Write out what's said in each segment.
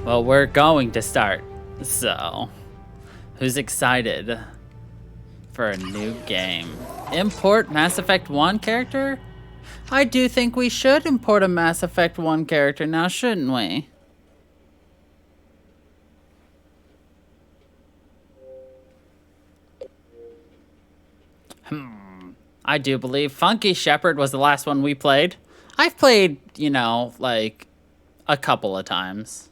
Well, we're going to start. So, who's excited for a new game? Import Mass Effect 1 character? I do think we should import a Mass Effect 1 character now, shouldn't we? I do believe Funky Shepherd was the last one we played. I've played, you know, like a couple of times.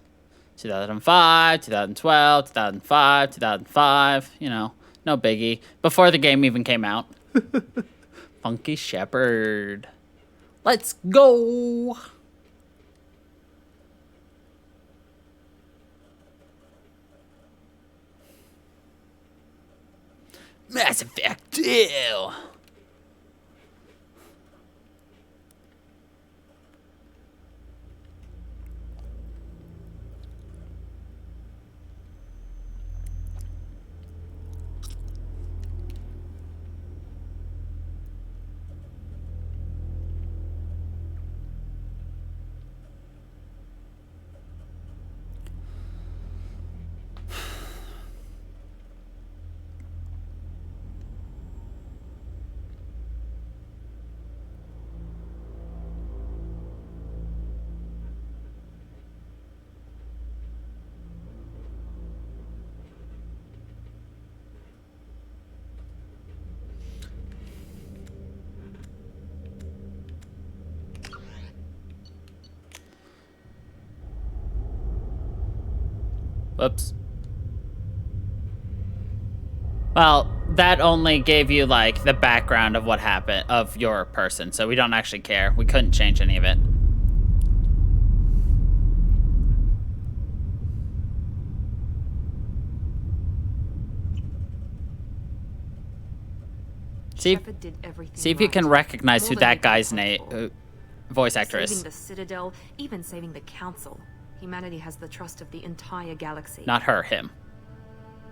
2005, 2012, 2005, 2005, you know, no biggie. Before the game even came out. Funky Shepherd. Let's go! Mass Effect 2! Whoops. Well, that only gave you, like, the background of what happened, of your person, so we don't actually care. We couldn't change any of it. See if you can recognize who that guy's name, voice actor is. Saving the Citadel, even saving the Council. Humanity has the trust of the entire galaxy. Not her, him.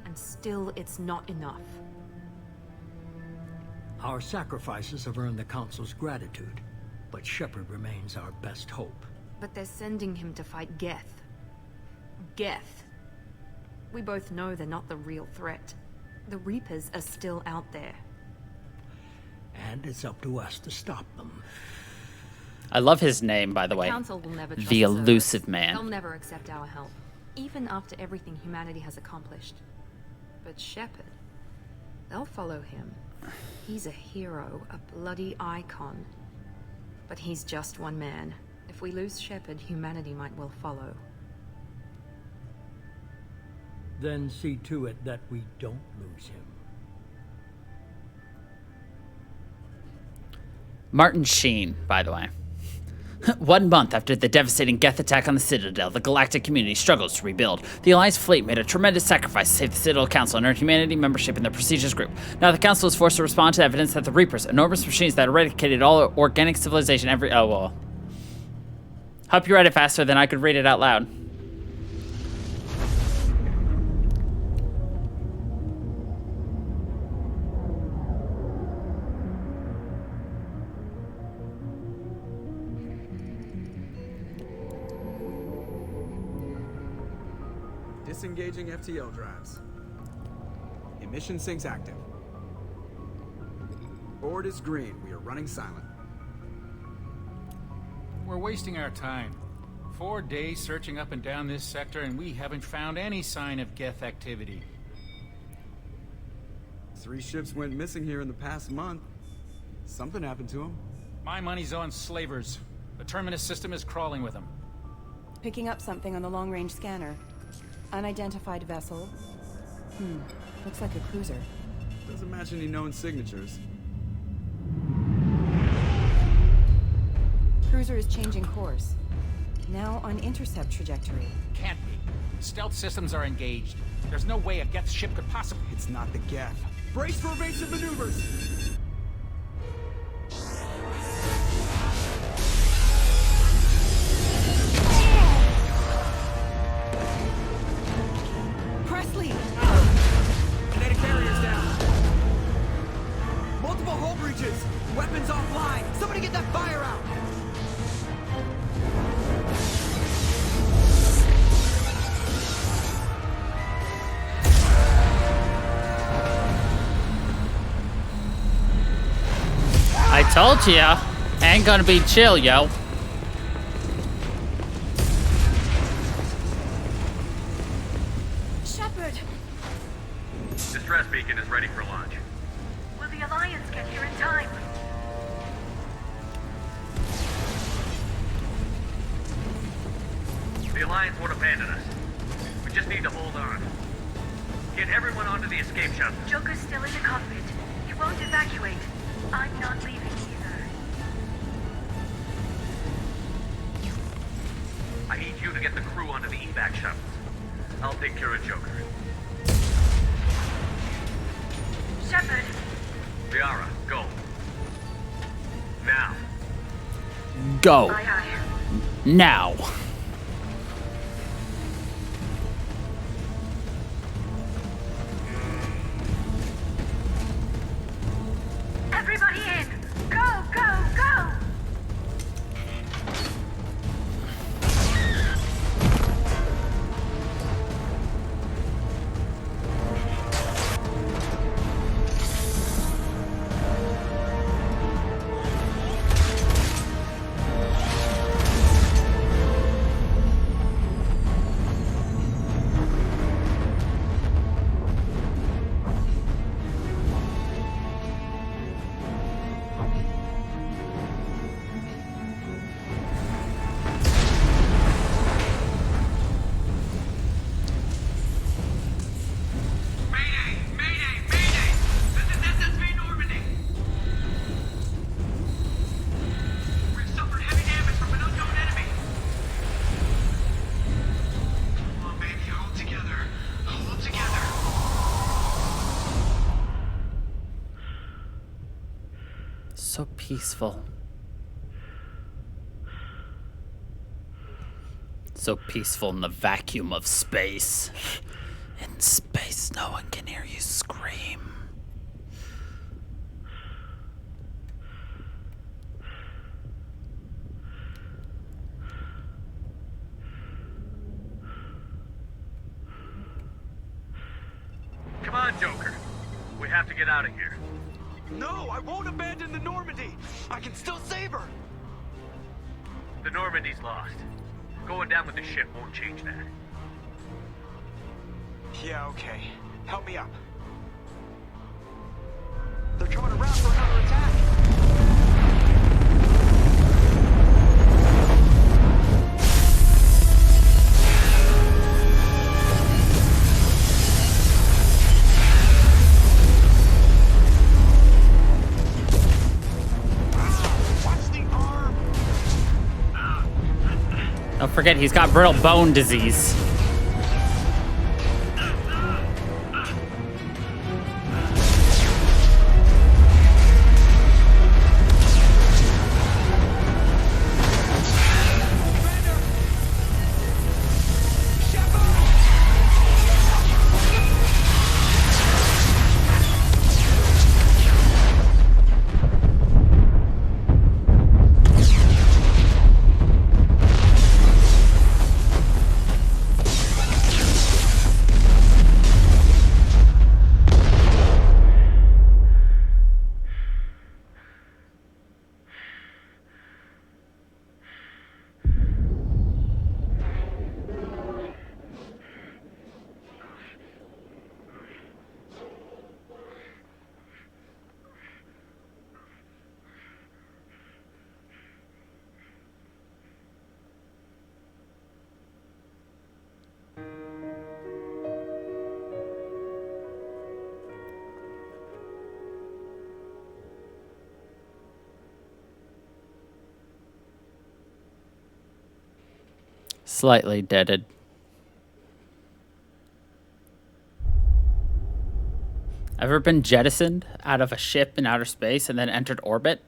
And still, it's not enough. Our sacrifices have earned the Council's gratitude, but Shepard remains our best hope. But they're sending him to fight Geth. Geth. We both know they're not the real threat. The Reapers are still out there. And it's up to us to stop them. I love his name, by the way. Council will never trust The Elusive Cerberus. Man. They'll never accept our help, even after everything humanity has accomplished. But Shepard, they'll follow him. He's a hero, a bloody icon. But he's just one man. If we lose Shepard, humanity might well follow. Then see to it that we don't lose him. Martin Sheen, by the way. 1 month after the devastating Geth attack on the Citadel, the galactic community struggles to rebuild. The Alliance fleet made a tremendous sacrifice to save the Citadel Council and earn humanity membership in their prestigious group. Now the Council is forced to respond to evidence that the Reapers, enormous machines that eradicated all organic civilization Oh, well. Hope you read it faster than I could read it out loud. Disengaging FTL drives. Emission sinks active. Board is green. We are running silent. We're wasting our time. 4 days searching up and down this sector, and we haven't found any sign of Geth activity. 3 ships went missing here in the past month. Something happened to them. My money's on slavers. The Terminus system is crawling with them. Picking up something on the long-range scanner. Unidentified vessel. Looks like a cruiser. Doesn't match any known signatures. Cruiser is changing course. Now on intercept trajectory. Can't be. Stealth systems are engaged. There's no way a Geth ship could possibly... It's not the Geth. Brace for evasive maneuvers! Presley! Kinetic barriers down. Multiple hull breaches. Weapons offline. Somebody get that fire out. I told you. Ain't gonna be chill, yo. Shepard! Distress beacon is ready for launch. Will the Alliance get here in time? The Alliance won't abandon us. We just need to hold on. Get everyone onto the escape shuttle. Joker's still in the cockpit. He won't evacuate. I'm not leaving either. I need you to get the crew onto the evac shuttles. I'll take care of Joker. Shepard! Liara, go. Now. Go. Aye, aye. Now. Everybody in! Go, go, go! Mayday! Mayday! Mayday! This is SSV Normandy! We've suffered heavy damage from an unknown enemy! Come on, baby, hold together. Hold together. So peaceful. So peaceful in the vacuum of space. In space, no one can hear you scream. Come on, Joker. We have to get out of here. No, I won't abandon the Normandy. I can still save her. The Normandy's lost. Going down with the ship won't change that. Yeah, okay. Help me up. They're coming around for another attack. Watch the arm! Don't forget, he's got brittle bone disease. Slightly deaded. Ever been jettisoned out of a ship in outer space and then entered orbit?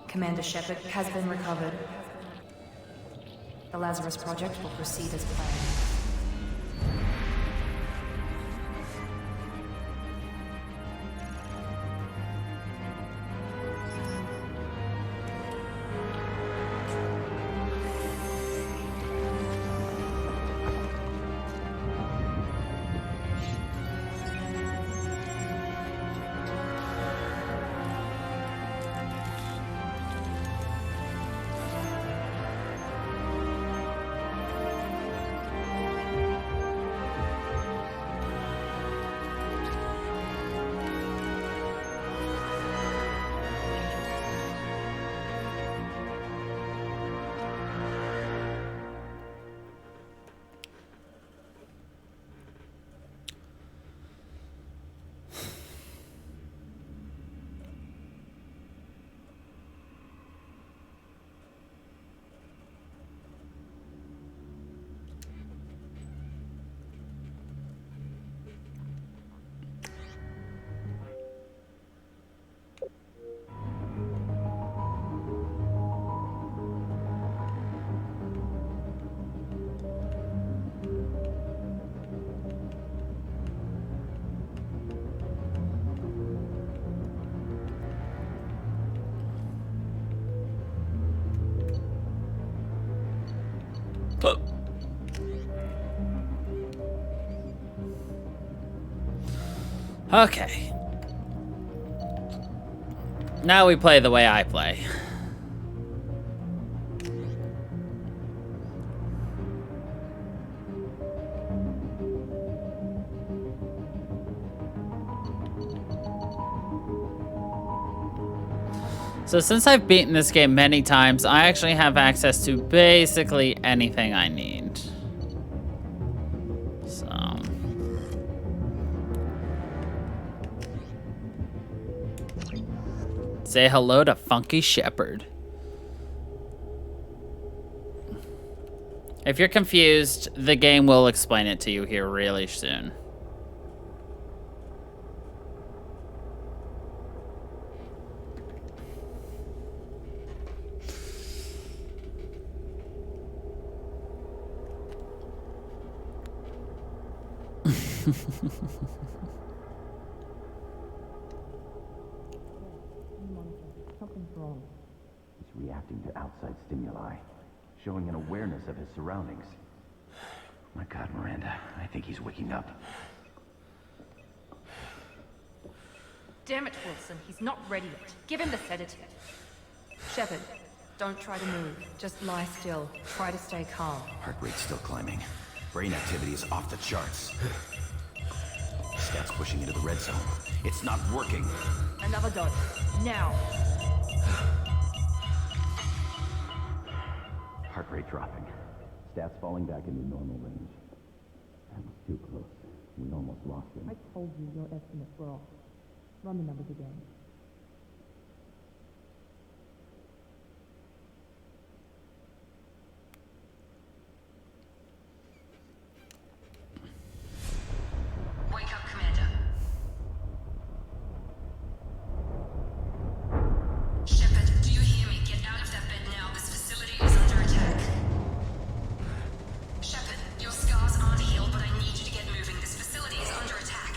Commander Shepard has been recovered. The Lazarus Project will proceed as planned. Okay. Now we play the way I play. So since I've beaten this game many times, I actually have access to basically anything I need. So... say hello to Funky Shepherd. If you're confused, the game will explain it to you here really soon. He's reacting to outside stimuli, showing an awareness of his surroundings. My God, Miranda, I think he's waking up. Damn it, Wilson. He's not ready yet. Give him the sedative. Shepard, don't try to move. Just lie still. Try to stay calm. Heart rate's still climbing. Brain activity is off the charts. Stats pushing into the red zone. It's not working. Another dose. Now. Heart rate dropping. Stats falling back into normal range. That was too close. We almost lost him. I told you your estimates were off. Run the numbers again. Wake up, Commander. Shepard, do you hear me? Get out of that bed now. This facility is under attack. Shepard, your scars aren't healed, but I need you to get moving. This facility is under attack.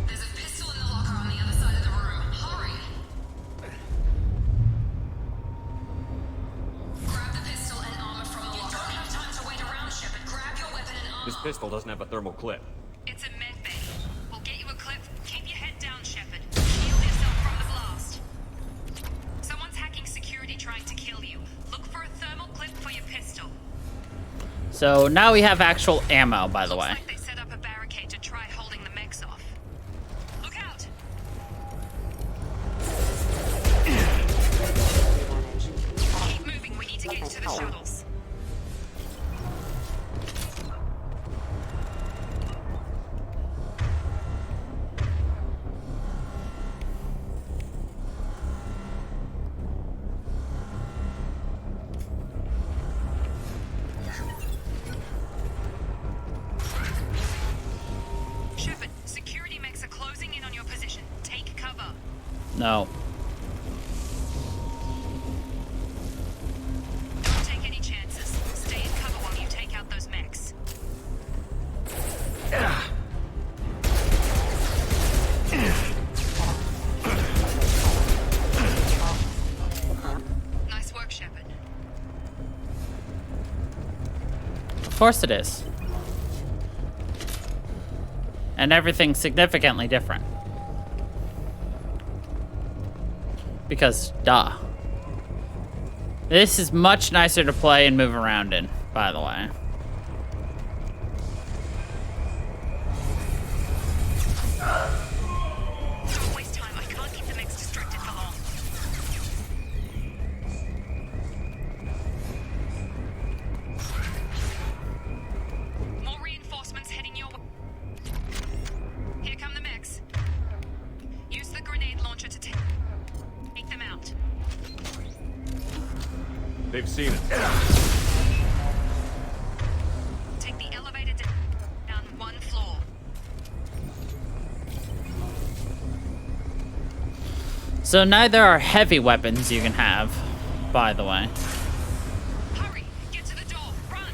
There's a pistol in the locker on the other side of the room. Hurry! Grab the pistol and armor from the locker. You don't have time to wait around, Shepard. Grab your weapon and armor. This pistol doesn't have a thermal clip. It's a med bay. We'll get you a clip. Keep your head down, Shepard. Shield yourself from the blast. Someone's hacking security trying to kill you. Look for a thermal clip for your pistol. So now we have actual ammo, by the way. Looks like they set up a barricade to try holding the mechs off. Look out! Keep moving. We need to get to the shuttles. Shepard, security mechs are closing in on your position. Take cover. No. Don't take any chances. Stay in cover while you take out those mechs. Nice work, Shepard. Of course it is. And everything's significantly different. Because, duh. This is much nicer to play and move around in, by the way. Don't waste time. I can't keep the mechs distracted for long. More reinforcements heading your way. Here come the mechs. Use the grenade launcher to take them out. They've seen it. Take the elevator down one floor. So now there are heavy weapons you can have, by the way. Hurry! Get to the door! Run!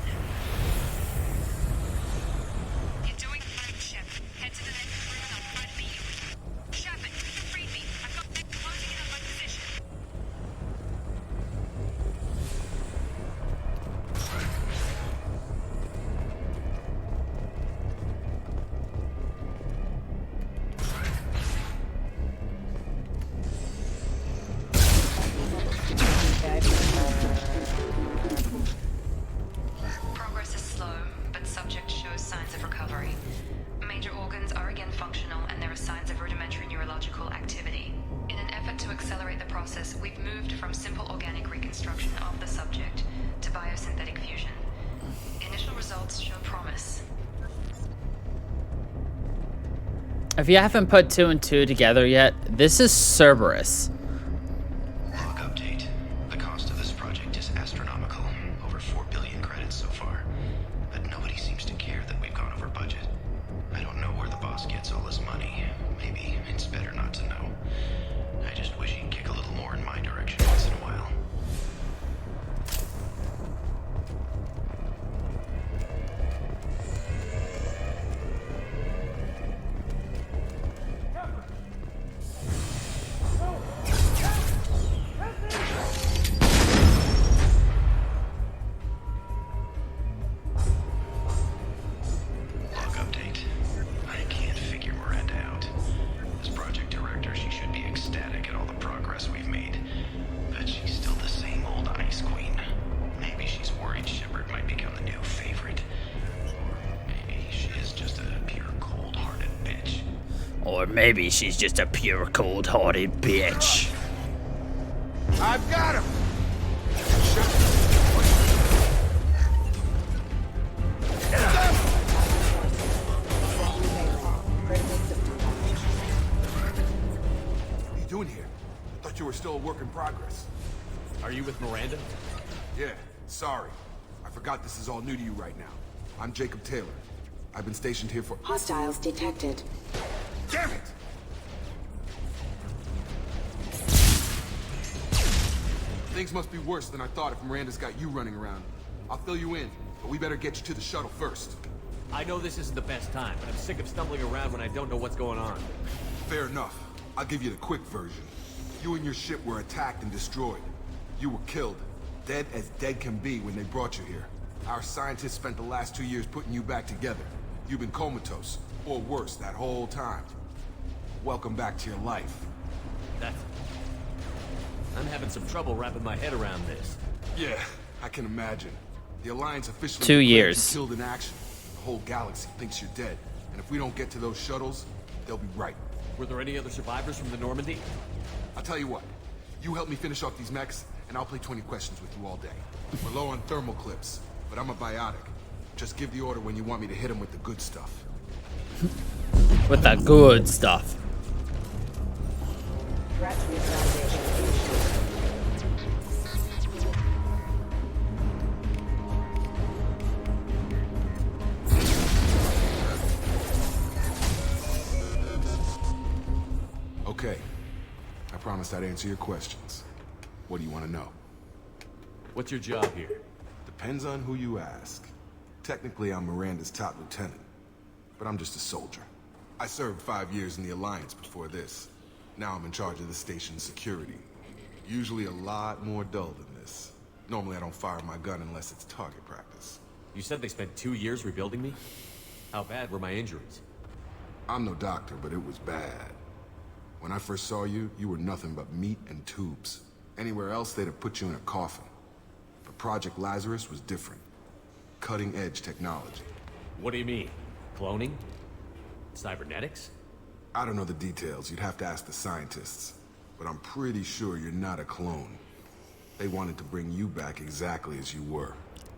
You're doing fine, Shep. Head to the next room and I'll try to beat you. Shepard, read me. I've got them closing in on my position. moved from simple organic reconstruction of the subject to biosynthetic fusion. Initial results show promise. If you haven't put 2 and 2 together yet, this is Cerberus. Log update. The cost of this project is astronomical. Over 4 billion credits so far. But nobody seems to care that we've gone over budget. I don't know where the boss gets all this money. Maybe it's better not to know. I just wish he'd kick a little more in my direction once in a while. Log update. I can't figure Miranda out. As project director, she should be ecstatic at all the progress we've made. But she's still the same old ice queen. Maybe she's worried Shepard might become the new favorite. Or maybe she is just a pure cold-hearted bitch. Or maybe she's just a pure cold-hearted bitch. I've got him! What are you doing here? I thought you were still a work in progress. Are you with Miranda? Yeah, sorry. I forgot this is all new to you right now. I'm Jacob Taylor. I've been stationed here for— Hostiles detected. Damn it! Things must be worse than I thought if Miranda's got you running around. I'll fill you in, but we better get you to the shuttle first. I know this isn't the best time, but I'm sick of stumbling around when I don't know what's going on. Fair enough. I'll give you the quick version. You and your ship were attacked and destroyed. You were killed. Dead as dead can be when they brought you here. Our scientists spent the last 2 years putting you back together. You've been comatose, or worse, that whole time. Welcome back to your life. I'm having some trouble wrapping my head around this. Yeah, I can imagine. The Alliance officially 2 declared you years. killed in action. The whole galaxy thinks you're dead. And if we don't get to those shuttles, they'll be right. Were there any other survivors from the Normandy? I'll tell you what. You help me finish off these mechs, and I'll play 20 questions with you all day. We're low on thermal clips, but I'm a biotic. Just give the order when you want me to hit them with the good stuff. With the good stuff. Okay. I promised I'd answer your questions. What do you want to know? What's your job here? Depends on who you ask. Technically, I'm Miranda's top lieutenant, but I'm just a soldier. I served 5 years in the Alliance before this. Now I'm in charge of the station's security. Usually a lot more dull than this. Normally I don't fire my gun unless it's target practice. You said they spent 2 years rebuilding me? How bad were my injuries? I'm no doctor, but it was bad. When I first saw you, you were nothing but meat and tubes. Anywhere else, they'd have put you in a coffin. But Project Lazarus was different. Cutting-edge technology. What do you mean? Cloning? Cybernetics? I don't know the details. You'd have to ask the scientists. But I'm pretty sure you're not a clone. They wanted to bring you back exactly as you were.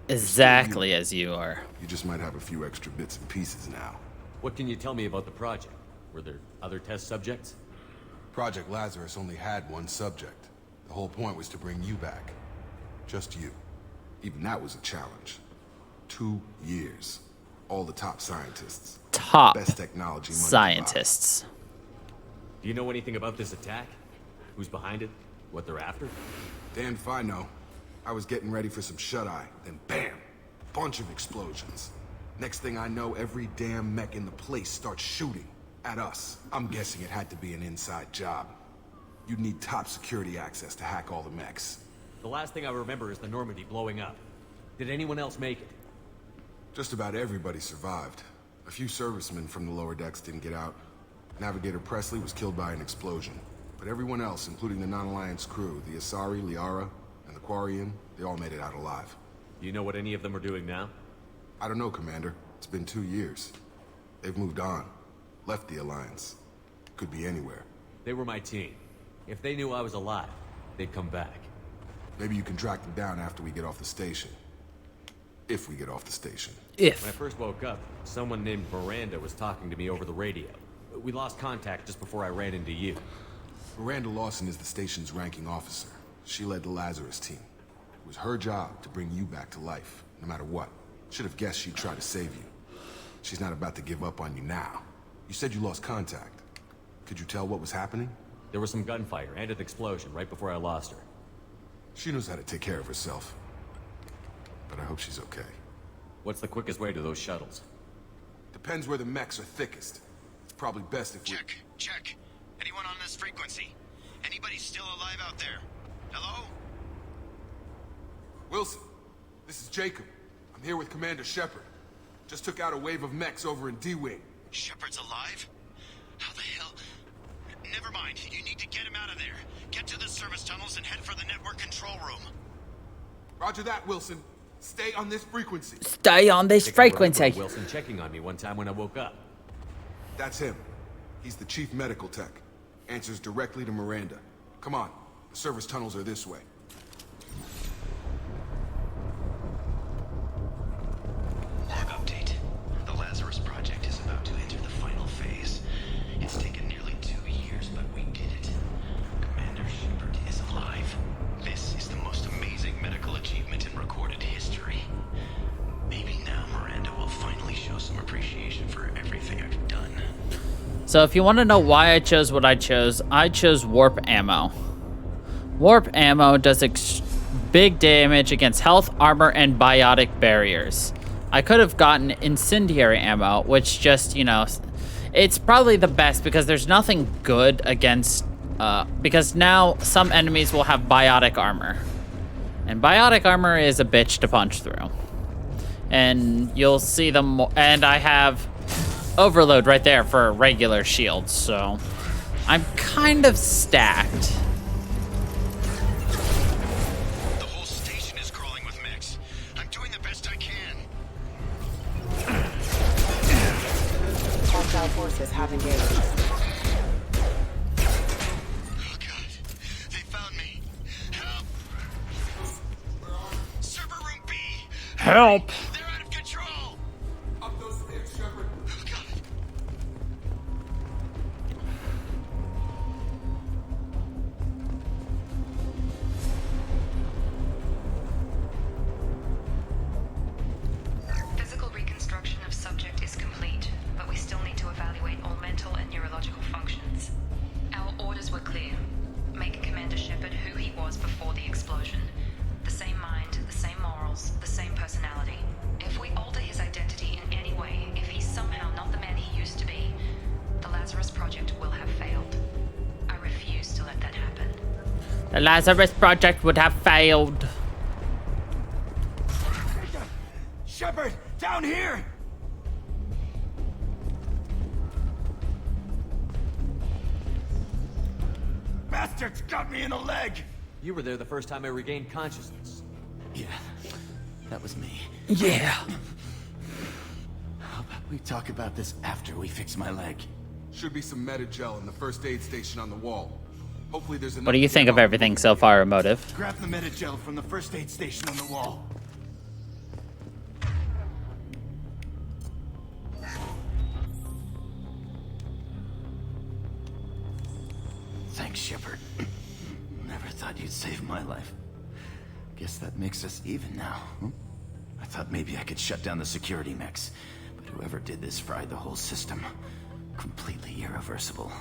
Exactly as you are. You just might have a few extra bits and pieces now. What can you tell me about the project? Were there other test subjects? Project Lazarus only had one subject. The whole point was to bring you back. Just you. Even that was a challenge. 2 years. All the top scientists. Top Best technology money scientists. Do you know anything about this attack? Who's behind it? What they're after? Damned if I know. I was getting ready for some shut-eye, then bam! Bunch of explosions. Next thing I know, every damn mech in the place starts shooting. At us. I'm guessing it had to be an inside job. You'd need top security access to hack all the mechs. The last thing I remember is the Normandy blowing up. Did anyone else make it? Just about everybody survived. A few servicemen from the lower decks didn't get out. Navigator Presley was killed by an explosion. But everyone else, including the non-Alliance crew, the Asari, Liara, and the Quarian, they all made it out alive. Do you know what any of them are doing now? I don't know, Commander. It's been 2 years. They've moved on. Left the Alliance. Could be anywhere. They were my team. If they knew I was alive, they'd come back. Maybe you can track them down after we get off the station. If we get off the station. When I first woke up, someone named Miranda was talking to me over the radio. We lost contact just before I ran into you. Miranda Lawson is the station's ranking officer. She led the Lazarus team. It was her job to bring you back to life, no matter what. Should have guessed she'd try to save you. She's not about to give up on you now. You said you lost contact. Could you tell what was happening? There was some gunfire and an explosion right before I lost her. She knows how to take care of herself. But I hope she's okay. What's the quickest way to those shuttles? Depends where the mechs are thickest. It's probably best if we... Check. Anyone on this frequency? Anybody still alive out there? Hello? Wilson, this is Jacob. I'm here with Commander Shepard. Just took out a wave of mechs over in D-Wing. Shepard's alive? How the hell? Never mind. You need to get him out of there. Get to the service tunnels and head for the network control room. Roger that, Wilson. Stay on this frequency. Stay on this frequency. Wilson checking on me one time when I woke up. That's him. He's the chief medical tech. Answers directly to Miranda. Come on. The service tunnels are this way. Log update. The Lazarus Project is about to enter the final phase. It's taken nearly 2 years, but we did it. Commander Shepard is alive. This is the most amazing medical achievement in recorded history. Maybe now Miranda will finally show some appreciation for everything I've done. So if you want to know why I chose what I chose warp ammo. Warp ammo does big damage against health, armor, and biotic barriers. I could have gotten incendiary ammo, which just, it's probably the best because there's nothing good against, because now some enemies will have biotic armor. And biotic armor is a bitch to punch through. And you'll see them, and I have overload right there for regular shields, so I'm kind of stacked. The whole station is crawling with mechs. I'm doing the best I can. Hostile forces have engaged. Oh god, they found me. Help! Server room B. Help! They're out of control. Up those stairs, Shepard. Oh god. Physical reconstruction of subject is complete, but we still need to evaluate all mental and neurological functions. Our orders were clear. Make Commander Shepard who he was before the explosion. The same mind, the same morals, the same personality. If we alter his identity in any way, if he's somehow not the man he used to be, the Lazarus Project will have failed. I refuse to let that happen. The Lazarus Project would have failed. Shepard, down here! Bastards got me in the leg! You were there the first time I regained consciousness. Yeah, that was me. Yeah. How about we talk about this after we fix my leg? Should be some Medi-gel in the first aid station on the wall. Hopefully there's enough... What do you think of everything so far, Emotive? Grab the Medi-gel from the first aid station on the wall. Thanks, Shepard. Never thought you'd save my life. Guess that makes us even now. I thought maybe I could shut down the security mechs, but whoever did this fried the whole system. Completely irreversible.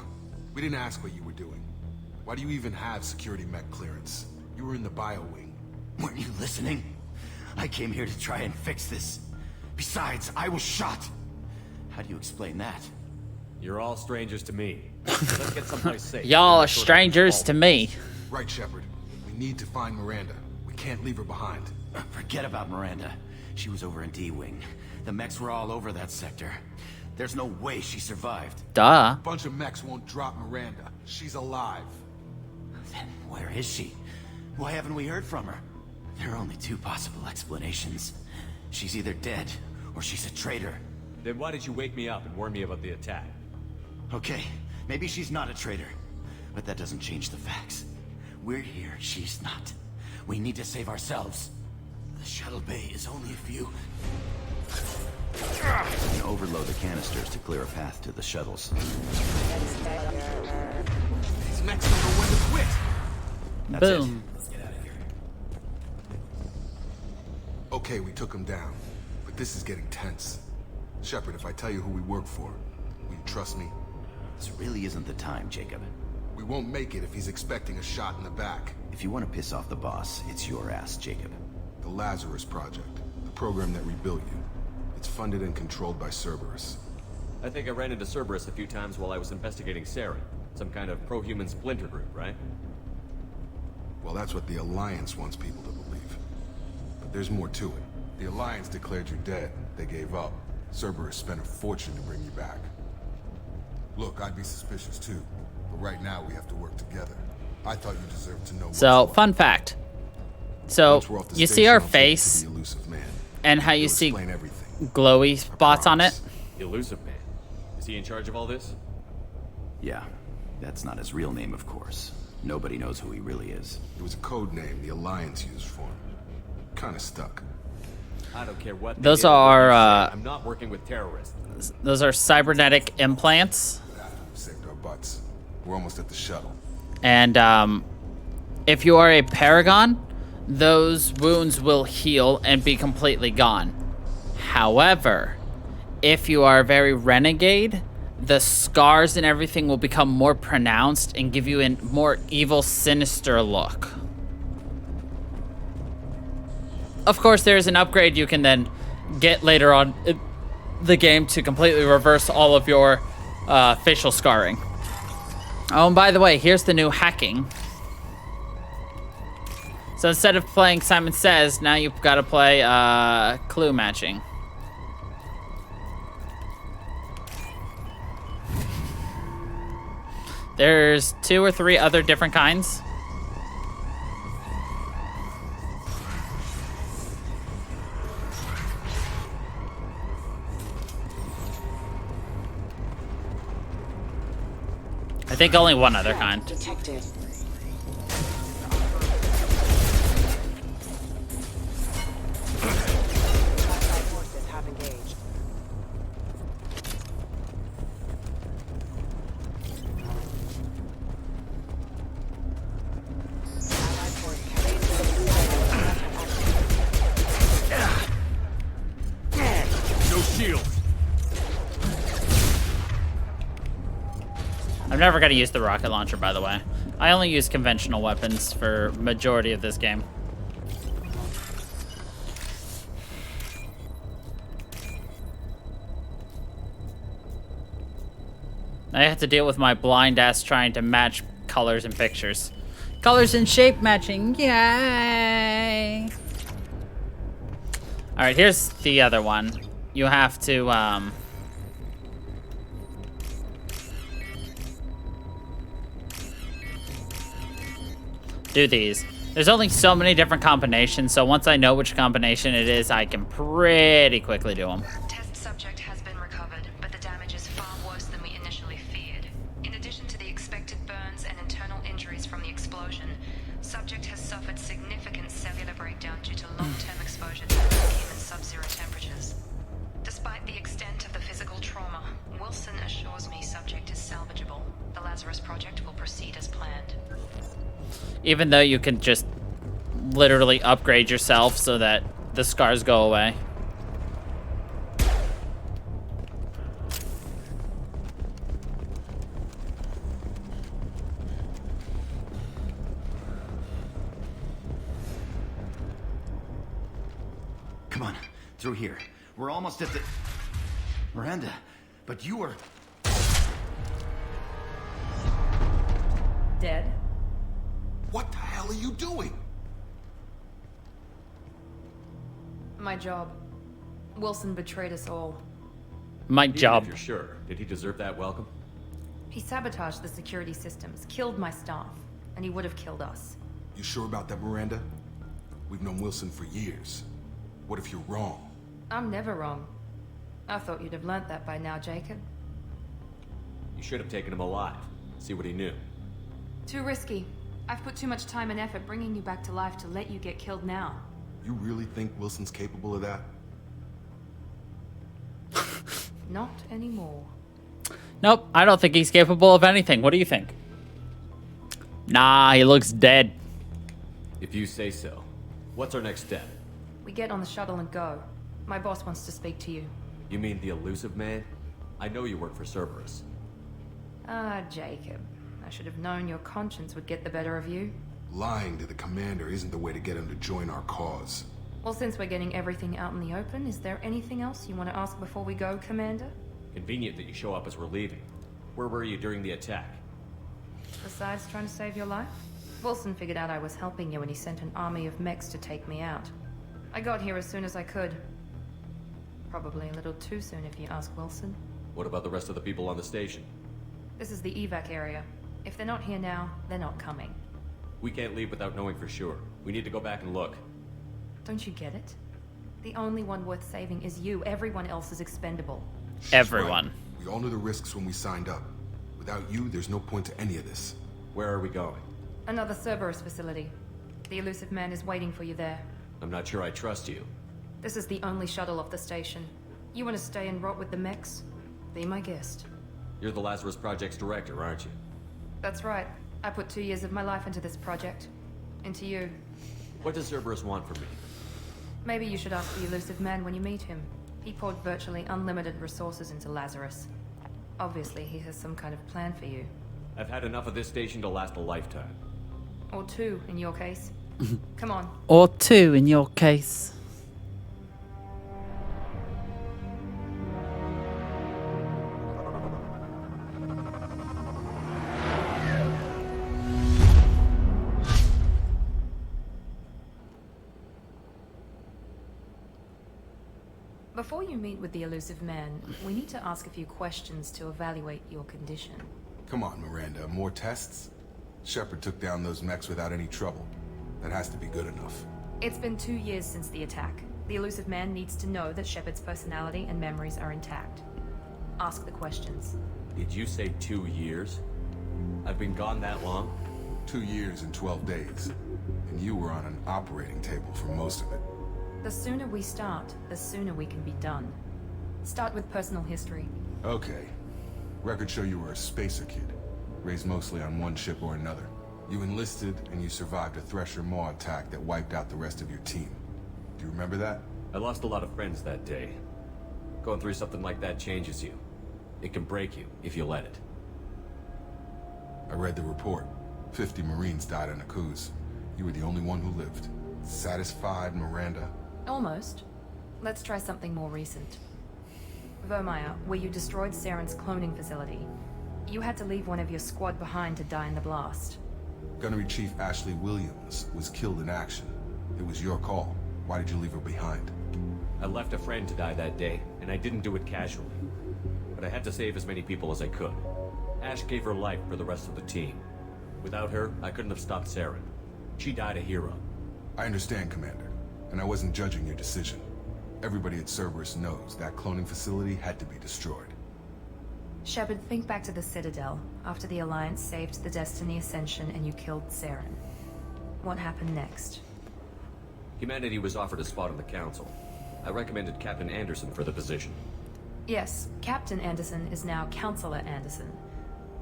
We didn't ask what you were doing. Why do you even have security mech clearance? You were in the bio wing. Weren't you listening? I came here to try and fix this. Besides, I was shot. How do you explain that? You're all strangers to me. Let's get someplace safe. Y'all are strangers to me. Right, Shepard. We need to find Miranda. We can't leave her behind. Forget about Miranda. She was over in D-Wing. The mechs were all over that sector. There's no way she survived. Duh. A bunch of mechs won't drop Miranda. She's alive. Then where is she? Why haven't we heard from her? There are only two possible explanations. She's either dead, or she's a traitor. Then why did you wake me up and warn me about the attack? Okay, maybe she's not a traitor. But that doesn't change the facts. We're here, she's not. We need to save ourselves. The shuttle bay is only a few... And overload the canisters to clear a path to the shuttles. These mechs don't know when to quit. That's Boom. Let's get out of here. Okay, we took him down, but this is getting tense. Shepard, if I tell you who we work for, will you trust me? This really isn't the time, Jacob. We won't make it if he's expecting a shot in the back. If you want to piss off the boss, it's your ass, Jacob. The Lazarus Project, the program that rebuilt you. It's funded and controlled by Cerberus. I think I ran into Cerberus a few times while I was investigating Saren. Some kind of pro-human splinter group, right? Well, that's what the Alliance wants people to believe. But there's more to it. The Alliance declared you dead. They gave up. Cerberus spent a fortune to bring you back. Look, I'd be suspicious too. But right now we have to work together. I thought you deserved to know what's So, what. fun fact. So, Once we're off the you see station, our I'll take you to face the elusive man. and how you He'll see explain everything. glowy spots on it? The Elusive Man. Is he in charge of all this? Yeah, that's not his real name, of course. Nobody knows who he really is. It was a code name the Alliance used for him. Kinda stuck. I don't care what. Those they did or what are, you say. I'm not working with terrorists. Those are cybernetic implants. We saved our butts. We're almost at the shuttle. And if you are a Paragon, those wounds will heal and be completely gone. However, if you are a very renegade, the scars and everything will become more pronounced and give you a more evil, sinister look. Of course, there's an upgrade you can then get later on in the game to completely reverse all of your facial scarring. Oh, and by the way, here's the new hacking. So instead of playing Simon Says, now you've got to play clue matching. There's 2 or 3 other different kinds. I think only one other kind. Detected. Forces have engaged. No shield. I'm never going to use the rocket launcher, by the way. I only use conventional weapons for majority of this game. I have to deal with my blind ass trying to match colors and pictures. Colors and shape matching, yay! Alright, here's the other one. You have to, do these. There's only so many different combinations, so once I know which combination it is, I can pretty quickly do them. Test subject has been recovered, but the damage is far worse than we initially feared. In addition to the expected burns and internal injuries from the explosion, subject has suffered significant cellular breakdown due to long-term exposure to vacuum and sub-zero temperatures. Despite the extent of the physical trauma, Wilson assures me subject is salvageable. The Lazarus Project will proceed as planned. Even though you can just literally upgrade yourself so that the scars go away. Come on, through here. We're almost at the... Miranda, but you were... Dead? What the hell are you doing? My job. Wilson betrayed us all. My Even job. If you're sure, did he deserve that welcome? He sabotaged the security systems, killed my staff, and he would have killed us. You sure about that, Miranda? We've known Wilson for years. What if you're wrong? I'm never wrong. I thought you'd have learnt that by now, Jacob. You should have taken him alive. See what he knew. Too risky. I've put too much time and effort bringing you back to life to let you get killed now. You really think Wilson's capable of that? Not anymore. Nope, I don't think he's capable of anything. What do you think? Nah, he looks dead. If you say so. What's our next step? We get on the shuttle and go. My boss wants to speak to you. You mean the elusive man? I know you work for Cerberus. Ah, Jacob. I should have known your conscience would get the better of you. Lying to the commander isn't the way to get him to join our cause. Well, since we're getting everything out in the open, is there anything else you want to ask before we go, Commander? Convenient that you show up as we're leaving. Where were you during the attack? Besides trying to save your life? Wilson figured out I was helping you and he sent an army of mechs to take me out. I got here as soon as I could. Probably a little too soon if you ask Wilson. What about the rest of the people on the station? This is the evac area. If they're not here now, they're not coming. We can't leave without knowing for sure. We need to go back and look. Don't you get it? The only one worth saving is you. Everyone else is expendable. Everyone. Right. We all knew the risks when we signed up. Without you, there's no point to any of this. Where are we going? Another Cerberus facility. The elusive man is waiting for you there. I'm not sure I trust you. This is the only shuttle off the station. You want to stay and rot with the mechs? Be my guest. You're the Lazarus Project's director, aren't you? That's right. I put 2 years of my life into this project. Into you. What does Cerberus want from me? Maybe you should ask the elusive man when you meet him. He poured virtually unlimited resources into Lazarus. Obviously, he has some kind of plan for you. I've had enough of this station to last a lifetime. Or 2, in your case. Come on. Or 2 in your case. Before you meet with the elusive man, we need to ask a few questions to evaluate your condition. Come on, Miranda. More tests? Shepard took down those mechs without any trouble. That has to be good enough. It's been 2 years since the attack. The elusive man needs to know that Shepard's personality and memories are intact. Ask the questions. Did you say 2 years? I've been gone that long? 2 years and 12 days. And you were on an operating table for most of it. The sooner we start, the sooner we can be done. Start with personal history. Okay. Records show you were a spacer kid, raised mostly on one ship or another. You enlisted, and you survived a Thresher Maw attack that wiped out the rest of your team. Do you remember that? I lost a lot of friends that day. Going through something like that changes you. It can break you, if you let it. I read the report. 50 Marines died on a cruise. You were the only one who lived. Satisfied, Miranda? Almost. Let's try something more recent. Vermeer, where you destroyed Saren's cloning facility. You had to leave one of your squad behind to die in the blast. Gunnery Chief Ashley Williams was killed in action. It was your call. Why did you leave her behind? I left a friend to die that day, and I didn't do it casually. But I had to save as many people as I could. Ash gave her life for the rest of the team. Without her, I couldn't have stopped Saren. She died a hero. I understand, Commander. And I wasn't judging your decision. Everybody at Cerberus knows that cloning facility had to be destroyed. Shepard, think back to the Citadel, after the Alliance saved the Destiny Ascension and you killed Saren. What happened next? Humanity was offered a spot on the Council. I recommended Captain Anderson for the position. Yes, Captain Anderson is now Counselor Anderson.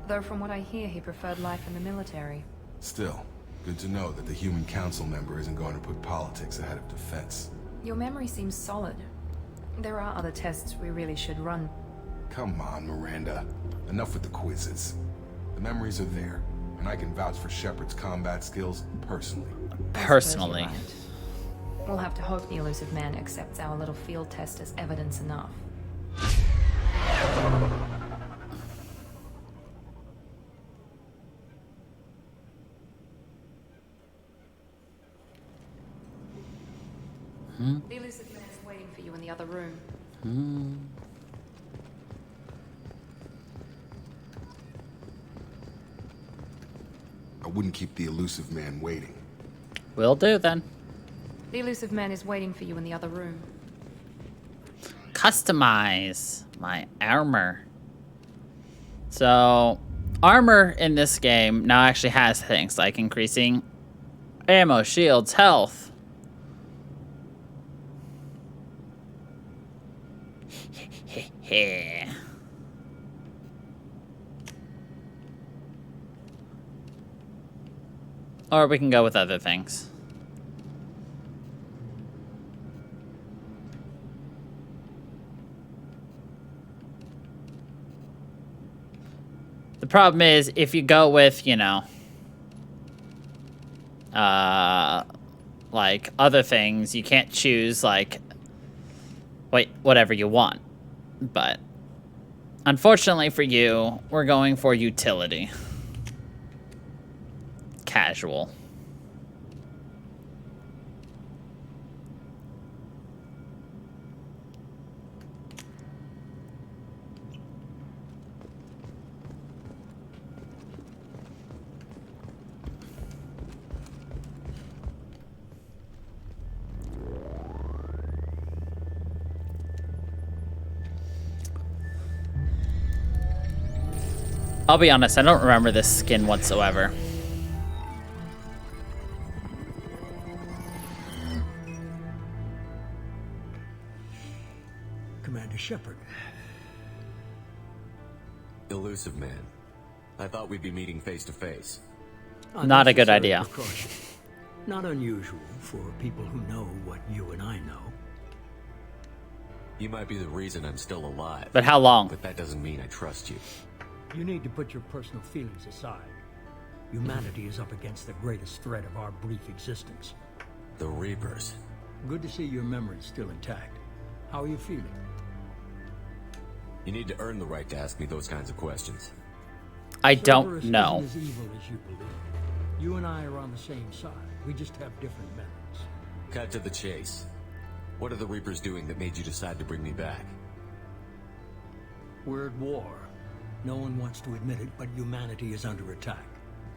Though from what I hear, he preferred life in the military. Still, good to know that the human council member isn't going to put politics ahead of defense. Your memory seems solid. There are other tests we really should run. Come on, Miranda. Enough with the quizzes. The memories are there, and I can vouch for Shepard's combat skills personally. Personally. We'll have to hope the elusive man accepts our little field test as evidence enough. The elusive man is waiting for you in the other room. I wouldn't keep the elusive man waiting. Will do then. The elusive man is waiting for you in the other room. Customize my armor. So, armor in this game now actually has things like increasing ammo, shields, health. Or we can go with other things. The problem is, if you go with, you know, like, other things, you can't choose, like, whatever you want. But, unfortunately for you, we're going for utility. Casual. I'll be honest, I don't remember this skin whatsoever. Commander Shepard. Elusive man. I thought we'd be meeting face to face. Not a good idea. Precaution. Not unusual for people who know what you and I know. You might be the reason I'm still alive. But how long? But that doesn't mean I trust you. You need to put your personal feelings aside. Humanity is up against the greatest threat of our brief existence. The Reapers. Good to see your memory's still intact. How are you feeling? You need to earn the right to ask me those kinds of questions. I don't Cerberus know. isn't as evil as you believe. You and I are on the same side. We just have different methods. Cut to the chase. What are the Reapers doing that made you decide to bring me back? We're at war. No one wants to admit it, but humanity is under attack.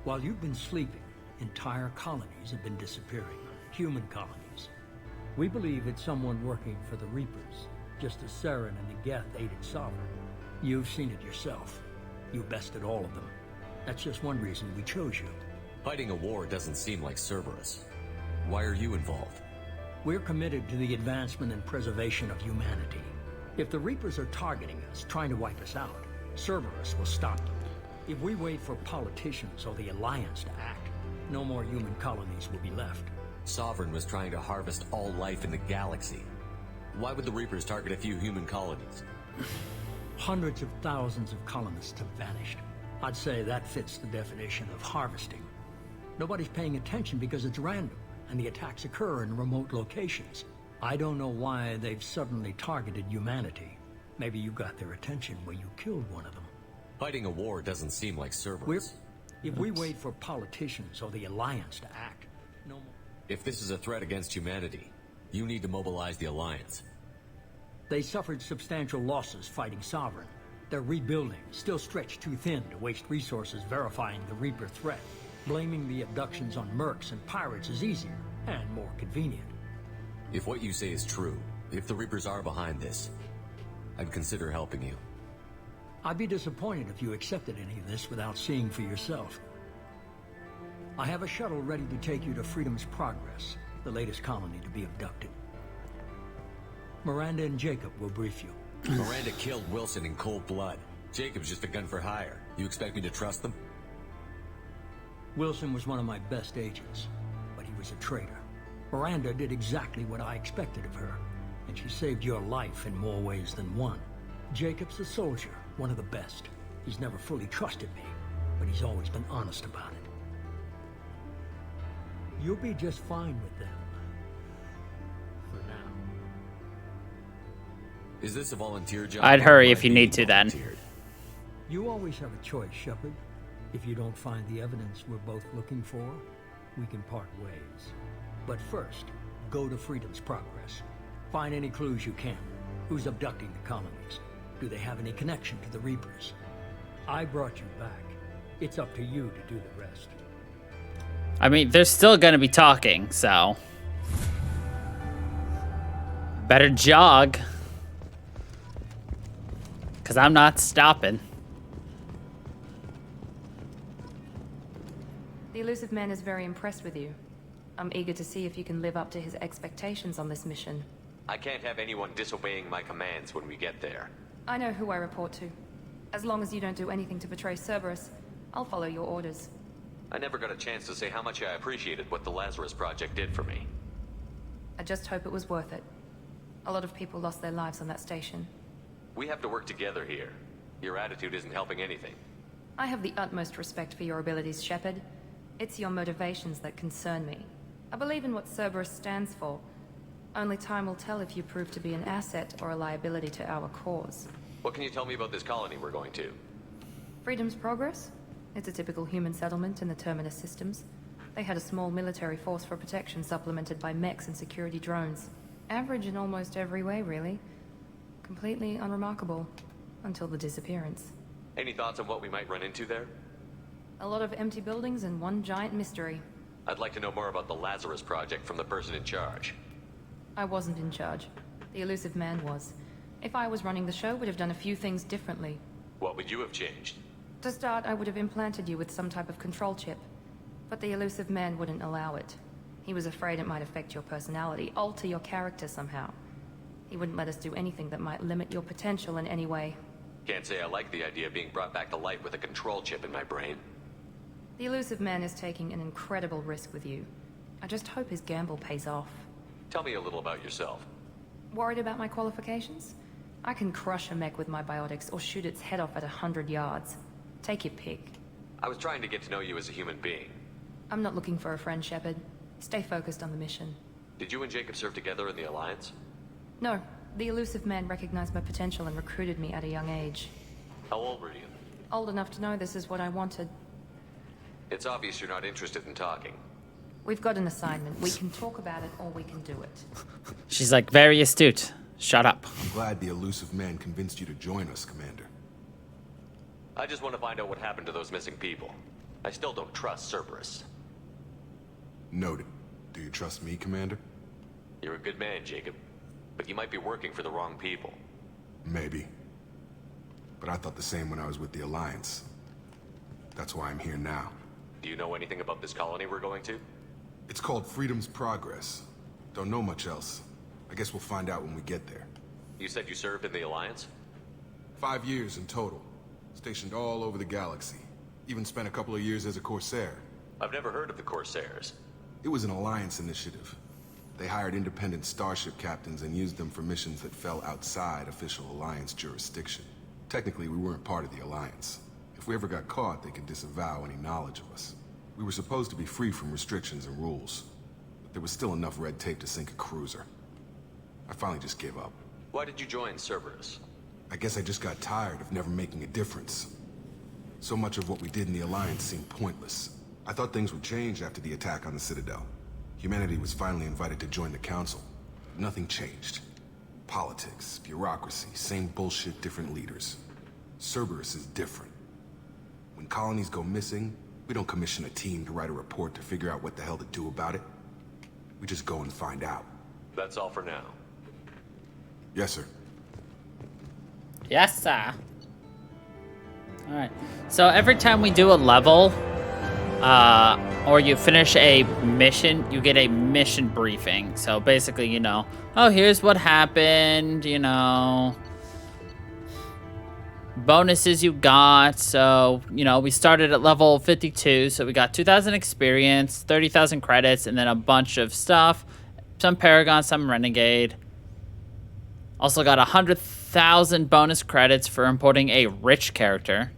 While you've been sleeping, entire colonies have been disappearing. Human colonies. We believe it's someone working for the Reapers, just as Saren and the Geth aided Sovereign. You've seen it yourself. You bested all of them. That's just one reason we chose you. Fighting a war doesn't seem like Cerberus. Why are you involved? We're committed to the advancement and preservation of humanity. If the Reapers are targeting us, trying to wipe us out, Cerberus will stop them. If we wait for politicians or the Alliance to act, no more human colonies will be left. Sovereign was trying to harvest all life in the galaxy. Why would the Reapers target a few human colonies? Hundreds of thousands of colonists have vanished. I'd say that fits the definition of harvesting. Nobody's paying attention because it's random, and the attacks occur in remote locations. I don't know why they've suddenly targeted humanity. Maybe you got their attention when you killed one of them. Fighting a war doesn't seem like Cerberus. If we wait for politicians or the Alliance to act, no more. If this is a threat against humanity, you need to mobilize the Alliance. They suffered substantial losses fighting Sovereign. They're rebuilding, still stretched too thin to waste resources verifying the Reaper threat. Blaming the abductions on mercs and pirates is easier and more convenient. If what you say is true, if the Reapers are behind this, I'd consider helping you. I'd be disappointed if you accepted any of this without seeing for yourself. I have a shuttle ready to take you to Freedom's Progress, the latest colony to be abducted. Miranda and Jacob will brief you. Miranda killed Wilson in cold blood. Jacob's just a gun for hire. You expect me to trust them? Wilson was one of my best agents, but he was a traitor. Miranda did exactly what I expected of her, and she saved your life in more ways than one. Jacob's a soldier, one of the best. He's never fully trusted me, but he's always been honest about it. You'll be just fine with them. For now. Is this a volunteer job? I'd hurry if you need to then. You always have a choice, Shepard. If you don't find the evidence we're both looking for, we can part ways. But first, go to Freedom's Progress. Find any clues you can. Who's abducting the colonies? Do they have any connection to the Reapers? I brought you back. It's up to you to do the rest. I mean, they're still gonna be talking, so... better jog. Because I'm not stopping. The elusive man is very impressed with you. I'm eager to see if you can live up to his expectations on this mission. I can't have anyone disobeying my commands when we get there. I know who I report to. As long as you don't do anything to betray Cerberus, I'll follow your orders. I never got a chance to say how much I appreciated what the Lazarus Project did for me. I just hope it was worth it. A lot of people lost their lives on that station. We have to work together here. Your attitude isn't helping anything. I have the utmost respect for your abilities, Shepard. It's your motivations that concern me. I believe in what Cerberus stands for. Only time will tell if you prove to be an asset or a liability to our cause. What can you tell me about this colony we're going to? Freedom's Progress? It's a typical human settlement in the Terminus systems. They had a small military force for protection supplemented by mechs and security drones. Average in almost every way, really. Completely unremarkable. Until the disappearance. Any thoughts on what we might run into there? A lot of empty buildings and one giant mystery. I'd like to know more about the Lazarus Project from the person in charge. I wasn't in charge. The elusive man was. If I was running the show, would have done a few things differently. What would you have changed? To start, I would have implanted you with some type of control chip. But the elusive man wouldn't allow it. He was afraid it might affect your personality, alter your character somehow. He wouldn't let us do anything that might limit your potential in any way. Can't say I like the idea of being brought back to life with a control chip in my brain. The elusive man is taking an incredible risk with you. I just hope his gamble pays off. Tell me a little about yourself. Worried about my qualifications? I can crush a mech with my biotics or shoot its head off at 100 yards. Take your pick. I was trying to get to know you as a human being. I'm not looking for a friend, Shepard. Stay focused on the mission. Did you and Jacob serve together in the Alliance? No. The elusive man recognized my potential and recruited me at a young age. How old were you? Old enough to know this is what I wanted. It's obvious you're not interested in talking. We've got an assignment. We can talk about it or we can do it. She's like, very astute. Shut up. I'm glad the elusive man convinced you to join us, Commander. I just want to find out what happened to those missing people. I still don't trust Cerberus. Noted. Do you trust me, Commander? You're a good man, Jacob. But you might be working for the wrong people. Maybe. But I thought the same when I was with the Alliance. That's why I'm here now. Do you know anything about this colony we're going to? It's called Freedom's Progress. Don't know much else. I guess we'll find out when we get there. You said you served in the Alliance? 5 years in total. Stationed all over the galaxy. Even spent a couple of years as a Corsair. I've never heard of the Corsairs. It was an Alliance initiative. They hired independent starship captains and used them for missions that fell outside official Alliance jurisdiction. Technically, we weren't part of the Alliance. If we ever got caught, they could disavow any knowledge of us. We were supposed to be free from restrictions and rules. But there was still enough red tape to sink a cruiser. I finally just gave up. Why did you join Cerberus? I guess I just got tired of never making a difference. So much of what we did in the Alliance seemed pointless. I thought things would change after the attack on the Citadel. Humanity was finally invited to join the Council. Nothing changed. Politics, bureaucracy, same bullshit, different leaders. Cerberus is different. When colonies go missing, we don't commission a team to write a report to figure out what the hell to do about it. We just go and find out. That's all for now. Yes, sir. Yes, sir. Alright. So every time we do a level, or you finish a mission, you get a mission briefing. So basically, you know, oh, here's what happened, you know, bonuses you got. So, you know, we started at level 52, so we got 2,000 experience, 30,000 credits, and then a bunch of stuff. Some Paragon, some Renegade. Also got 100,000 bonus credits for importing a rich character.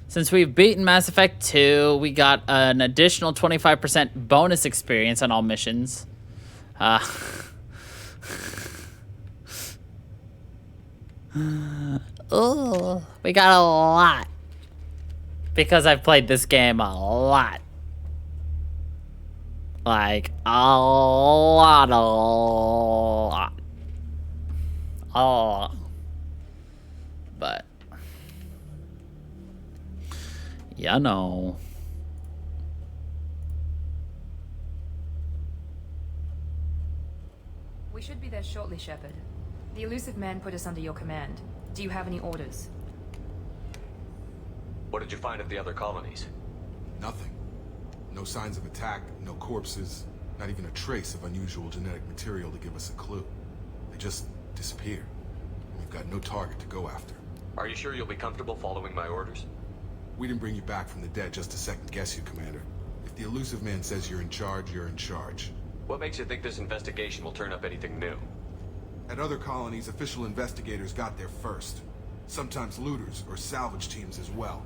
Since we've beaten Mass Effect 2, we got an additional 25% bonus experience on all missions. Oh, we got a lot. Because I've played this game a lot. Like, a lot. Oh. But, you know. We should be there shortly, Shepard. The elusive man put us under your command. Do you have any orders? What did you find at the other colonies? Nothing. No signs of attack, no corpses, not even a trace of unusual genetic material to give us a clue. They just disappeared. We've got no target to go after. Are you sure you'll be comfortable following my orders? We didn't bring you back from the dead just to second guess you, Commander. If the elusive man says you're in charge, you're in charge. What makes you think this investigation will turn up anything new? At other colonies, official investigators got there first. Sometimes looters or salvage teams as well.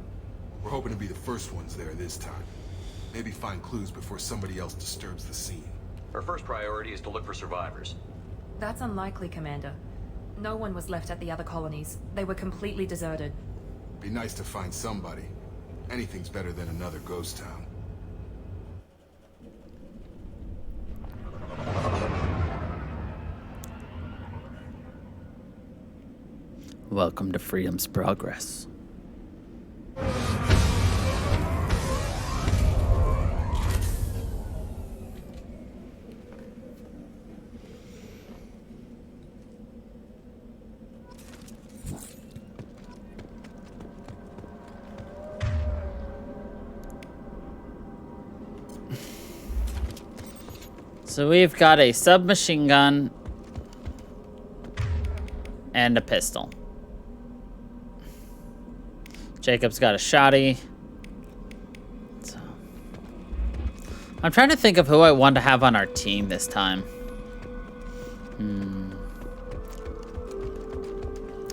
We're hoping to be the first ones there this time. Maybe find clues before somebody else disturbs the scene. Our first priority is to look for survivors. That's unlikely, Commander. No one was left at the other colonies. They were completely deserted. Be nice to find somebody. Anything's better than another ghost town. Welcome to Freedom's Progress. So we've got a submachine gun and a pistol. Jacob's got a shotty. So, I'm trying to think of who I want to have on our team this time.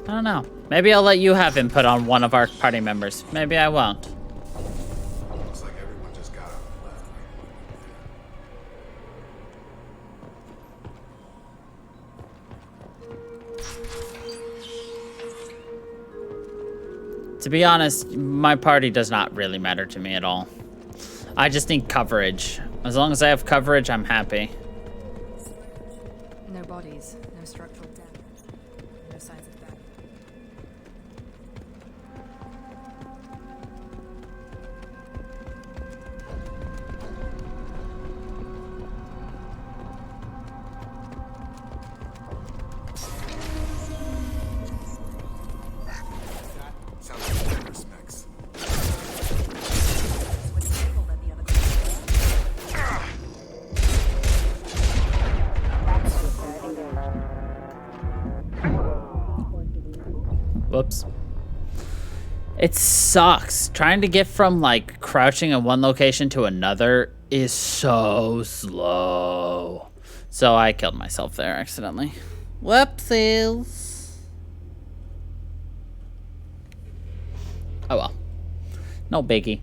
I don't know. Maybe I'll let you have input on one of our party members. Maybe I won't. Looks like everyone just got up and left. To be honest, my party does not really matter to me at all. I just need coverage. As long as I have coverage, I'm happy. No bodies, no structural damage, no signs of battle. Sounds like better specs. Whoops. It sucks. Trying to get from, like, crouching in one location to another is so slow. So I killed myself there accidentally. Whoopsies. Oh well. No biggie.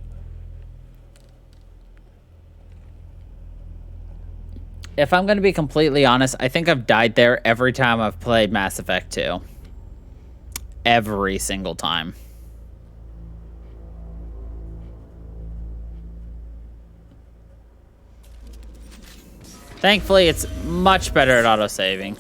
If I'm going to be completely honest, I think I've died there every time I've played Mass Effect 2. Every single time. Thankfully, it's much better at autosaving.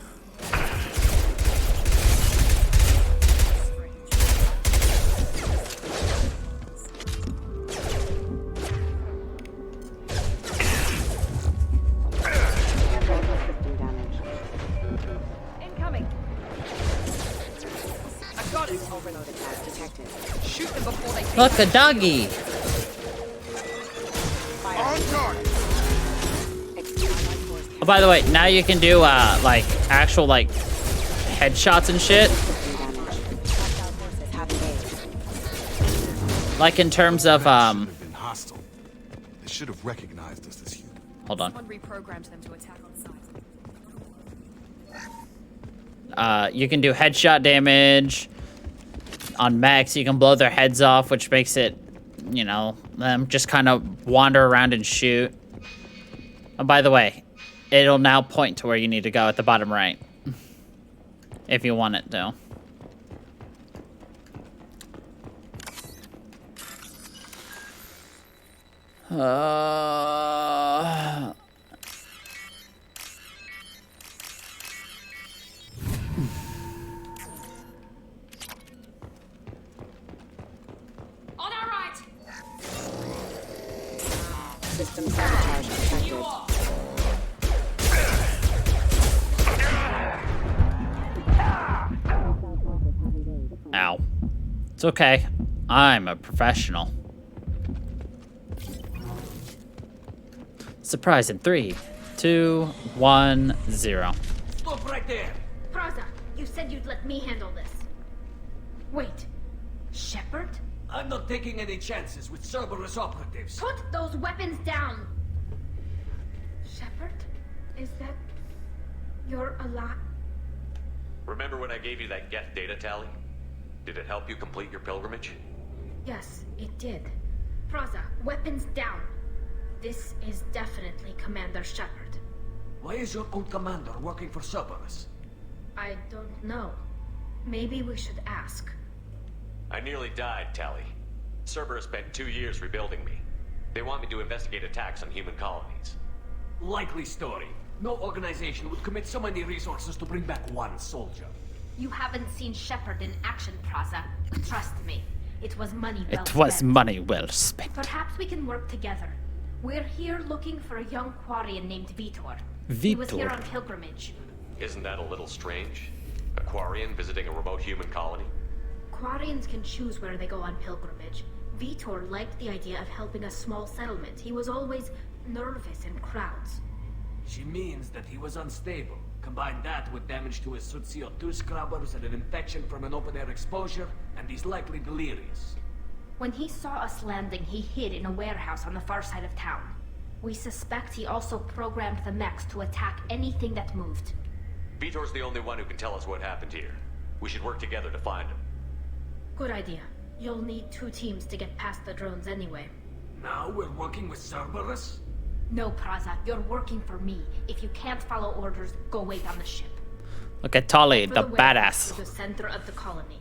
Incoming. I've got it. Overload attack detected. Shoot them before they. Look, a doggy. On target. Oh, by the way, now you can do like actual like headshots and shit. Like in terms of Been hostile. They should have recognized us as human. Hold on. Someone reprogrammed them to attack on sight. You can do headshot damage. On mechs, you can blow their heads off, which makes it, you know, them just kind of wander around and shoot. Oh, by the way, it'll now point to where you need to go at the bottom right. If you want it to. On our right. System sabotage detected. Ow. It's okay. I'm a professional. Surprise in 3, 2, 1, 0. Stop right there! Praza, you said you'd let me handle this. Wait, Shepard? I'm not taking any chances with Cerberus operatives. Put those weapons down! Shepard? Is that... You're alive? Remember when I gave you that Geth data tally? Did it help you complete your pilgrimage? Yes, it did. Praza, weapons down. This is definitely Commander Shepard. Why is your own commander working for Cerberus? I don't know. Maybe we should ask. I nearly died, Tally. Cerberus spent 2 years rebuilding me. They want me to investigate attacks on human colonies. Likely story. No organization would commit so many resources to bring back one soldier. You haven't seen Shepard in action, Praza. Trust me, it was money well It was spent. money well spent. Perhaps we can work together. We're here looking for a young Quarian named Vitor. He was here Vitor. on pilgrimage. Isn't that a little strange? A Quarian visiting a remote human colony? Quarians can choose where they go on pilgrimage. Vitor liked the idea of helping a small settlement. He was always nervous in crowds. She means that he was unstable. Combine that with damage to his CO2 scrubbers and an infection from an open-air exposure, and he's likely delirious. When he saw us landing, he hid in a warehouse on the far side of town. We suspect he also programmed the mechs to attack anything that moved. Vitor's the only one who can tell us what happened here. We should work together to find him. Good idea. You'll need 2 teams to get past the drones anyway. Now we're working with Cerberus? No, Praza, you're working for me. If you can't follow orders, go wait on the ship. Look at Tali, For the warehouse badass. to the center of the colony.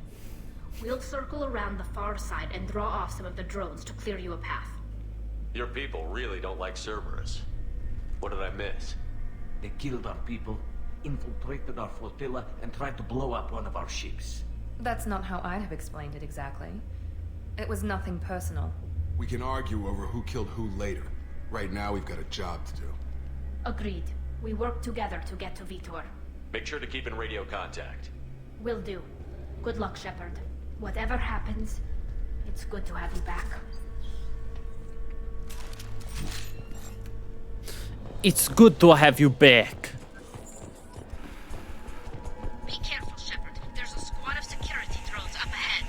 We'll circle around the far side and draw off some of the drones to clear you a path. Your people really don't like Cerberus. What did I miss? They killed our people, infiltrated our flotilla, and tried to blow up one of our ships. That's not how I'd have explained it exactly. It was nothing personal. We can argue over who killed who later. Right now, we've got a job to do. Agreed. We work together to get to Vitor. Make sure to keep in radio contact. Will do. Good luck, Shepard. Whatever happens, it's good to have you back. It's good to have you back. Be careful, Shepard. There's a squad of security drones up ahead.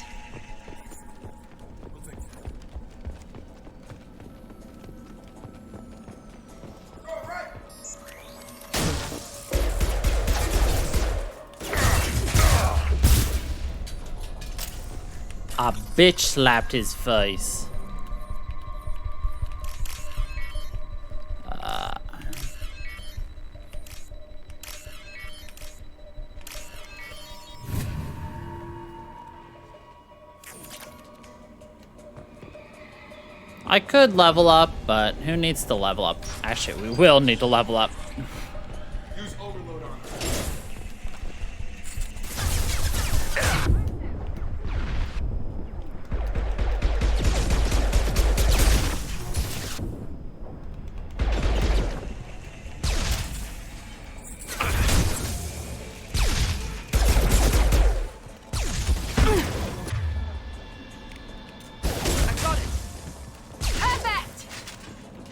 A bitch slapped his face. I could level up, but who needs to level up? Actually, we will need to level up. Use overload on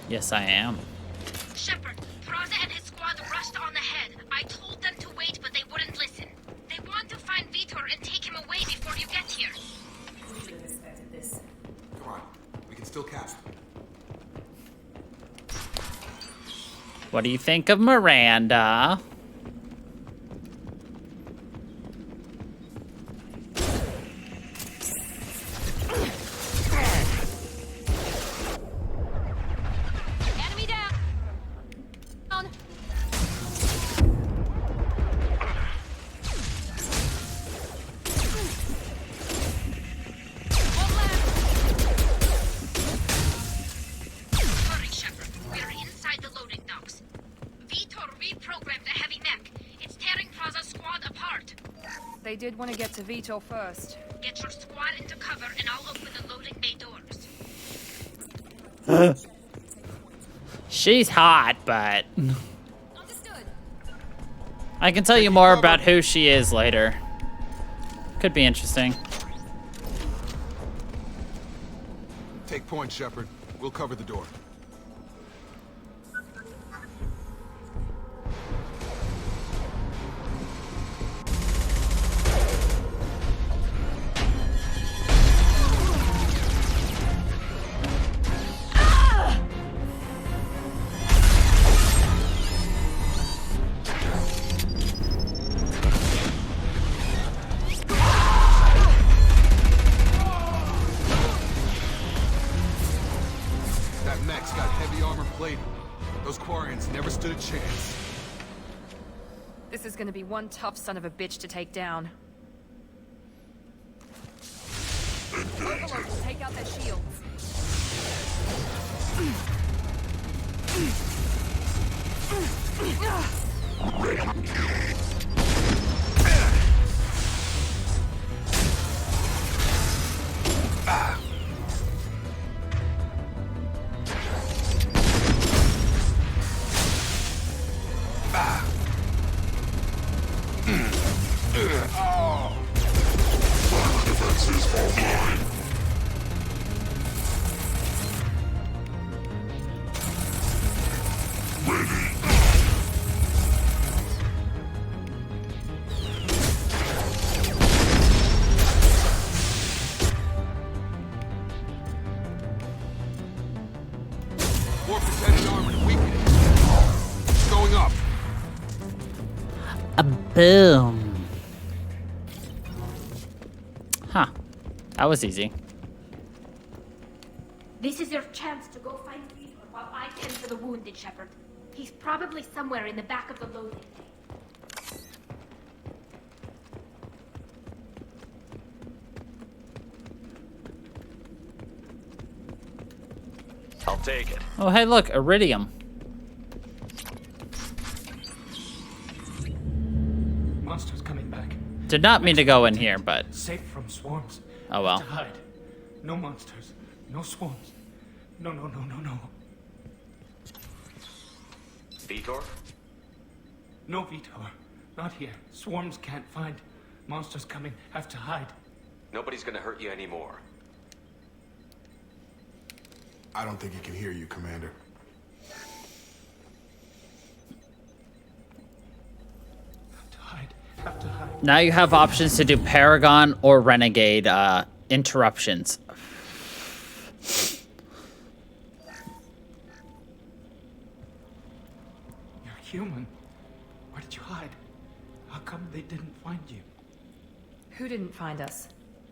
Yes, I am. Shepard, Praza and his squad rushed on ahead. I told them to wait, but they wouldn't listen. They want to find Vitor and take him away before you get here. Come on, we can still catch them. What do you think of Miranda? Enemy down! Hurry, Shepard. We're inside the loading docks. Vitor reprogrammed the heavy mech. It's tearing Praza's squad apart. They did want to get to Vitor first. Get your squad into cover and I'll open the loading bay doors. She's hot, but I can tell you more about who she is later. Could be interesting. Take point, Shepard. We'll cover the door. Those Quarians never stood a chance. This is gonna be one tough son of a bitch to take down. Overlord will take out their shields. Boom. Huh. That was easy. This is your chance to go find Vitor while I tend to the wounded, Shepard. He's probably somewhere in the back of the loading bay. I'll take it. Oh, hey, look, iridium. Monsters coming back. Did not mean to go in here, but... Safe from swarms. Oh, well. To hide. No monsters. No swarms. No. Vitor? No, Vitor. Not here. Swarms can't find. Monsters coming. Have to hide. Nobody's gonna hurt you anymore. I don't think he can hear you, Commander. Have to hide. Now you have options to do Paragon or Renegade interruptions. You're human. Where did you hide? How come they didn't find you? Who didn't find us?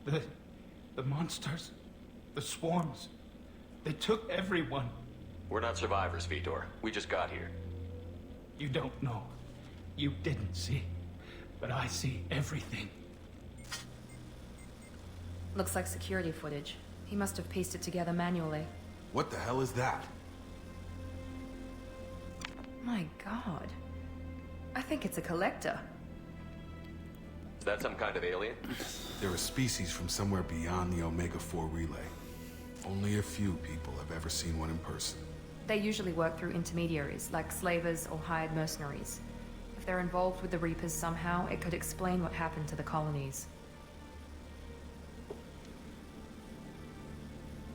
The monsters. The swarms. They took everyone. We're not survivors, Vitor. We just got here. You don't know. You didn't see. But I see everything. Looks like security footage. He must have pieced it together manually. What the hell is that? My god. I think it's a collector. Is that some kind of alien? They're a species from somewhere beyond the Omega-4 relay. Only a few people have ever seen one in person. They usually work through intermediaries, like slavers or hired mercenaries. If they're involved with the Reapers somehow, it could explain what happened to the colonies.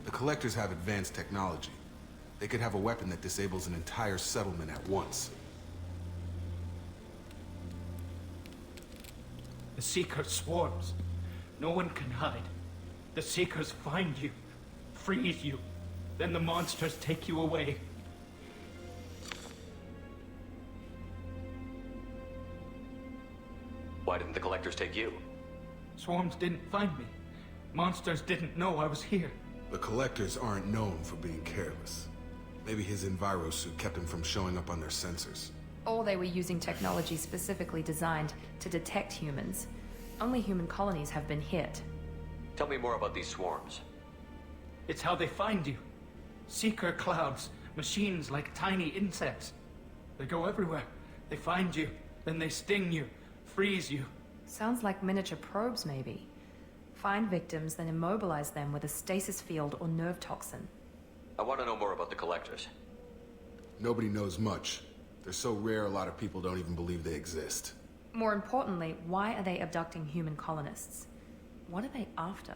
The Collectors have advanced technology. They could have a weapon that disables an entire settlement at once. The Seeker swarms. No one can hide. The Seekers find you, freeze you, then the monsters take you away. Why didn't the Collectors take you? Swarms didn't find me. Monsters didn't know I was here. The Collectors aren't known for being careless. Maybe his Enviro suit kept him from showing up on their sensors. Or they were using technology specifically designed to detect humans. Only human colonies have been hit. Tell me more about these swarms. It's how they find you. Seeker clouds, machines like tiny insects. They go everywhere. They find you, then they sting you, freeze you. Sounds like miniature probes, maybe. Find victims, then immobilize them with a stasis field or nerve toxin. I want to know more about the Collectors. Nobody knows much. They're so rare, a lot of people don't even believe they exist. More importantly, why are they abducting human colonists? What are they after?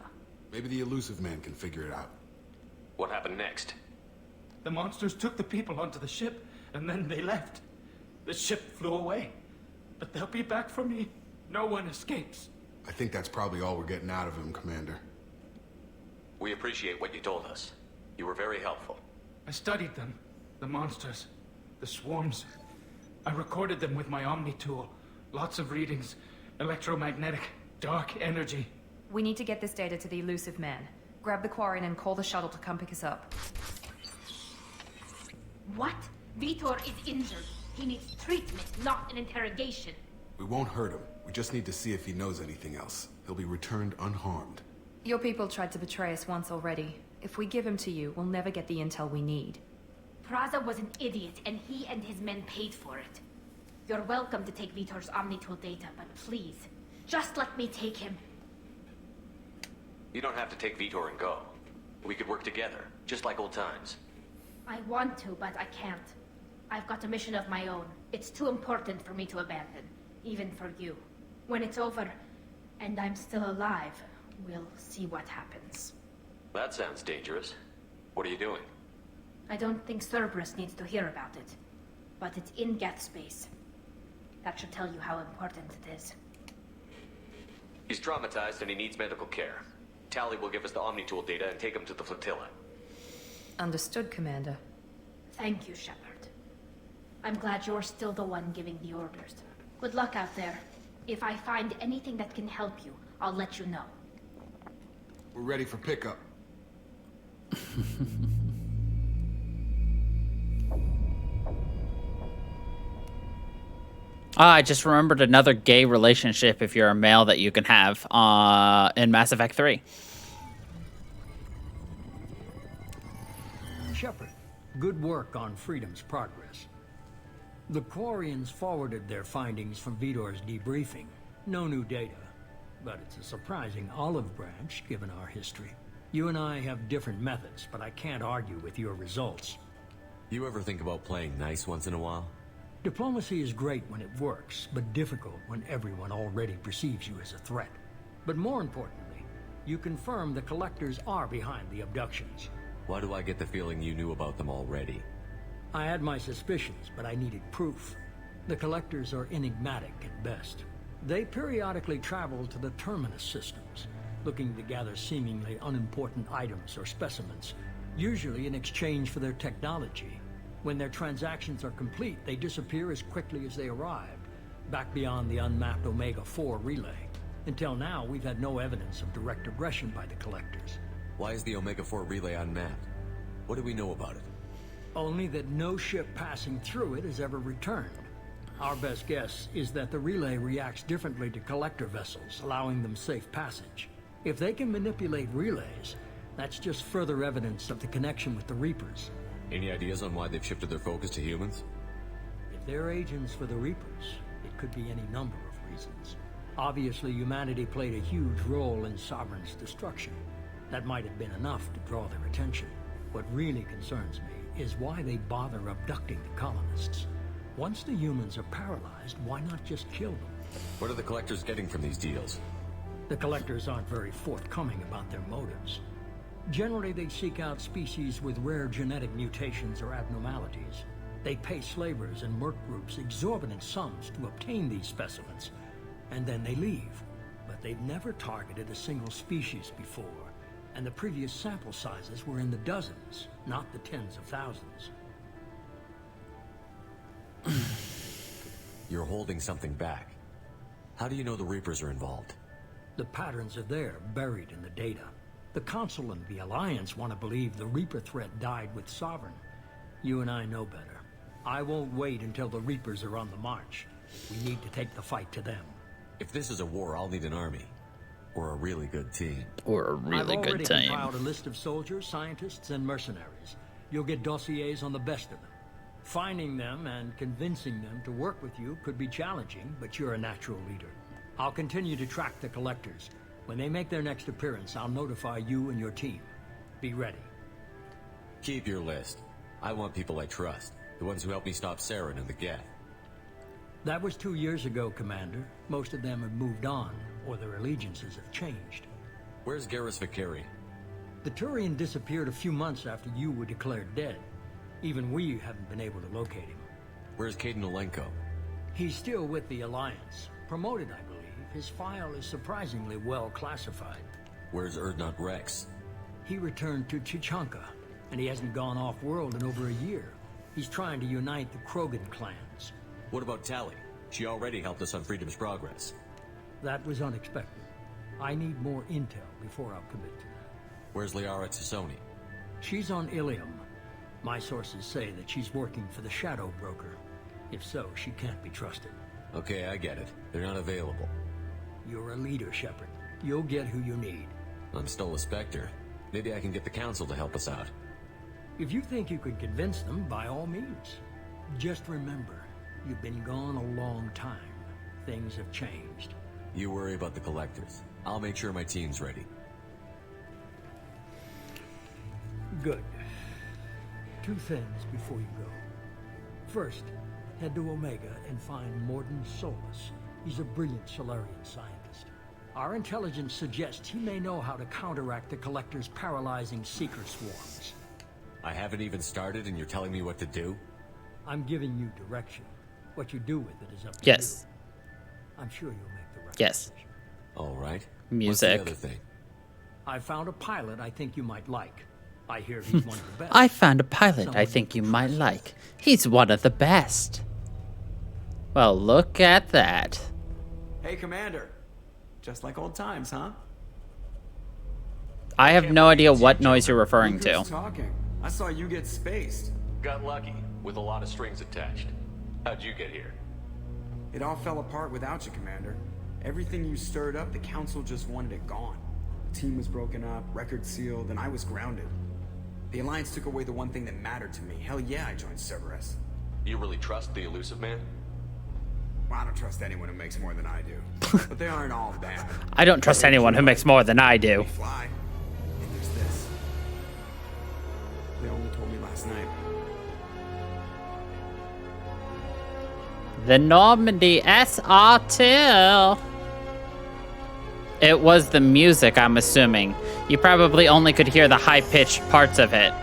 Maybe the Elusive Man can figure it out. What happened next? The monsters took the people onto the ship, and then they left. The ship flew away. But they'll be back for me. No one escapes. I think that's probably all we're getting out of him, Commander. We appreciate what you told us. You were very helpful. I studied them. The monsters. The swarms. I recorded them with my Omni tool. Lots of readings. Electromagnetic. Dark energy. We need to get this data to the elusive man. Grab the Quarian and call the shuttle to come pick us up. What? Vitor is injured. He needs treatment, not an interrogation. We won't hurt him. We just need to see if he knows anything else. He'll be returned unharmed. Your people tried to betray us once already. If we give him to you, we'll never get the intel we need. Praza was an idiot, and he and his men paid for it. You're welcome to take Vitor's Omnitool data, but please, just let me take him. You don't have to take Vitor and go. We could work together, just like old times. I want to, but I can't. I've got a mission of my own. It's too important for me to abandon, even for you. When it's over, and I'm still alive, we'll see what happens. That sounds dangerous. What are you doing? I don't think Cerberus needs to hear about it, but it's in Geth space. That should tell you how important it is. He's traumatized and he needs medical care. Tally will give us the Omnitool data and take him to the flotilla. Understood, Commander. Thank you, Shepard. I'm glad you're still the one giving the orders. Good luck out there. If I find anything that can help you, I'll let you know. We're ready for pickup. I just remembered another gay relationship if you're a male that you can have in Mass Effect 3. Shepard, good work on Freedom's progress. The Quarians forwarded their findings from Vitor's debriefing. No new data, but it's a surprising olive branch given our history. You and I have different methods, but I can't argue with your results. You ever think about playing nice once in a while? Diplomacy is great when it works, but difficult when everyone already perceives you as a threat. But more importantly, you confirm the Collectors are behind the abductions. Why do I get the feeling you knew about them already? I had my suspicions, but I needed proof. The Collectors are enigmatic at best. They periodically travel to the Terminus systems, looking to gather seemingly unimportant items or specimens, usually in exchange for their technology. When their transactions are complete, they disappear as quickly as they arrived, back beyond the unmapped Omega-4 relay. Until now, we've had no evidence of direct aggression by the Collectors. Why is the Omega-4 relay unmapped? What do we know about it? Only that no ship passing through it has ever returned. Our best guess is that the relay reacts differently to Collector vessels, allowing them safe passage. If they can manipulate relays, that's just further evidence of the connection with the Reapers. Any ideas on why they've shifted their focus to humans? If they're agents for the Reapers, it could be any number of reasons. Obviously, humanity played a huge role in Sovereign's destruction. That might have been enough to draw their attention. What really concerns me is why they bother abducting the colonists. Once the humans are paralyzed, why not just kill them? What are the Collectors getting from these deals? The Collectors aren't very forthcoming about their motives. Generally, they seek out species with rare genetic mutations or abnormalities. They pay slavers and merc groups exorbitant sums to obtain these specimens, and then they leave. But they've never targeted a single species before, and the previous sample sizes were in the dozens, not the tens of thousands. You're holding something back. How do you know the Reapers are involved? The patterns are there, buried in the data. The Council and the Alliance want to believe the Reaper threat died with Sovereign. You and I know better. I won't wait until the Reapers are on the march. We need to take the fight to them. If this is a war, I'll need an army. Or a really good team. Or a really good team. I've already compiled a list of soldiers, scientists, and mercenaries. You'll get dossiers on the best of them. Finding them and convincing them to work with you could be challenging, but you're a natural leader. I'll continue to track the Collectors. When they make their next appearance, I'll notify you and your team. Be ready. Keep your list. I want people I trust. The ones who helped me stop Saren and the Geth. That was 2 years ago, Commander. Most of them have moved on, or their allegiances have changed. Where's Garrus Vakari? The Turian disappeared a few months after you were declared dead. Even we haven't been able to locate him. Where's Caden Alenko? He's still with the Alliance. Promoted, I believe. His file is surprisingly well classified. Where's Erdnot Rex? He returned to Chichanka, and he hasn't gone off-world in over a year. He's trying to unite the Krogan clans. What about Tali? She already helped us on Freedom's Progress. That was unexpected. I need more intel before I'll commit to that. Where's Liara Tassoni? She's on Ilium. My sources say that she's working for the Shadow Broker. If so, she can't be trusted. Okay, I get it. They're not available. You're a leader, Shepard. You'll get who you need. I'm still a Spectre. Maybe I can get the Council to help us out. If you think you can convince them, by all means. Just remember, you've been gone a long time. Things have changed. You worry about the Collectors. I'll make sure my team's ready. Good. Two things before you go. First, head to Omega and find Morden Solus. He's a brilliant Solarian scientist. Our intelligence suggests he may know how to counteract the Collector's paralyzing Seeker swarms. I haven't even started and you're telling me what to do? I'm giving you direction. What you do with it is up to Yes. you. I'm sure you'll make the right Yes. decision. All right. Music. What's the other thing? I found a pilot I think you might like. I hear he's one of the best. I found a pilot I think you might like. He's one of the best. Well, look at that. Hey, Commander. Just like old times, huh? I have no idea what noise you're referring to. Who's talking? I saw you get spaced. Got lucky, with a lot of strings attached. How'd you get here? It all fell apart without you, Commander. Everything you stirred up, the Council just wanted it gone. The team was broken up, record sealed, and I was grounded. The Alliance took away the one thing that mattered to me. Hell yeah, I joined Cerberus. You really trust the Elusive Man? Well, I don't trust anyone who makes more than I do. But they aren't all bad. I don't trust anyone who makes more than I do. We fly. And there's this. They only told me last night. The Normandy SR2. It was the music, I'm assuming. You probably only could hear the high-pitched parts of it.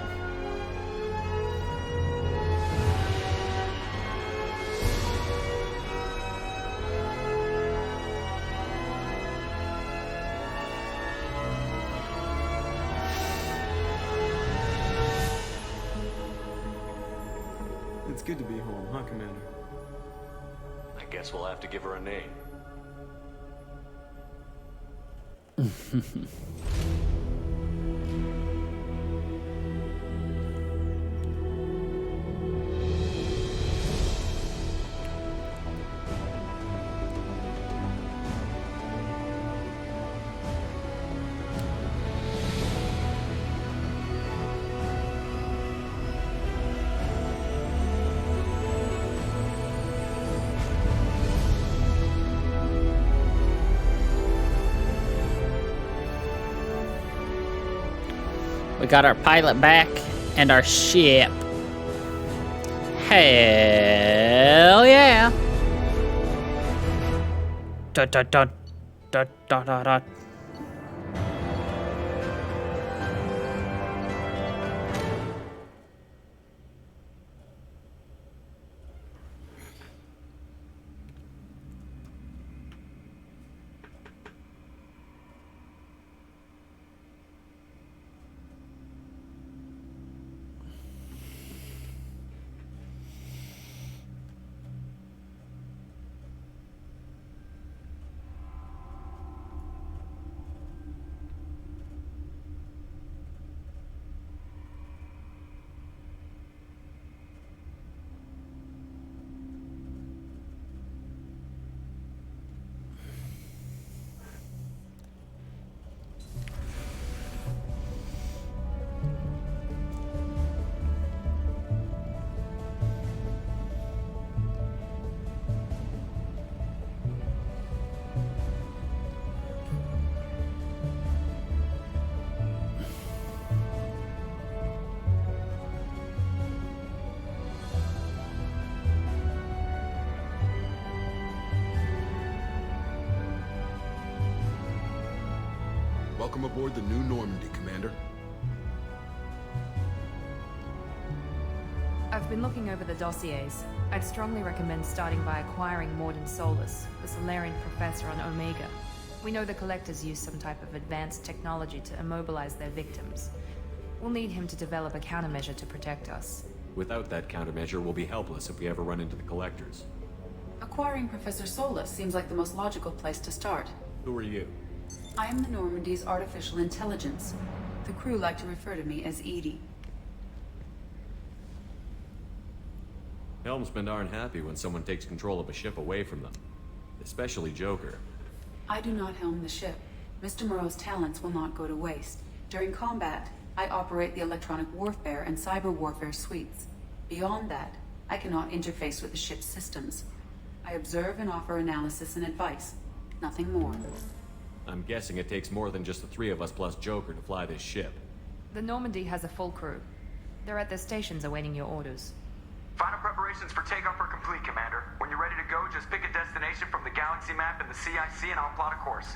It's good to be home, huh, Commander? I guess we'll have to give her a name. We got our pilot back and our ship. Hell yeah! Dot dot dot dot dot dot dot. Welcome aboard the new Normandy, Commander. I've been looking over the dossiers. I'd strongly recommend starting by acquiring Morden Solus, the Solarian professor on Omega. We know the Collectors use some type of advanced technology to immobilize their victims. We'll need him to develop a countermeasure to protect us. Without that countermeasure, we'll be helpless if we ever run into the Collectors. Acquiring Professor Solus seems like the most logical place to start. Who are you? I am the Normandy's artificial intelligence. The crew like to refer to me as Edie. Helmsmen aren't happy when someone takes control of a ship away from them. Especially Joker. I do not helm the ship. Mr. Moreau's talents will not go to waste. During combat, I operate the electronic warfare and cyber warfare suites. Beyond that, I cannot interface with the ship's systems. I observe and offer analysis and advice. Nothing more. I'm guessing it takes more than just the three of us plus Joker to fly this ship. The Normandy has a full crew. They're at their stations awaiting your orders. Final preparations for takeoff are complete, Commander. When you're ready to go, just pick a destination from the galaxy map and the CIC and I'll plot a course.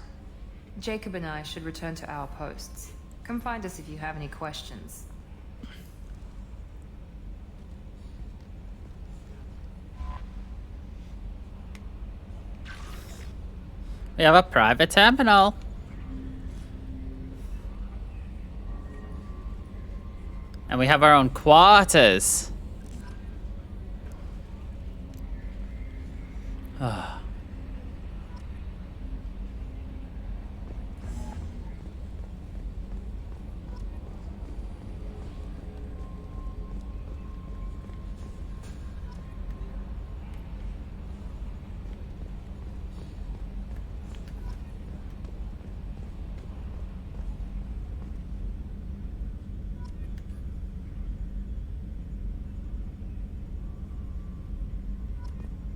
Jacob and I should return to our posts. Come find us if you have any questions. We have a private terminal. And we have our own quarters.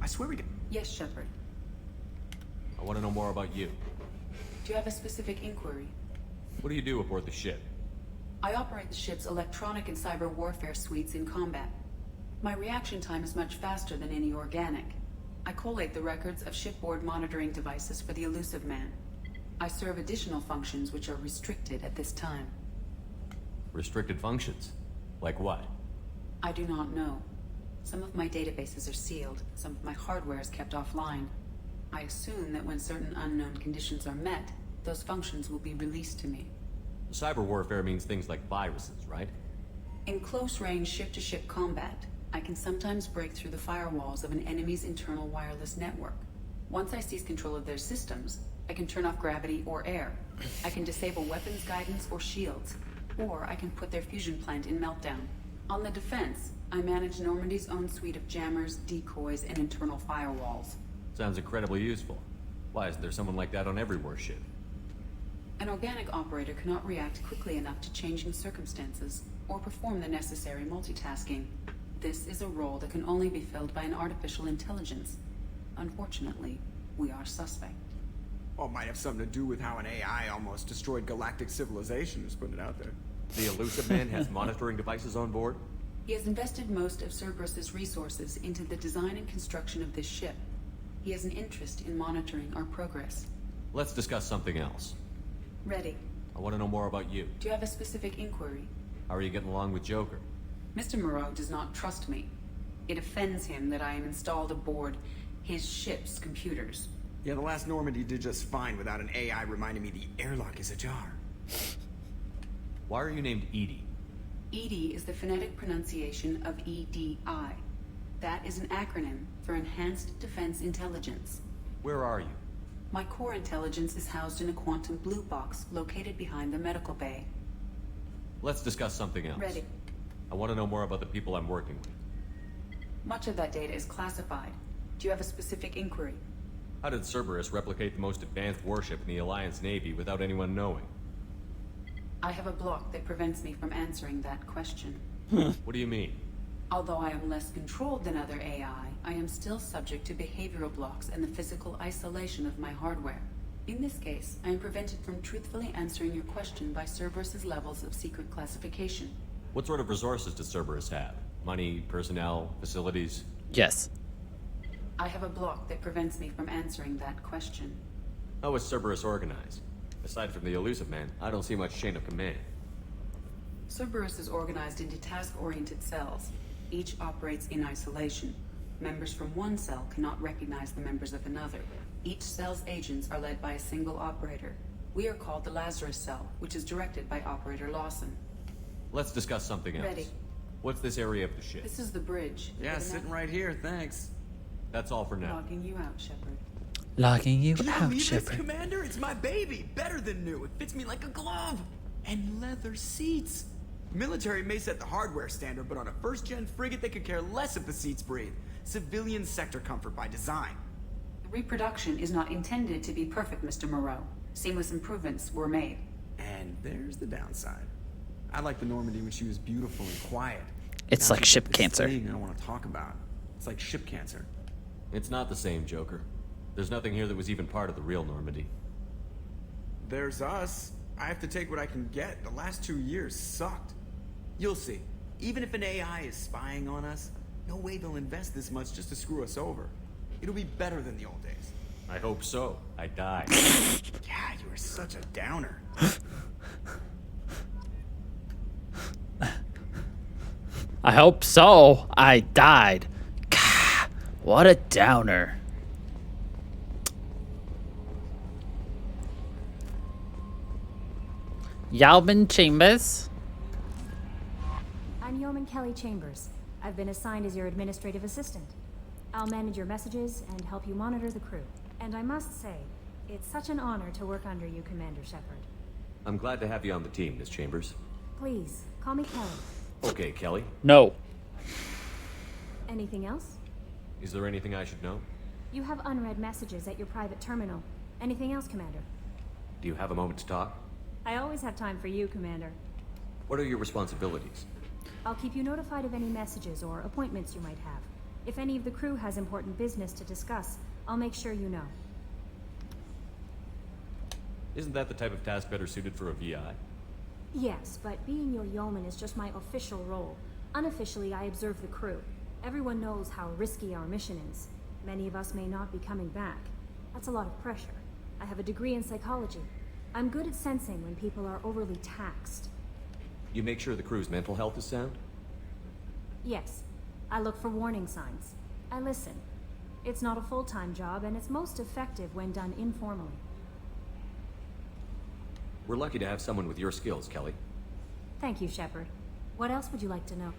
I swear we can. Yes, Shepard. I want to know more about you. Do you have a specific inquiry? What do you do aboard the ship? I operate the ship's electronic and cyber warfare suites in combat. My reaction time is much faster than any organic. I collate the records of shipboard monitoring devices for the Elusive Man. I serve additional functions which are restricted at this time. Restricted functions? Like what? I do not know. Some of my databases are sealed, some of my hardware is kept offline. I assume that when certain unknown conditions are met, those functions will be released to me. Cyber warfare means things like viruses, right? In close-range ship-to-ship combat, I can sometimes break through the firewalls of an enemy's internal wireless network. Once I seize control of their systems, I can turn off gravity or air. I can disable weapons guidance or shields, or I can put their fusion plant in meltdown. On the defense, I manage Normandy's own suite of jammers, decoys, and internal firewalls. Sounds incredibly useful. Why isn't there someone like that on every warship? An organic operator cannot react quickly enough to changing circumstances or perform the necessary multitasking. This is a role that can only be filled by an artificial intelligence. Unfortunately, we are suspect. Well, it might have something to do with how an AI almost destroyed galactic civilization, just putting it out there. The Elusive Man has monitoring devices on board? He has invested most of Cerberus's resources into the design and construction of this ship. He has an interest in monitoring our progress. Let's discuss something else. Ready. I want to know more about you. Do you have a specific inquiry? How are you getting along with Joker? Mr. Moreau does not trust me. It offends him that I am installed aboard his ship's computers. Yeah, the last Normandy did just fine without an AI reminding me the airlock is ajar. Why are you named Edie? EDI is the phonetic pronunciation of EDI. That is an acronym for Enhanced Defense Intelligence. Where are you? My core intelligence is housed in a quantum blue box located behind the medical bay. Let's discuss something else. Ready. I want to know more about the people I'm working with. Much of that data is classified. Do you have a specific inquiry? How did Cerberus replicate the most advanced warship in the Alliance Navy without anyone knowing? I have a block that prevents me from answering that question. What do you mean? Although I am less controlled than other AI, I am still subject to behavioral blocks and the physical isolation of my hardware. In this case, I am prevented from truthfully answering your question by Cerberus's levels of secret classification. What sort of resources does Cerberus have? Money, personnel, facilities? Yes. I have a block that prevents me from answering that question. How is Cerberus organized? Aside from the Elusive Man, I don't see much chain of command. Cerberus is organized into task-oriented cells. each operates in isolation. Members from one cell cannot recognize the members of another. Each cell's agents are led by a single operator. We are called the Lazarus Cell, which is directed by Operator Lawson. Let's discuss something else. Ready. What's this area of the ship? This is the bridge. Yeah, sitting right here, thanks. That's all for now. Logging you out, Shepard. Logging you Can you out, believe this, Shepard. Commander? It's my baby. Better than new. It fits me like a glove. And leather seats. Military may set the hardware standard, but on a first-gen frigate, they could care less if the seats breathe. Civilian sector comfort by design. The reproduction is not intended to be perfect, Mr. Moreau. Seamless improvements were made. And there's the downside. I like the Normandy when she was beautiful and quiet. It's Now like she's ship this cancer. thing I don't want to talk about. It's like ship cancer. It's not the same, Joker. There's nothing here that was even part of the real Normandy. There's us. I have to take what I can get. The last 2 years sucked. You'll see. Even if an AI is spying on us, no way they'll invest this much just to screw us over. It'll be better than the old days. I hope so. I died. Yeah, you were such a downer. I hope so. I died. Gah, what a downer. Yalvin Chambers. I'm Yeoman Kelly Chambers. I've been assigned as your administrative assistant. I'll manage your messages and help you monitor the crew. And I must say, it's such an honor to work under you, Commander Shepard. I'm glad to have you on the team, Miss Chambers. Please, call me Kelly. Okay, Kelly. No. Anything else? Is there anything I should know? You have unread messages at your private terminal. Anything else, Commander? Do you have a moment to talk? I always have time for you, Commander. What are your responsibilities? I'll keep you notified of any messages or appointments you might have. If any of the crew has important business to discuss, I'll make sure you know. Isn't that the type of task better suited for a VI? Yes, but being your yeoman is just my official role. Unofficially, I observe the crew. Everyone knows how risky our mission is. Many of us may not be coming back. That's a lot of pressure. I have a degree in psychology. I'm good at sensing when people are overly taxed. You make sure the crew's mental health is sound? Yes, I look for warning signs. I listen. It's not a full-time job, and it's most effective when done informally. We're lucky to have someone with your skills, Kelly. Thank you, Shepard. What else would you like to know?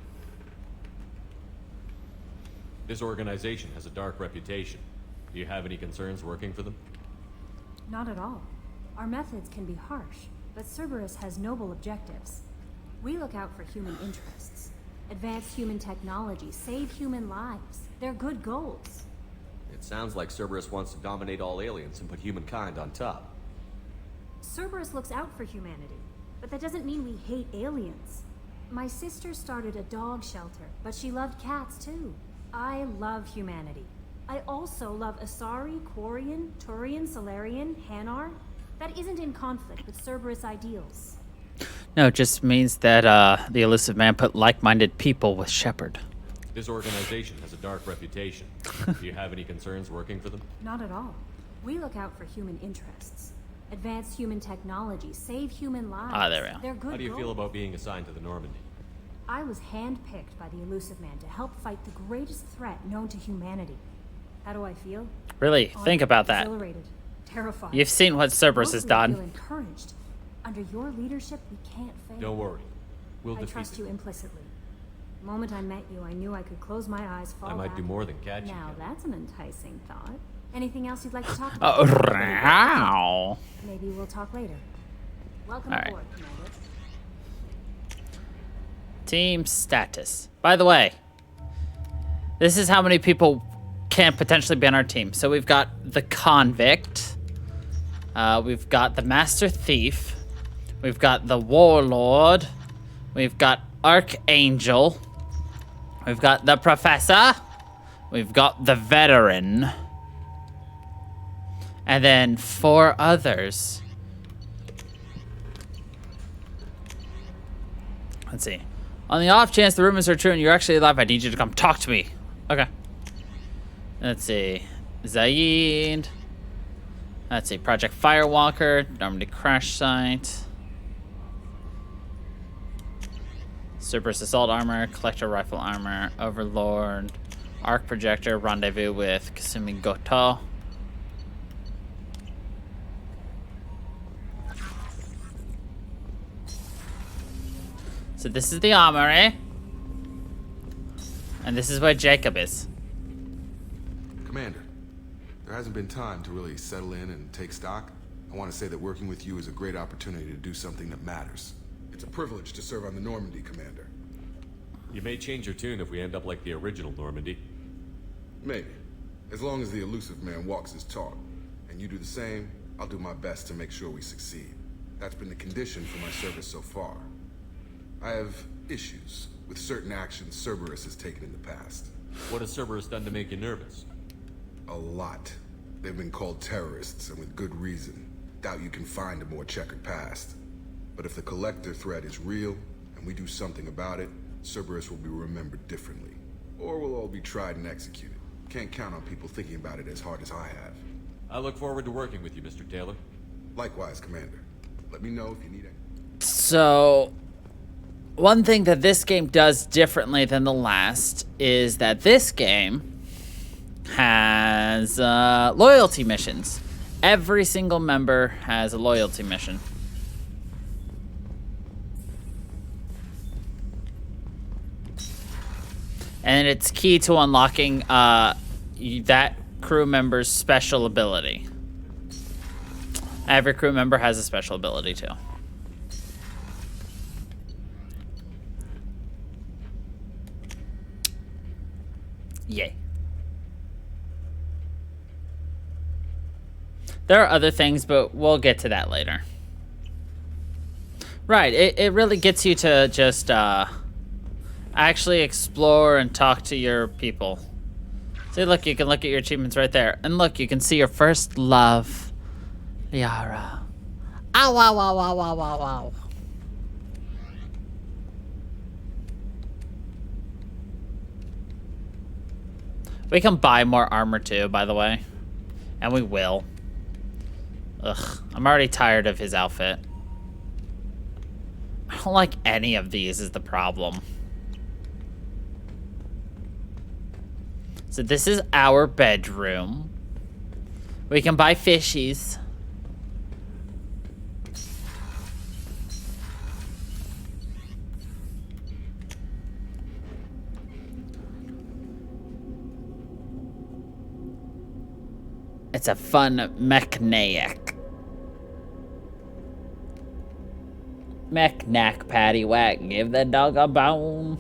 This organization has a dark reputation. Do you have any concerns working for them? Not at all. Our methods can be harsh, but Cerberus has noble objectives. We look out for human interests. Advance human technology, save human lives. They're good goals. It sounds like Cerberus wants to dominate all aliens and put humankind on top. Cerberus looks out for humanity, but that doesn't mean we hate aliens. My sister started a dog shelter, but she loved cats too. I love humanity. I also love Asari, Quarian, Turian, Solarian, Hanar. That isn't in conflict with Cerberus ideals. No, it just means that the elusive man put like-minded people with Shepard. This organization has a dark reputation. Do you have any concerns working for them? Not at all. We look out for human interests. Advance human technology, save human lives. Ah, there we go. They're good How do you goals. feel about being assigned to the Normandy? I was handpicked by the elusive man to help fight the greatest threat known to humanity. How do I feel? Really, think about that. Exhilarated, terrified. You've seen what Cerberus has Mostly I feel done. encouraged. Under your leadership, we can't fail. Don't worry. We'll I defeat trust them. you implicitly. The moment I met you, I knew I could close my eyes, fall I might back. do more than catch you. Now that's an enticing thought. Anything else you'd like to talk Oh, about? wow. Maybe we'll talk later. Welcome All right. aboard, Commander. Team status. By the way, this is how many people can potentially be on our team. So we've got the convict. We've got the master thief. We've got the warlord. We've got archangel. We've got the professor. We've got the veteran. And then 4 others. Let's see. On the off chance the rumors are true and you're actually alive, I need you to come talk to me. Okay. Let's see. Zaid. Let's see. Project Firewalker. Normandy Crash Site. Cerberus assault armor, collector rifle armor, overlord, arc projector, rendezvous with Kasumi Goto. So this is the armory. And this is where Jacob is. Commander, there hasn't been time to really settle in and take stock. I want to say that working with you is a great opportunity to do something that matters. It's a privilege to serve on the Normandy, Commander. You may change your tune if we end up like the original Normandy. Maybe. As long as the elusive man walks his talk, and you do the same, I'll do my best to make sure we succeed. That's been the condition for my service so far. I have issues with certain actions Cerberus has taken in the past. What has Cerberus done to make you nervous? A lot. They've been called terrorists, and with good reason. Doubt you can find a more checkered past. But if the Collector threat is real, and we do something about it, Cerberus will be remembered differently. Or we'll all be tried and executed. Can't count on people thinking about it as hard as I have. I look forward to working with you, Mr. Taylor. Likewise, Commander. Let me know if you need anything. So, one thing that this game does differently than the last is that this game has loyalty missions. Every single member has a loyalty mission. And it's key to unlocking that crew member's special ability. Every crew member has a special ability too. Yay. There are other things, but we'll get to that later. Right, it really gets you to just actually explore and talk to your people. See, look, you can look at your achievements right there. And look, you can see your first love, Liara. Ow, ow, ow, ow, ow, ow, ow. We can buy more armor too, by the way. And we will. Ugh, I'm already tired of his outfit. I don't like any of these is the problem. So this is our bedroom. We can buy fishies. It's a fun mechanic. Mech-knack, patty-whack, give the dog a bone.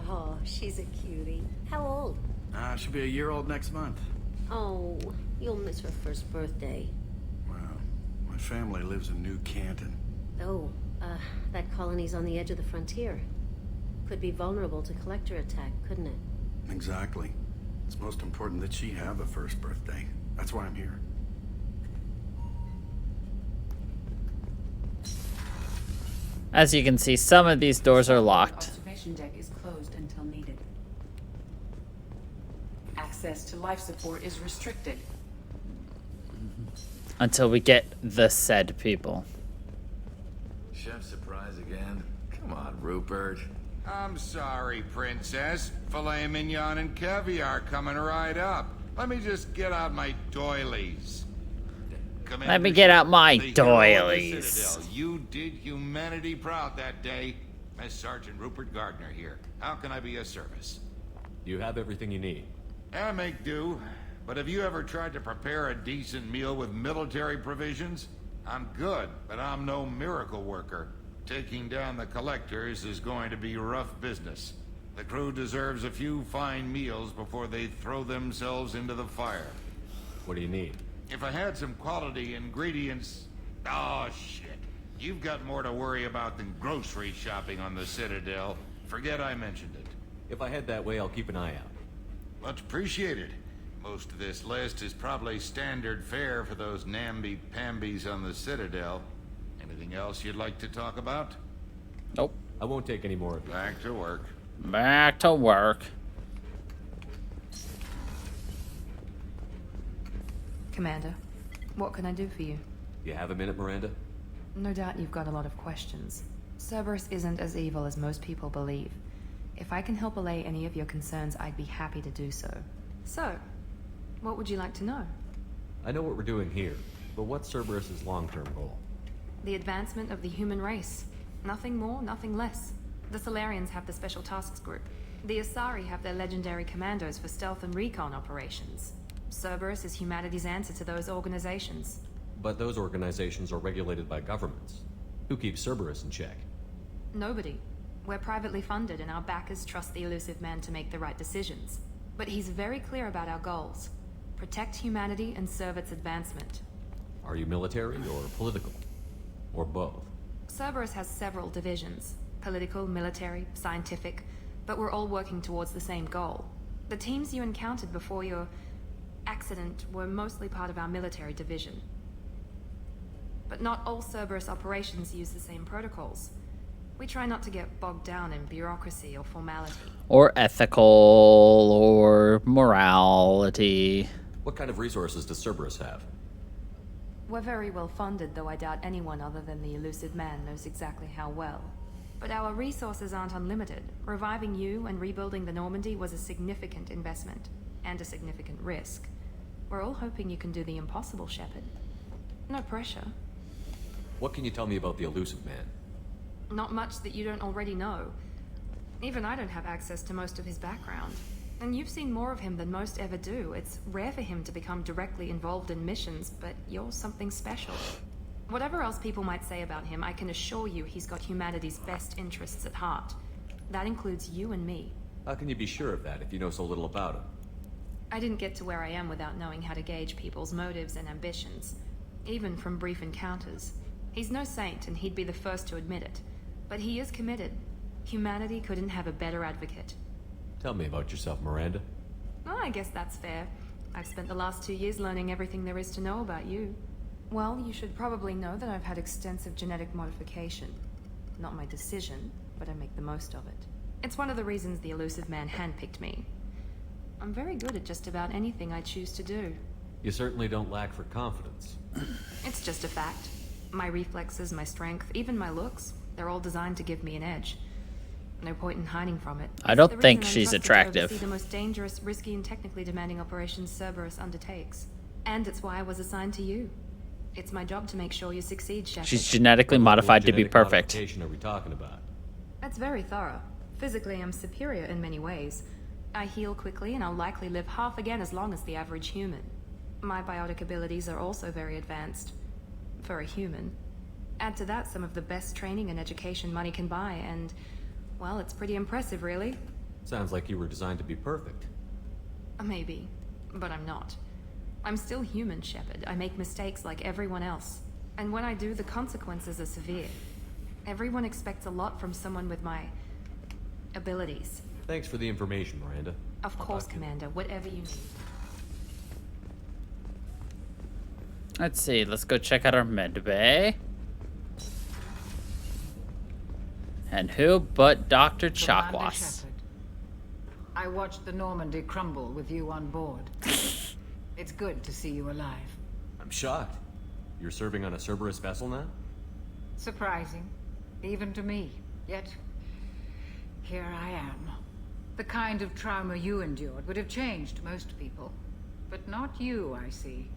Oh, she's a cutie. How old? She'll be a year old next month. Oh, you'll miss her first birthday. Wow. My family lives in New Canton. Oh, that colony's on the edge of the frontier. Could be vulnerable to collector attack, couldn't it? Exactly. It's most important that she have a first birthday. That's why I'm here. As you can see, some of these doors are locked. Observation deck is closed until needed. Access to life support is restricted. Until we get the said people. Chef surprise again? Come on, Rupert. I'm sorry, Princess. Filet mignon and caviar coming right up. Let me just get out my doilies. Let me get out my the hero of the doilies. Citadel. You did humanity proud that day. Miss Sergeant Rupert Gardner here. How can I be of service? You have everything you need. I make do. But have you ever tried to prepare a decent meal with military provisions? I'm good, but I'm no miracle worker. Taking down the collectors is going to be rough business. The crew deserves a few fine meals before they throw themselves into the fire. What do you need? If I had some quality ingredients... Oh, shit. You've got more to worry about than grocery shopping on the Citadel. Forget I mentioned it. If I head that way, I'll keep an eye out. Much appreciated. Most of this list is probably standard fare for those namby-pambies on the Citadel. Anything else you'd like to talk about? Nope. I won't take any more of it. Back to work. Back to work. Commander, what can I do for you? You have a minute, Miranda? No doubt you've got a lot of questions. Cerberus isn't as evil as most people believe. If I can help allay any of your concerns, I'd be happy to do so. So, what would you like to know? I know what we're doing here, but what's Cerberus's long-term goal? The advancement of the human race. Nothing more, nothing less. The Solarians have the Special Tasks Group. The Asari have their legendary commandos for stealth and recon operations. Cerberus is humanity's answer to those organizations. But those organizations are regulated by governments. Who keeps Cerberus in check? Nobody. We're privately funded and our backers trust the elusive man to make the right decisions. But he's very clear about our goals. Protect humanity and serve its advancement. Are you military or political? Or both? Cerberus has several divisions. Political, military, scientific. But we're all working towards the same goal. The teams you encountered before your accident were mostly part of our military division. But not all Cerberus operations use the same protocols. We try not to get bogged down in bureaucracy or formality. Or ethical, or morality. What kind of resources does Cerberus have? We're very well funded, though I doubt anyone other than the elusive man knows exactly how well. But our resources aren't unlimited. Reviving you and rebuilding the Normandy was a significant investment, and a significant risk. We're all hoping you can do the impossible, Shepard. No pressure. What can you tell me about the elusive man? Not much that you don't already know. Even I don't have access to most of his background. And you've seen more of him than most ever do. It's rare for him to become directly involved in missions, but you're something special. Whatever else people might say about him, I can assure you he's got humanity's best interests at heart. That includes you and me. How can you be sure of that if you know so little about him? I didn't get to where I am without knowing how to gauge people's motives and ambitions, even from brief encounters. He's no saint, and he'd be the first to admit it. But he is committed. Humanity couldn't have a better advocate. Tell me about yourself, Miranda. Oh, I guess that's fair. I've spent the last 2 years learning everything there is to know about you. Well, you should probably know that I've had extensive genetic modification. Not my decision, but I make the most of it. It's one of the reasons the elusive man handpicked me. I'm very good at just about anything I choose to do. You certainly don't lack for confidence. It's just a fact. My reflexes, my strength, even my looks, they're all designed to give me an edge. No point in hiding from it. I don't think she's attractive. To the most dangerous, risky, and technically demanding operations Cerberus undertakes. And it's why I was assigned to you. It's my job to make sure you succeed, Shepard. She's genetically modified to be perfect. What modification are we talking about? That's very thorough. Physically, I'm superior in many ways. I heal quickly, and I'll likely live half again as long as the average human. My biotic abilities are also very advanced. For a human. Add to that some of the best training and education money can buy, and, well, it's pretty impressive, really. Sounds like you were designed to be perfect. Maybe, but I'm not. I'm still human, Shepard. I make mistakes like everyone else. And when I do, the consequences are severe. Everyone expects a lot from someone with my abilities. Thanks for the information, Miranda. Of course, Commander. Whatever you need. Let's see, let's go check out our med bay. And who but Dr. Chakwas? I watched the Normandy crumble with you on board. It's good to see you alive. I'm shocked. You're serving on a Cerberus vessel now? Surprising, even to me. Yet, here I am. The kind of trauma you endured would have changed most people. But not you, I see.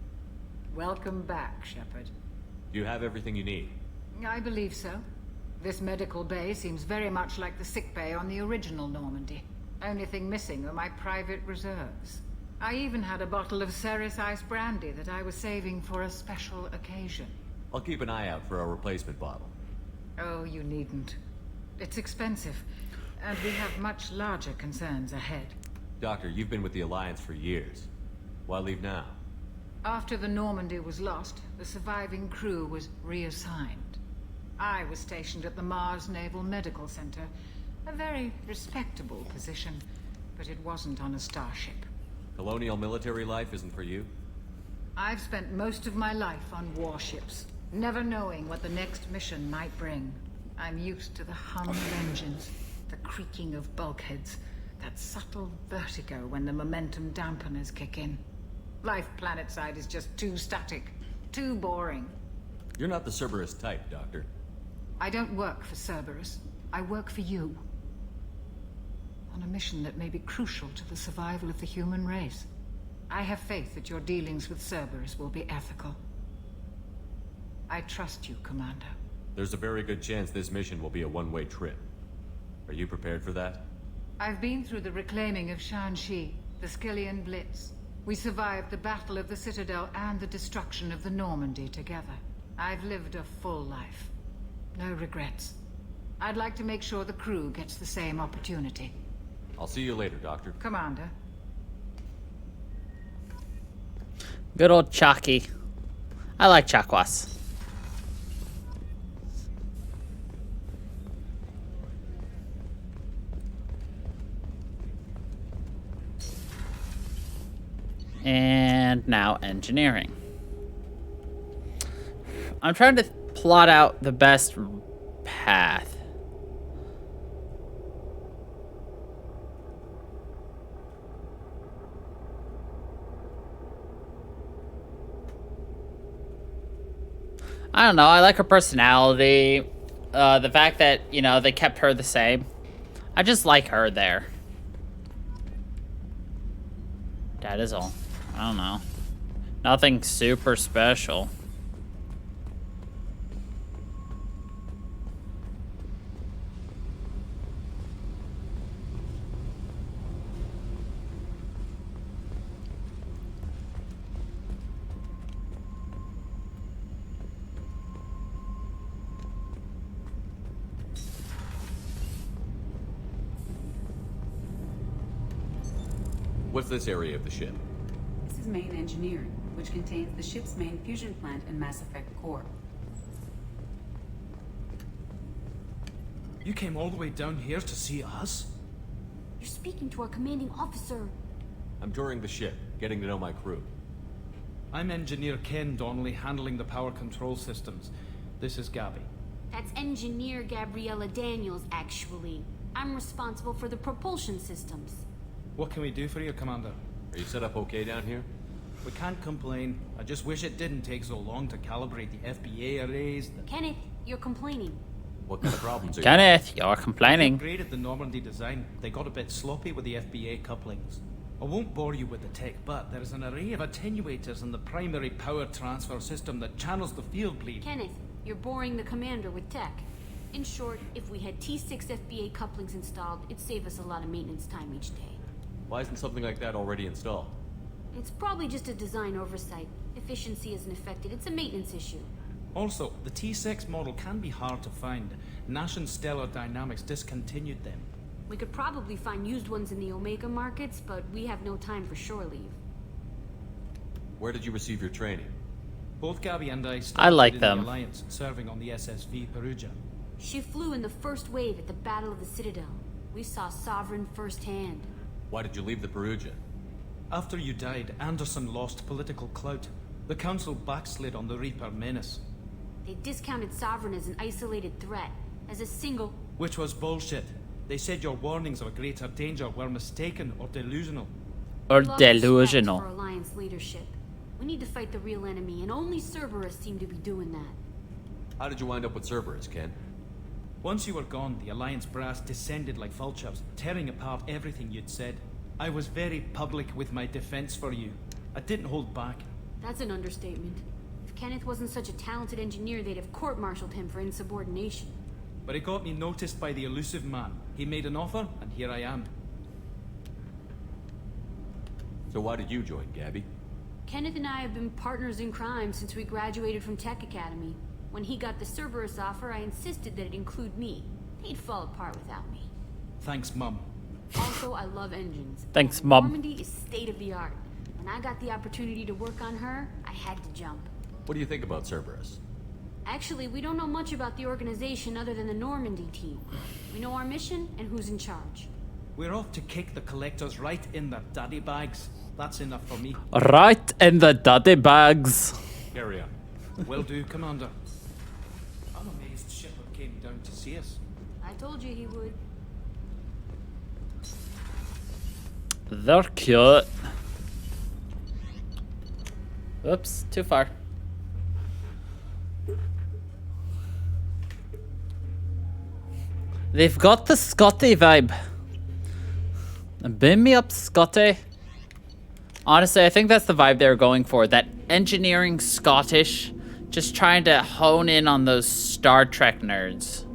Welcome back, Shepard. Do you have everything you need? I believe so. This medical bay seems very much like the sick bay on the original Normandy. Only thing missing are my private reserves. I even had a bottle of Ceres Ice brandy that I was saving for a special occasion. I'll keep an eye out for a replacement bottle. Oh, you needn't. It's expensive, and we have much larger concerns ahead. Doctor, you've been with the Alliance for years. Why leave now? After the Normandy was lost, the surviving crew was reassigned. I was stationed at the Mars Naval Medical Center, a very respectable position, but it wasn't on a starship. Colonial military life isn't for you? I've spent most of my life on warships, never knowing what the next mission might bring. I'm used to the hum of engines, the creaking of bulkheads, that subtle vertigo when the momentum dampeners kick in. Life planetside is just too static, too boring. You're not the Cerberus type, Doctor. I don't work for Cerberus. I work for you. On a mission that may be crucial to the survival of the human race. I have faith that your dealings with Cerberus will be ethical. I trust you, Commander. There's a very good chance this mission will be a one-way trip. Are you prepared for that? I've been through the reclaiming of Shanxi, the Skillian Blitz. We survived the Battle of the Citadel and the destruction of the Normandy together. I've lived a full life. No regrets. I'd like to make sure the crew gets the same opportunity. I'll see you later, Doctor. Commander. Good old Chalky. I like Chakwas. And now engineering. I'm trying to plot out the best path. I don't know. I like her personality. The fact that, you know, they kept her the same. I just like her there. That is all. I don't know. Nothing super special. What's this area of the ship? This is main engineering, which contains the ship's main fusion plant and Mass Effect core. You came all the way down here to see us? You're speaking to our commanding officer. I'm touring the ship, getting to know my crew. I'm Engineer Ken Donnelly, handling the power control systems. This is Gabby. That's Engineer Gabriella Daniels, actually. I'm responsible for the propulsion systems. What can we do for you, Commander? Are you set up okay down here? We can't complain. I just wish it didn't take so long to calibrate the FBA arrays. Kenneth, you're complaining. What kind of problems are you Kenneth, you're complaining. They upgraded the Normandy design. They got a bit sloppy with the FBA couplings. I won't bore you with the tech, but there is an array of attenuators in the primary power transfer system that channels the field bleed. Kenneth, you're boring the commander with tech. In short, if we had T6 FBA couplings installed, it'd save us a lot of maintenance time each day. Why isn't something like that already installed? It's probably just a design oversight. Efficiency isn't affected. It's a maintenance issue. Also, the T6 model can be hard to find. Nash and Stellar Dynamics discontinued them. We could probably find used ones in the Omega markets, but we have no time for shore leave. Where did you receive your training? Both Gabby and I like in them. the Alliance, serving on the SSV Perugia. She flew in the first wave at the Battle of the Citadel. We saw Sovereign firsthand. Why did you leave the Perugia? After you died, Anderson lost political clout. The Council backslid on the Reaper menace. They discounted Sovereign as an isolated threat, as a single... Which was bullshit. They said your warnings of a greater danger were mistaken or delusional. Or Lost respect delusional. for Alliance leadership. We need to fight the real enemy, and only Cerberus seem to be doing that. How did you wind up with Cerberus, Ken? Once you were gone, the Alliance brass descended like vultures, tearing apart everything you'd said. I was very public with my defense for you. I didn't hold back. That's an understatement. If Kenneth wasn't such a talented engineer, they'd have court-martialed him for insubordination. But it got me noticed by the elusive man. He made an offer, and here I am. So why did you join, Gabby? Kenneth and I have been partners in crime since we graduated from Tech Academy. When he got the Cerberus offer, I insisted that it include me. He'd fall apart without me. Thanks, Mum. Also, I love engines. Thanks, and Mum. Normandy is state-of-the-art. When I got the opportunity to work on her, I had to jump. What do you think about Cerberus? Actually, we don't know much about the organization other than the Normandy team. We know our mission and who's in charge. We're off to kick the collectors right in their daddy bags. That's enough for me. Right in the daddy bags. Carry on. Will do, Commander. I'm amazed Shepard came down to see us. I told you he would. They're cute. Oops, too far. They've got the Scotty vibe. Beam me up, Scotty. Honestly, I think that's the vibe they were going for. That engineering Scottish. Just trying to hone in on those Star Trek nerds.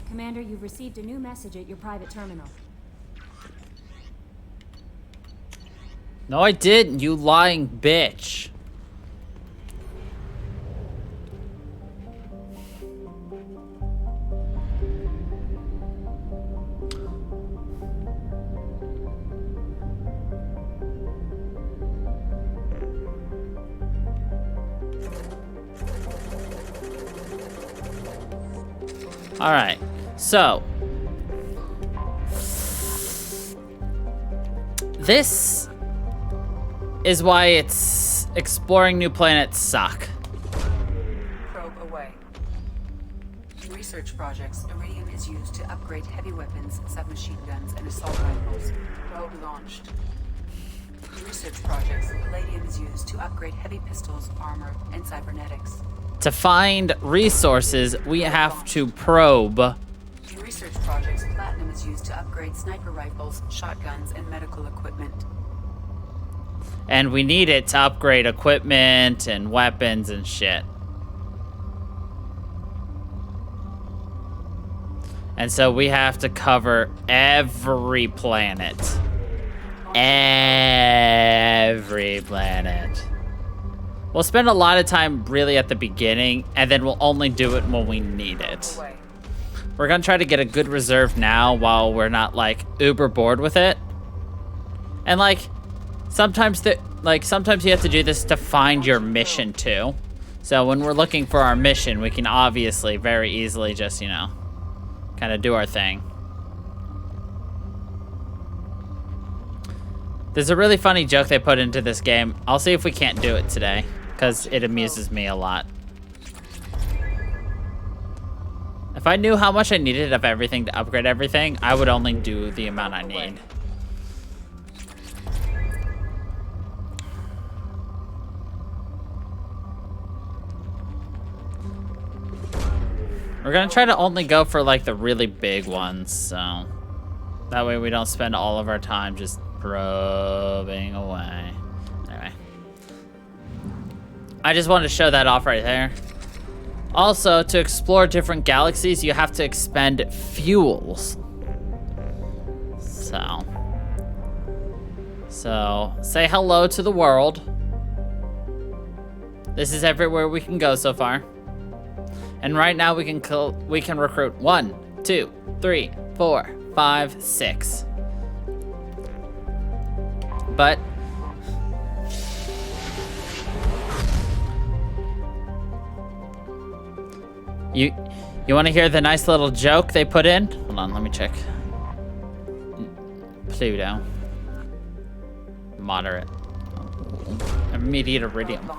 Commander, you've received a new message at your private terminal. No, I didn't, you lying bitch. All right, so this is why it's exploring new planets suck. Probe away. In research projects, iridium is used to upgrade heavy weapons, submachine guns, and assault rifles. Probe launched. In research projects, palladium is used to upgrade heavy pistols, armor, and cybernetics. To find resources, we have to probe. In research projects, platinum is used to upgrade sniper rifles, shotguns, and medical equipment. And we need it to upgrade equipment and weapons and shit. And so we have to cover every planet. Every planet. We'll spend a lot of time really at the beginning, and then we'll only do it when we need it. We're gonna try to get a good reserve now while we're not like uber bored with it. And like sometimes you have to do this to find your mission too. So when we're looking for our mission, we can obviously very easily just, you know, kind of do our thing. There's a really funny joke they put into this game. I'll see if we can't do it today, because it amuses me a lot. If I knew how much I needed of everything to upgrade everything, I would only do the amount I need. We're gonna try to only go for like the really big ones, so that way we don't spend all of our time just probing away. Anyway. I just wanted to show that off right there. Also, to explore different galaxies, you have to expend fuels. So say hello to the world. This is everywhere we can go so far. And right now we can recruit 1, 2, 3, 4, 5, 6. But you want to hear the nice little joke they put in? Hold on, let me check. Pluto. Moderate. Immediate iridium.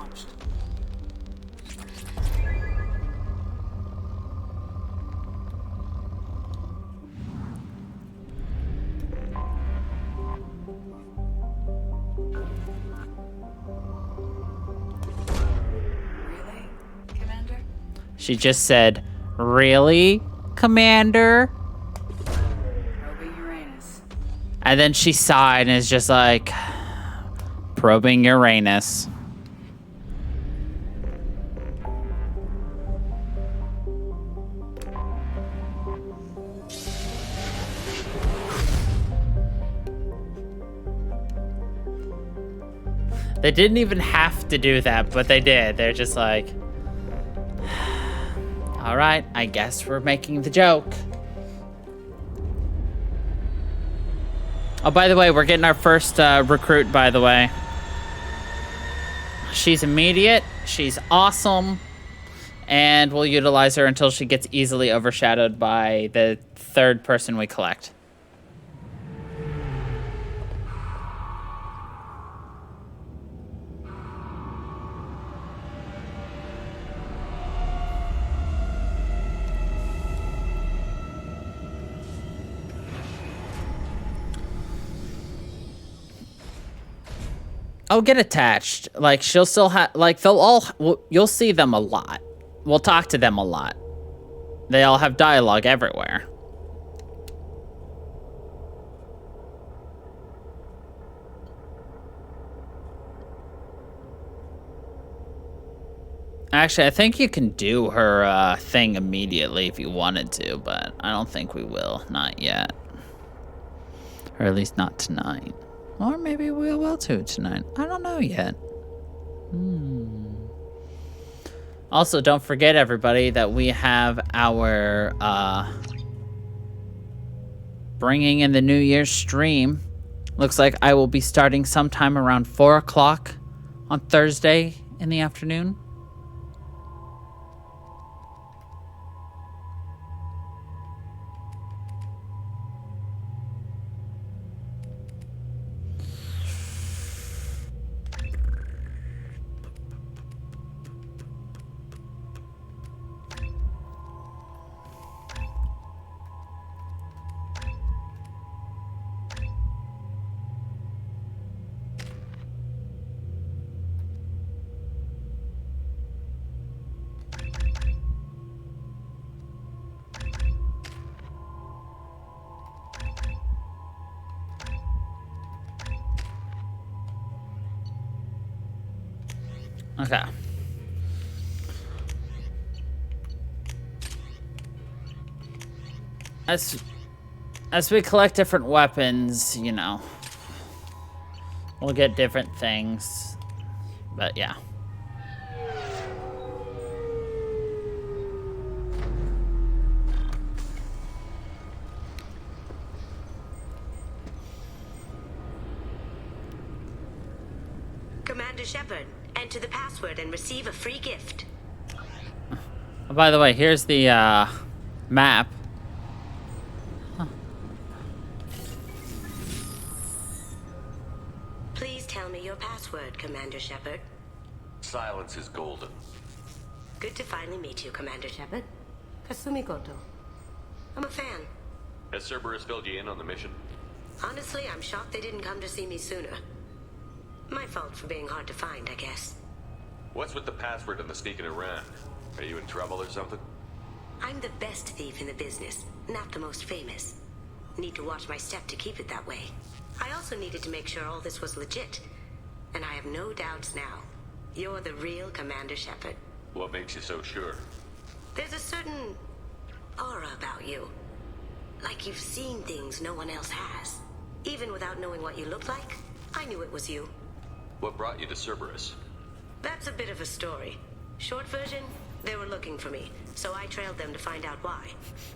She just said, "Really, Commander?" Probing Uranus. And then she sighed and is just like, "Probing Uranus." They didn't even have to do that, but they did. They're just like, all right, I guess we're making the joke. Oh, by the way, we're getting our first recruit, by the way. She's immediate. She's awesome. And we'll utilize her until she gets easily overshadowed by the third person we collect. Oh, get attached. Like, she'll still have, like, they'll all, you'll see them a lot. We'll talk to them a lot. They all have dialogue everywhere. Actually, I think you can do her thing immediately if you wanted to, but I don't think we will. Not yet. Or at least not tonight. Or maybe we will too tonight. I don't know yet. Also, don't forget, everybody, that we have our bringing in the New Year's stream. Looks like I will be starting sometime around 4 o'clock on Thursday in the afternoon. Okay. As we collect different weapons, you know, we'll get different things. But yeah. Commander Shepard, enter the password and receive a free gift. Oh, by the way, here's the map. Huh. Please tell me your password, Commander Shepard. Silence is golden. Good to finally meet you, Commander Shepard. Kasumi Goto. I'm a fan. Has Cerberus filled you in on the mission? Honestly, I'm shocked they didn't come to see me sooner. My fault for being hard to find, I guess. What's with the password and the sneaking around? Are you in trouble or something? I'm the best thief in the business, not the most famous. Need to watch my step to keep it that way. I also needed to make sure all this was legit. And I have no doubts now. You're the real Commander Shepard. What makes you so sure? There's a certain aura about you. Like you've seen things no one else has. Even without knowing what you looked like, I knew it was you. What brought you to Cerberus? That's a bit of a story. Short version, they were looking for me, so I trailed them to find out why.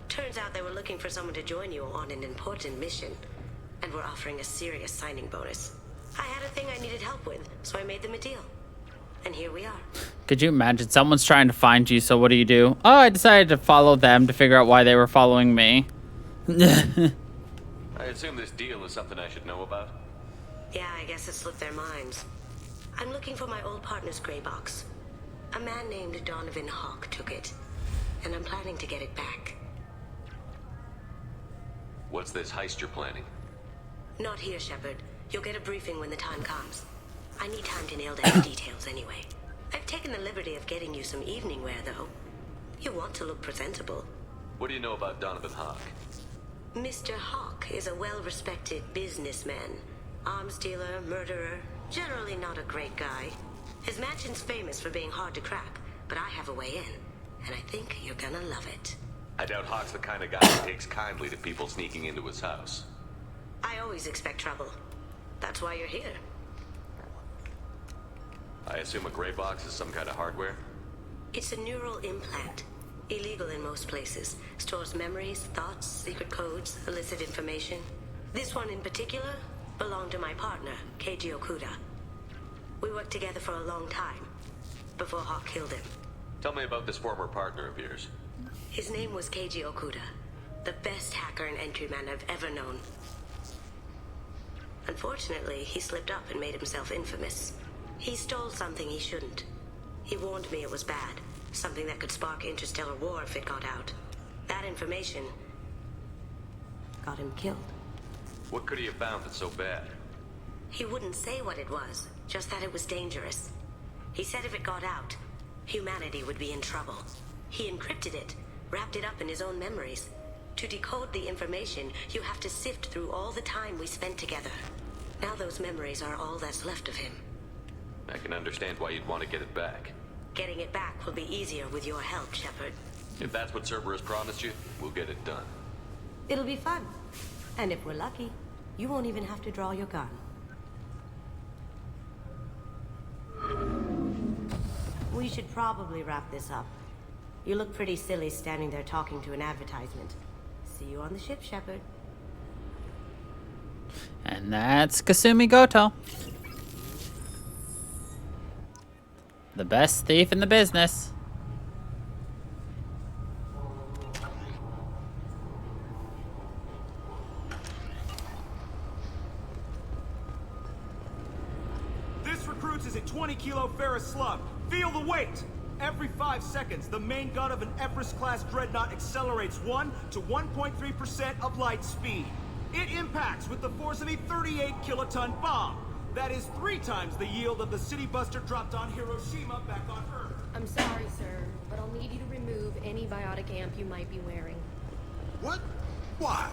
Turns out they were looking for someone to join you on an important mission, and were offering a serious signing bonus. I had a thing I needed help with, so I made them a deal. And here we are. Could you imagine someone's trying to find you, so what do? Oh, I decided to follow them to figure out why they were following me. I assume this deal is something I should know about? Yeah, I guess it slipped their minds. I'm looking for my old partner's gray box. A man named Donovan Hawk took it, and I'm planning to get it back. What's this heist you're planning? Not here, Shepard. You'll get a briefing when the time comes. I need time to nail down the details anyway. I've taken the liberty of getting you some evening wear, though. You want to look presentable. What do you know about Donovan Hawk? Mr. Hawk is a well-respected businessman. Arms dealer, murderer, generally not a great guy. His mansion's famous for being hard to crack, but I have a way in, and I think you're gonna love it. I doubt Hawk's the kind of guy who takes kindly to people sneaking into his house. I always expect trouble. That's why you're here. I assume a gray box is some kind of hardware? It's a neural implant. Illegal in most places. Stores memories, thoughts, secret codes, illicit information. This one in particular belonged to my partner, Keiji Okuda. We worked together for a long time, before Hawk killed him. Tell me about this former partner of yours. His name was Keiji Okuda, the best hacker and entryman I've ever known. Unfortunately, he slipped up and made himself infamous. He stole something he shouldn't. He warned me it was bad, something that could spark interstellar war if it got out. That information got him killed. What could he have found that's so bad? He wouldn't say what it was, just that it was dangerous. He said if it got out, humanity would be in trouble. He encrypted it, wrapped it up in his own memories. To decode the information, you have to sift through all the time we spent together. Now those memories are all that's left of him. I can understand why you'd want to get it back. Getting it back will be easier with your help, Shepard. If that's what Cerberus promised you, we'll get it done. It'll be fun. And if we're lucky, you won't even have to draw your gun. We should probably wrap this up. You look pretty silly standing there talking to an advertisement. See you on the ship, Shepard. And that's Kasumi Goto. The best thief in the business. This recruits is a 20-kilo ferrous slug. Feel the weight! Every 5 seconds, the main gun of an Everest-class dreadnought accelerates 1 to 1.3% of light speed. It impacts with the force of a 38-kiloton bomb. That is 3 times the yield of the city buster dropped on Hiroshima back on Earth. I'm sorry, sir, but I'll need you to remove any biotic amp you might be wearing. What? Why?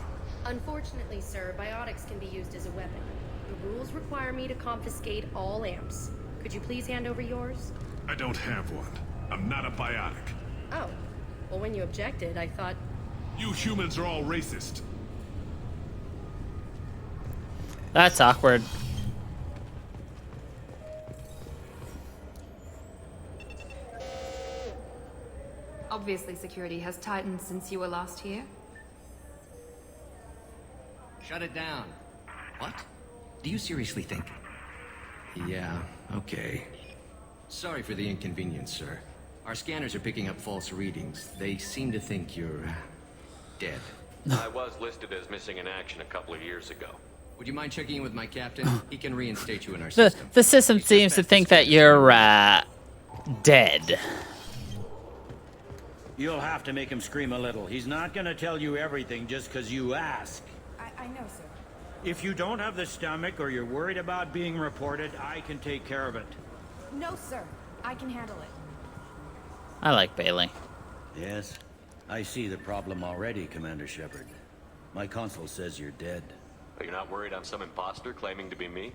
Unfortunately, sir, biotics can be used as a weapon. The rules require me to confiscate all amps. Could you please hand over yours? I don't have one. I'm not a biotic. Oh. Well, when you objected, I thought... You humans are all racist. That's awkward. Obviously, security has tightened since you were last here. Shut it down. What? Do you seriously think? Yeah, okay. Sorry for the inconvenience, sir. Our scanners are picking up false readings. They seem to think you're... dead. I was listed as missing in action a couple of years ago. Would you mind checking in with my captain? He can reinstate you in our The system. system seems to think that you're, dead. You'll have to make him scream a little. He's not gonna tell you everything just because you ask. I know, sir. If you don't have the stomach or you're worried about being reported, I can take care of it. No, sir. I can handle it. I like Bailey. Yes, I see the problem already, Commander Shepard. My console says you're dead. But you're not worried I'm some imposter claiming to be me?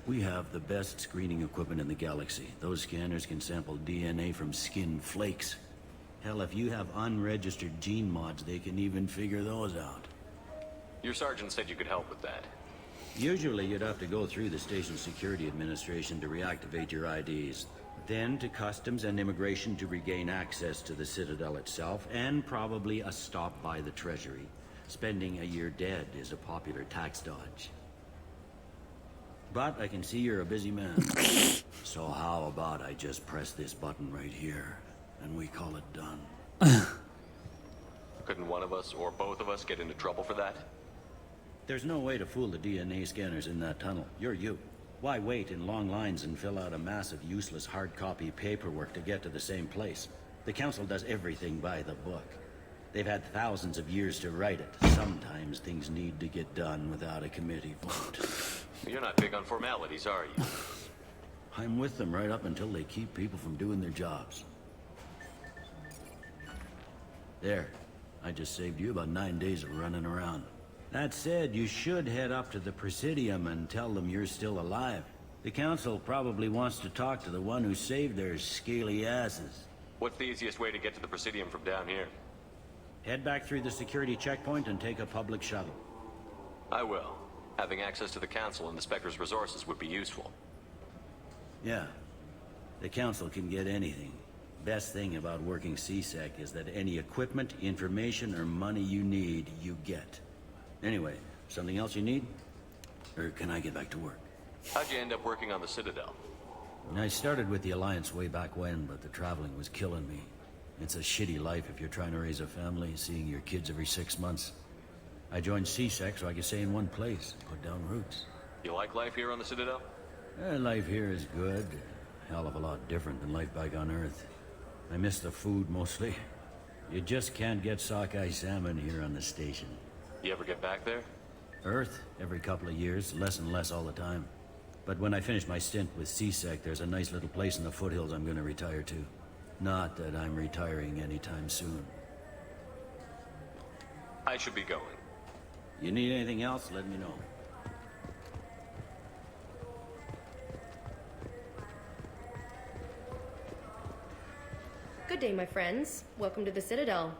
We have the best screening equipment in the galaxy. Those scanners can sample DNA from skin flakes. Hell, if you have unregistered gene mods, they can even figure those out. Your sergeant said you could help with that. Usually you'd have to go through the station security administration to reactivate your IDs. Then to customs and immigration to regain access to the Citadel itself, and probably a stop by the Treasury. Spending a year dead is a popular tax dodge. But I can see you're a busy man. So how about I just press this button right here, and we call it done? Couldn't one of us, or both of us, get into trouble for that? There's no way to fool the DNA scanners in that tunnel. You're you. Why wait in long lines and fill out a massive useless hard copy paperwork to get to the same place? The Council does everything by the book. They've had thousands of years to write it. Sometimes things need to get done without a committee vote. You're not big on formalities, are you? I'm with them right up until they keep people from doing their jobs. There. I just saved you about 9 days of running around. That said, you should head up to the Presidium and tell them you're still alive. The Council probably wants to talk to the one who saved their scaly asses. What's the easiest way to get to the Presidium from down here? Head back through the security checkpoint and take a public shuttle. I will. Having access to the Council and the Spectre's resources would be useful. Yeah. The Council can get anything. Best thing about working CSEC is that any equipment, information, or money you need, you get. Anyway, something else you need? Or can I get back to work? How'd you end up working on the Citadel? I started with the Alliance way back when, but the traveling was killing me. It's a shitty life if you're trying to raise a family, seeing your kids every 6 months. I joined CSEC so I could stay in one place, put down roots. You like life here on the Citadel? Life here is good. Hell of a lot different than life back on Earth. I miss the food mostly. You just can't get sockeye salmon here on the station. You ever get back there? Earth, every couple of years, less and less all the time. But when I finish my stint with CSEC, there's a nice little place in the foothills I'm gonna retire to. Not that I'm retiring anytime soon. I should be going. You need anything else, let me know. Good day, my friends. Welcome to the Citadel.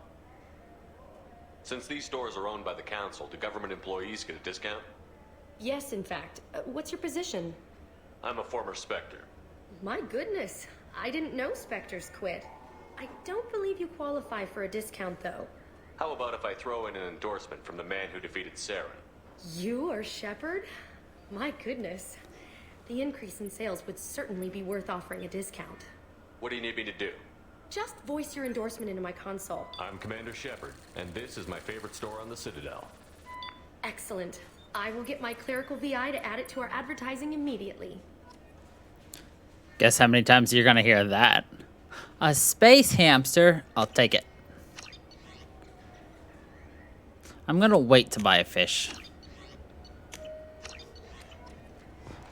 Since these stores are owned by the Council, do government employees get a discount? Yes, in fact. What's your position? I'm a former Spectre. My goodness. I didn't know Spectres quit. I don't believe you qualify for a discount, though. How about if I throw in an endorsement from the man who defeated Saren? You are Shepard? My goodness. The increase in sales would certainly be worth offering a discount. What do you need me to do? Just voice your endorsement into my console. I'm Commander Shepard, and this is my favorite store on the Citadel. Excellent. I will get my clerical VI to add it to our advertising immediately. Guess how many times you're gonna hear that? A space hamster? I'll take it. I'm gonna wait to buy a fish.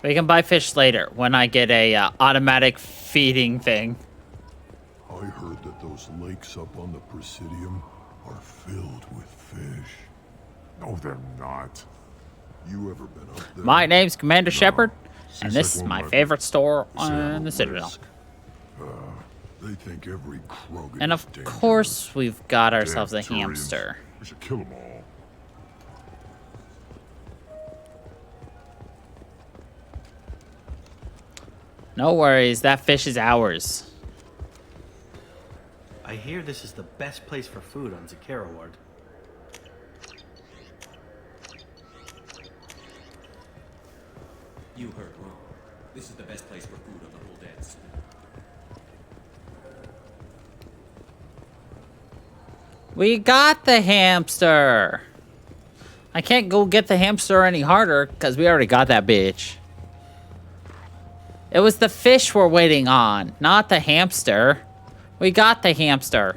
We can buy fish later when I get a automatic feeding thing. I heard that those lakes up on the Presidium are filled with fish. No, they're not. You ever been up there? My name's Commander Shepard, and CSEC this is won't my let me. favorite store They say I'm on a the Citadel. risk. They think every Krogan And is of dangerous. course, we've got ourselves a Damn Turians. hamster. We should kill them all. No worries, that fish is ours. I hear this is the best place for food on Zakera Ward. You heard wrong. This is the best place for food on the whole dance. We got the hamster. I can't go get the hamster any harder because we already got that bitch. It was the fish we're waiting on, not the hamster. We got the hamster.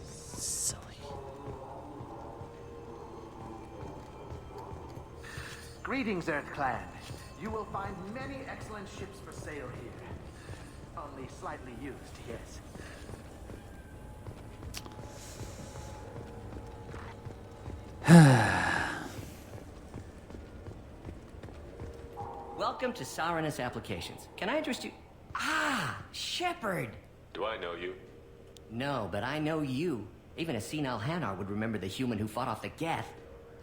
Silly. Greetings, Earth Clan. You will find many excellent ships for sale here. Only slightly used, yes. Welcome to Sarenus Applications. Can I interest you? Ah, Shepard! Do I know you? No, but I know you. Even a senile Hanar would remember the human who fought off the Geth.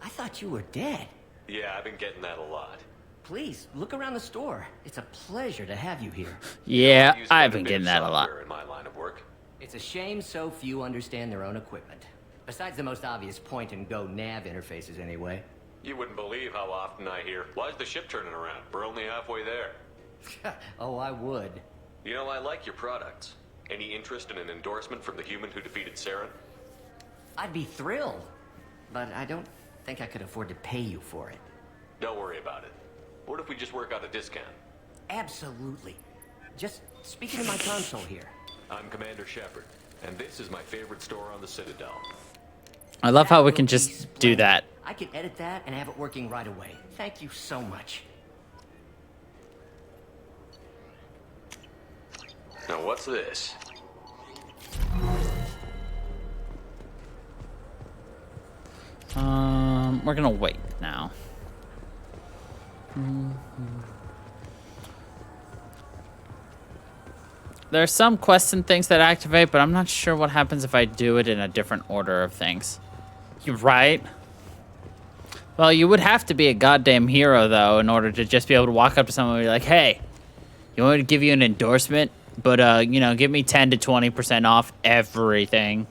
I thought you were dead. Yeah, I've been getting that a lot. Please, look around the store. It's a pleasure to have you here. Yeah, Used I've quite a been bit getting of that a lot. software in my line of work. It's a shame so few understand their own equipment. Besides the most obvious point-and-go nav interfaces, anyway. You wouldn't believe how often I hear, "Why's the ship turning around? We're only halfway there." Oh, I would. You know, I like your products. Any interest in an endorsement from the human who defeated Saren? I'd be thrilled. But I don't think I could afford to pay you for it. Don't worry about it. What if we just work out a discount? Absolutely. Just speaking to my console here. I'm Commander Shepard, and this is my favorite store on the Citadel. I love how we can just do that. I can edit that and have it working right away. Thank you so much. Now what's this? We're gonna wait now. There are some quests and things that activate, but I'm not sure what happens if I do it in a different order of things. You're right. Well, you would have to be a goddamn hero, though, in order to just be able to walk up to someone and be like, hey, you want me to give you an endorsement? But, you know, give me 10 to 20% off everything.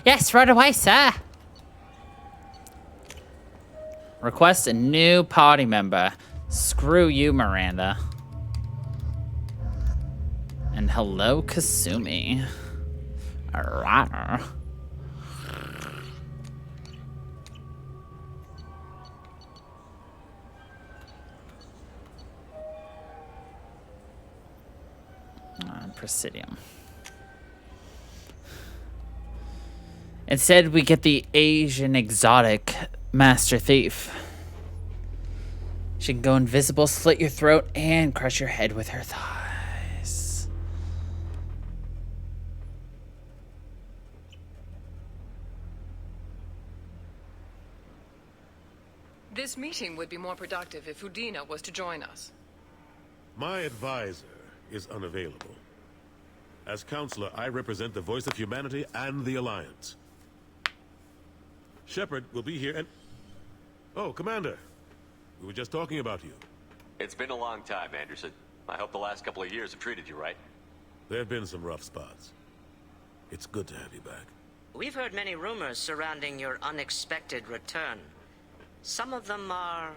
Yes, right away, sir. Request a new party member. Screw you, Miranda. And hello, Kasumi. Alright. Presidium. Instead, we get the Asian exotic master thief. She can go invisible, slit your throat, and crush your head with her thighs. This meeting would be more productive if Udina was to join us. My advisor is unavailable. As counselor, I represent the voice of humanity and the Alliance. Shepard will be here and... Oh, Commander. We were just talking about you. It's been a long time, Anderson. I hope the last couple of years have treated you right. There have been some rough spots. It's good to have you back. We've heard many rumors surrounding your unexpected return. Some of them are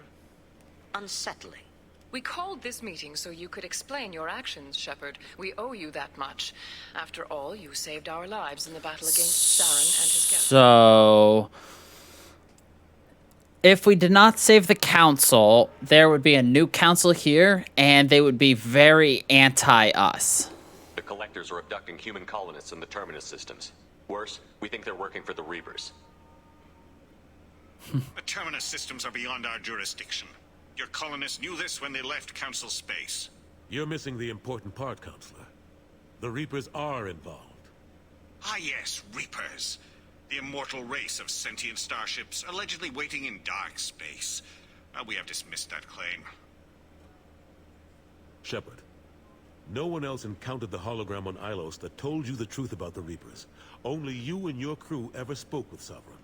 unsettling. We called this meeting so you could explain your actions, Shepard. We owe you that much. After all, you saved our lives in the battle against Saren and his guests. So, if we did not save the council, there would be a new council here, and they would be very anti-us. The Collectors are abducting human colonists in the Terminus systems. Worse, we think they're working for the Reapers. The Terminus systems are beyond our jurisdiction. Your colonists knew this when they left Council space. You're missing the important part, Counselor. The Reapers are involved. Ah yes, Reapers. The immortal race of sentient starships allegedly waiting in dark space. We have dismissed that claim. Shepard, no one else encountered the hologram on Ilos that told you the truth about the Reapers. Only you and your crew ever spoke with Sovereign.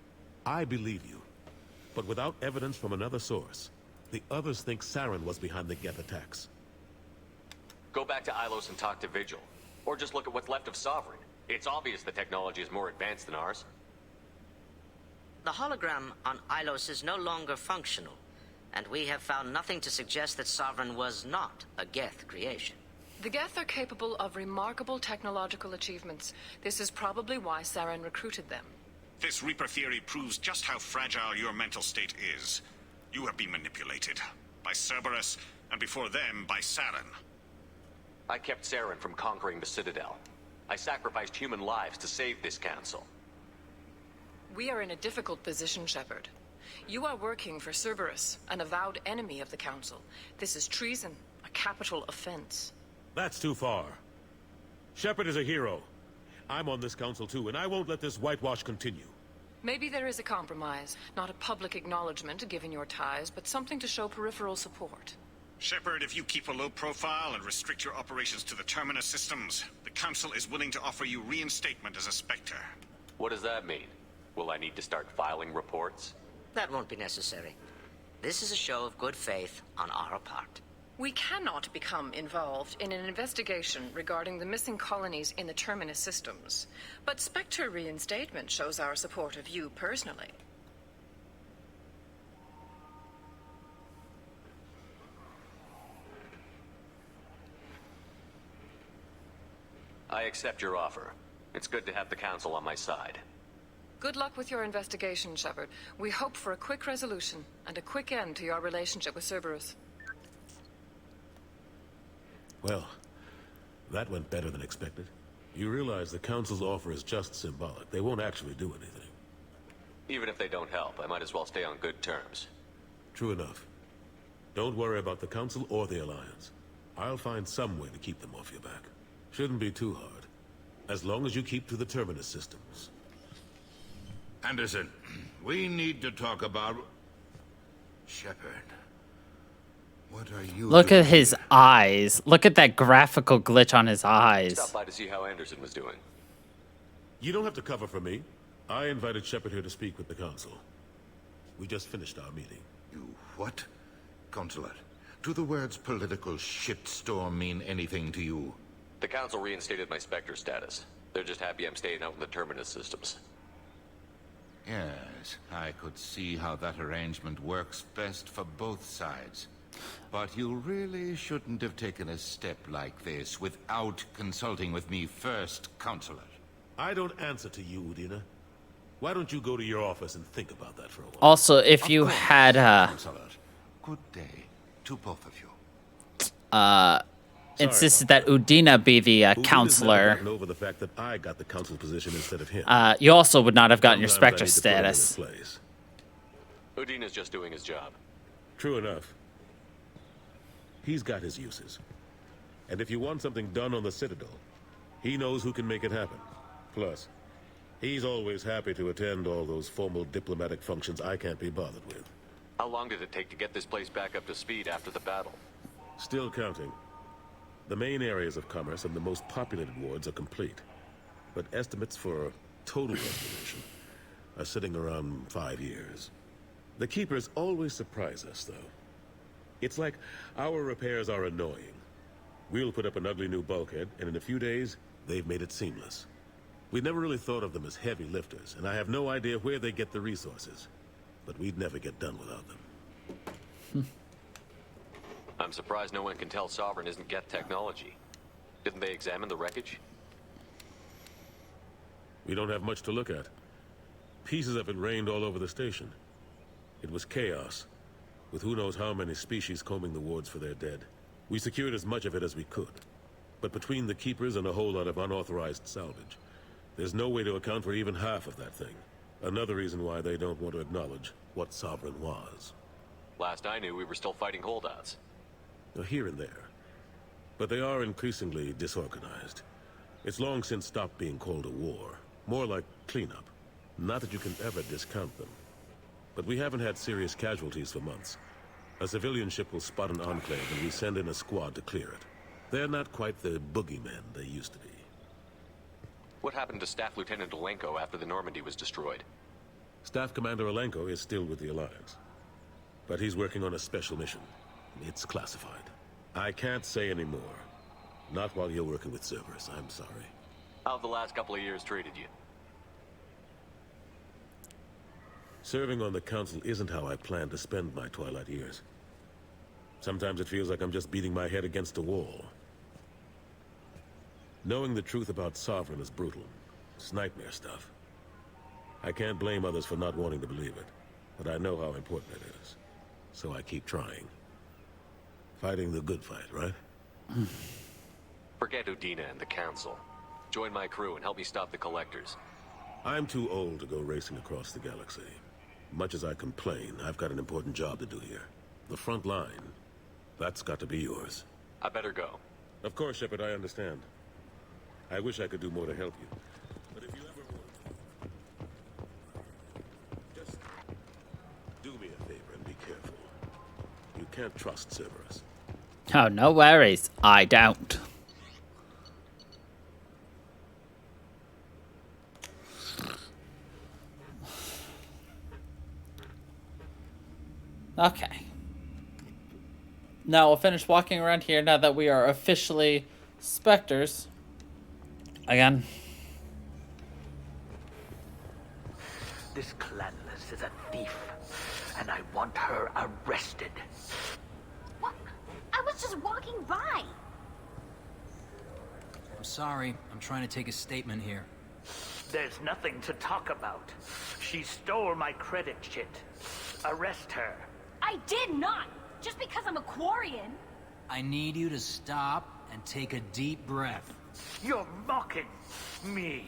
I believe you. But without evidence from another source, the others think Saren was behind the Geth attacks. Go back to Ilos and talk to Vigil. Or just look at what's left of Sovereign. It's obvious the technology is more advanced than ours. The hologram on Ilos is no longer functional, and we have found nothing to suggest that Sovereign was not a Geth creation. The Geth are capable of remarkable technological achievements. This is probably why Saren recruited them. This Reaper theory proves just how fragile your mental state is. You have been manipulated. By Cerberus, and before them, by Saren. I kept Saren from conquering the Citadel. I sacrificed human lives to save this council. We are in a difficult position, Shepard. You are working for Cerberus, an avowed enemy of the Council. This is treason, a capital offense. That's too far. Shepard is a hero. I'm on this council too, and I won't let this whitewash continue. Maybe there is a compromise. Not a public acknowledgement given your ties, but something to show peripheral support. Shepard, if you keep a low profile and restrict your operations to the Terminus systems, the Council is willing to offer you reinstatement as a Spectre. What does that mean? Will I need to start filing reports? That won't be necessary. This is a show of good faith on our part. We cannot become involved in an investigation regarding the missing colonies in the Terminus systems. But Spectre reinstatement shows our support of you personally. I accept your offer. It's good to have the Council on my side. Good luck with your investigation, Shepard. We hope for a quick resolution and a quick end to your relationship with Cerberus. Well, that went better than expected. You realize the Council's offer is just symbolic. They won't actually do anything. Even if they don't help, I might as well stay on good terms. True enough. Don't worry about the Council or the Alliance. I'll find some way to keep them off your back. Shouldn't be too hard. As long as you keep to the Terminus systems. Anderson, we need to talk about... Shepard. What are you Look doing? at his eyes. Look at that graphical glitch on his eyes. Stop by to see how Anderson was doing. You don't have to cover for me. I invited Shepard here to speak with the Council. We just finished our meeting. You what? Consular, do the words political shitstorm mean anything to you? The Council reinstated my Spectre status. They're just happy I'm staying out in the Terminus systems. Yes, I could see how that arrangement works best for both sides. But you really shouldn't have taken a step like this without consulting with me first, Consular. I don't answer to you, Udina. Why don't you go to your office and think about that for a while? Also, if you had Consular, good day to both of you. insisted that Udina be the counselor, Over the fact that I got the council position instead of him. you also would not have gotten your Sometimes I Spectre need to put him in status. his place. Udina's just doing his job. True enough. He's got his uses. And if you want something done on the Citadel, he knows who can make it happen. Plus, he's always happy to attend all those formal diplomatic functions I can't be bothered with. How long did it take to get this place back up to speed after the battle? Still counting. The main areas of commerce and the most populated wards are complete. But estimates for total restoration are sitting around 5 years. The Keepers always surprise us, though. It's like our repairs are annoying. We'll put up an ugly new bulkhead, and in a few days, they've made it seamless. We never really thought of them as heavy lifters, and I have no idea where they get the resources. But we'd never get done without them. I'm surprised no one can tell Sovereign isn't Geth technology. Didn't they examine the wreckage? We don't have much to look at. Pieces of it rained all over the station. It was chaos, with who knows how many species combing the wards for their dead. We secured as much of it as we could. But between the Keepers and a whole lot of unauthorized salvage, there's no way to account for even half of that thing. Another reason why they don't want to acknowledge what Sovereign was. Last I knew, we were still fighting holdouts. Here and there. But they are increasingly disorganized. It's long since stopped being called a war. More like cleanup. Not that you can ever discount them. But we haven't had serious casualties for months. A civilian ship will spot an enclave and we send in a squad to clear it. They're not quite the boogeymen they used to be. What happened to Staff Lieutenant Olenko after the Normandy was destroyed? Staff Commander Olenko is still with the Alliance. But he's working on a special mission. It's classified. I can't say any more. Not while you're working with Cerberus, I'm sorry. How have the last couple of years treated you? Serving on the Council isn't how I plan to spend my twilight years. Sometimes it feels like I'm just beating my head against a wall. Knowing the truth about Sovereign is brutal. It's nightmare stuff. I can't blame others for not wanting to believe it, but I know how important it is. So I keep trying. Fighting the good fight, right? Forget Udina and the Council. Join my crew and help me stop the Collectors. I'm too old to go racing across the galaxy. Much as I complain, I've got an important job to do here. The front line, that's got to be yours. I better go. Of course, Shepard, I understand. I wish I could do more to help you. But if you ever want, just do me a favor and be careful. You can't trust Cerberus. Oh, no worries. I don't. Okay. Now we'll finish walking around here now that we are officially Spectres. Again. This Clanless is a thief, and I want her arrested. What? I was just walking by. I'm sorry. I'm trying to take a statement here. There's nothing to talk about. She stole my credit chit. Arrest her. I did not. Just because I'm a Quarian. I need you to stop and take a deep breath. You're mocking me,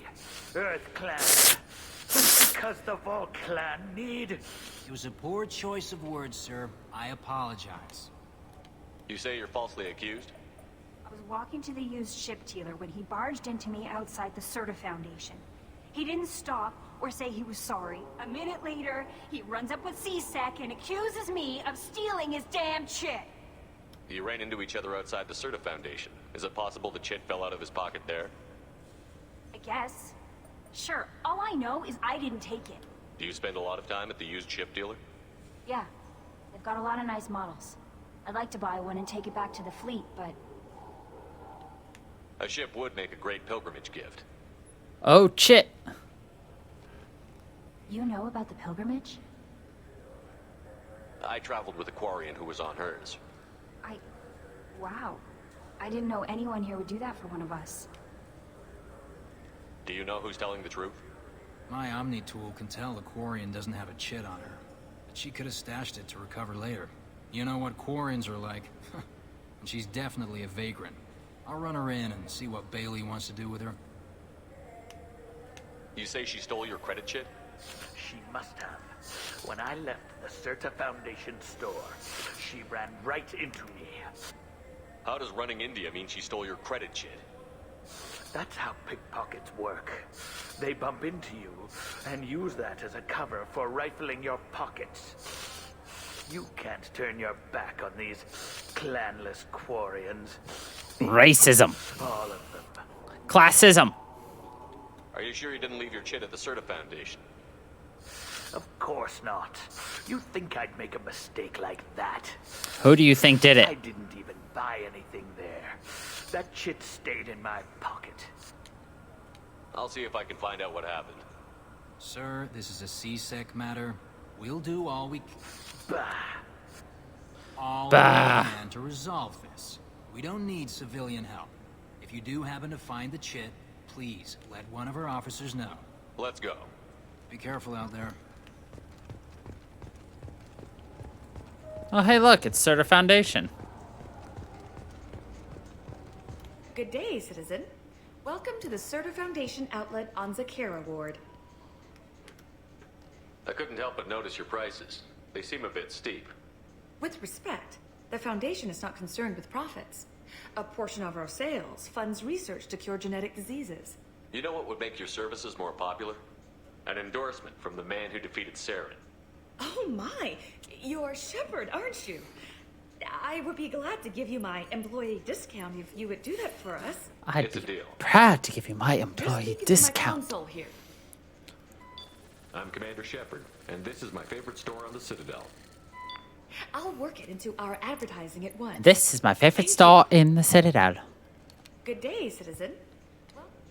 Earth Clan. Just because the Vol Clan need... It was a poor choice of words, sir. I apologize. You say you're falsely accused? I was walking to the used ship dealer when he barged into me outside the Serta Foundation. He didn't stop or say he was sorry. A minute later, he runs up with C-Sec and accuses me of stealing his damn chit. You ran into each other outside the Serta Foundation. Is it possible the chit fell out of his pocket there? I guess. Sure, all I know is I didn't take it. Do you spend a lot of time at the used ship dealer? Yeah, they've got a lot of nice models. I'd like to buy one and take it back to the fleet, but... A ship would make a great pilgrimage gift. Oh, shit. You know about the pilgrimage? I traveled with a Quarian who was on hers. Wow. I didn't know anyone here would do that for one of us. Do you know who's telling the truth? My Omni tool can tell the Quarian doesn't have a chit on her. But she could have stashed it to recover later. You know what Quarians are like. And she's definitely a vagrant. I'll run her in and see what Bailey wants to do with her. You say she stole your credit chit? She must have. When I left the Certa Foundation store, she ran right into me. How does running India mean she stole your credit chit? That's how pickpockets work. They bump into you and use that as a cover for rifling your pockets. You can't turn your back on these clanless Quarians. Racism. All of them. Classism. Are you sure you didn't leave your chit at the Certa Foundation? Of course not. You think I'd make a mistake like that? Who do you think did it? I didn't even buy anything there. That chit stayed in my pocket. I'll see if I can find out what happened. Sir, this is a CSEC matter. We'll do all we can. Bah. All Bah. we can to resolve this. We don't need civilian help. If you do happen to find the chit, please let one of our officers know. Let's go. Be careful out there. Oh, hey, look, it's Certa Foundation. Good day, citizen. Welcome to the Certa Foundation outlet on Zakera Ward. I couldn't help but notice your prices. They seem a bit steep. With respect, the Foundation is not concerned with profits. A portion of our sales funds research to cure genetic diseases. You know what would make your services more popular? An endorsement from the man who defeated Saren. Oh my! You're Shepard, aren't you? I would be glad to give you my employee discount if you would do that for us. I'd be proud to give you my employee Speaking to my discount. console here. I'm Commander Shepard, and this is my favorite store on the Citadel. I'll work it into our advertising at once. This is my favorite store in the Citadel. Good day, citizen.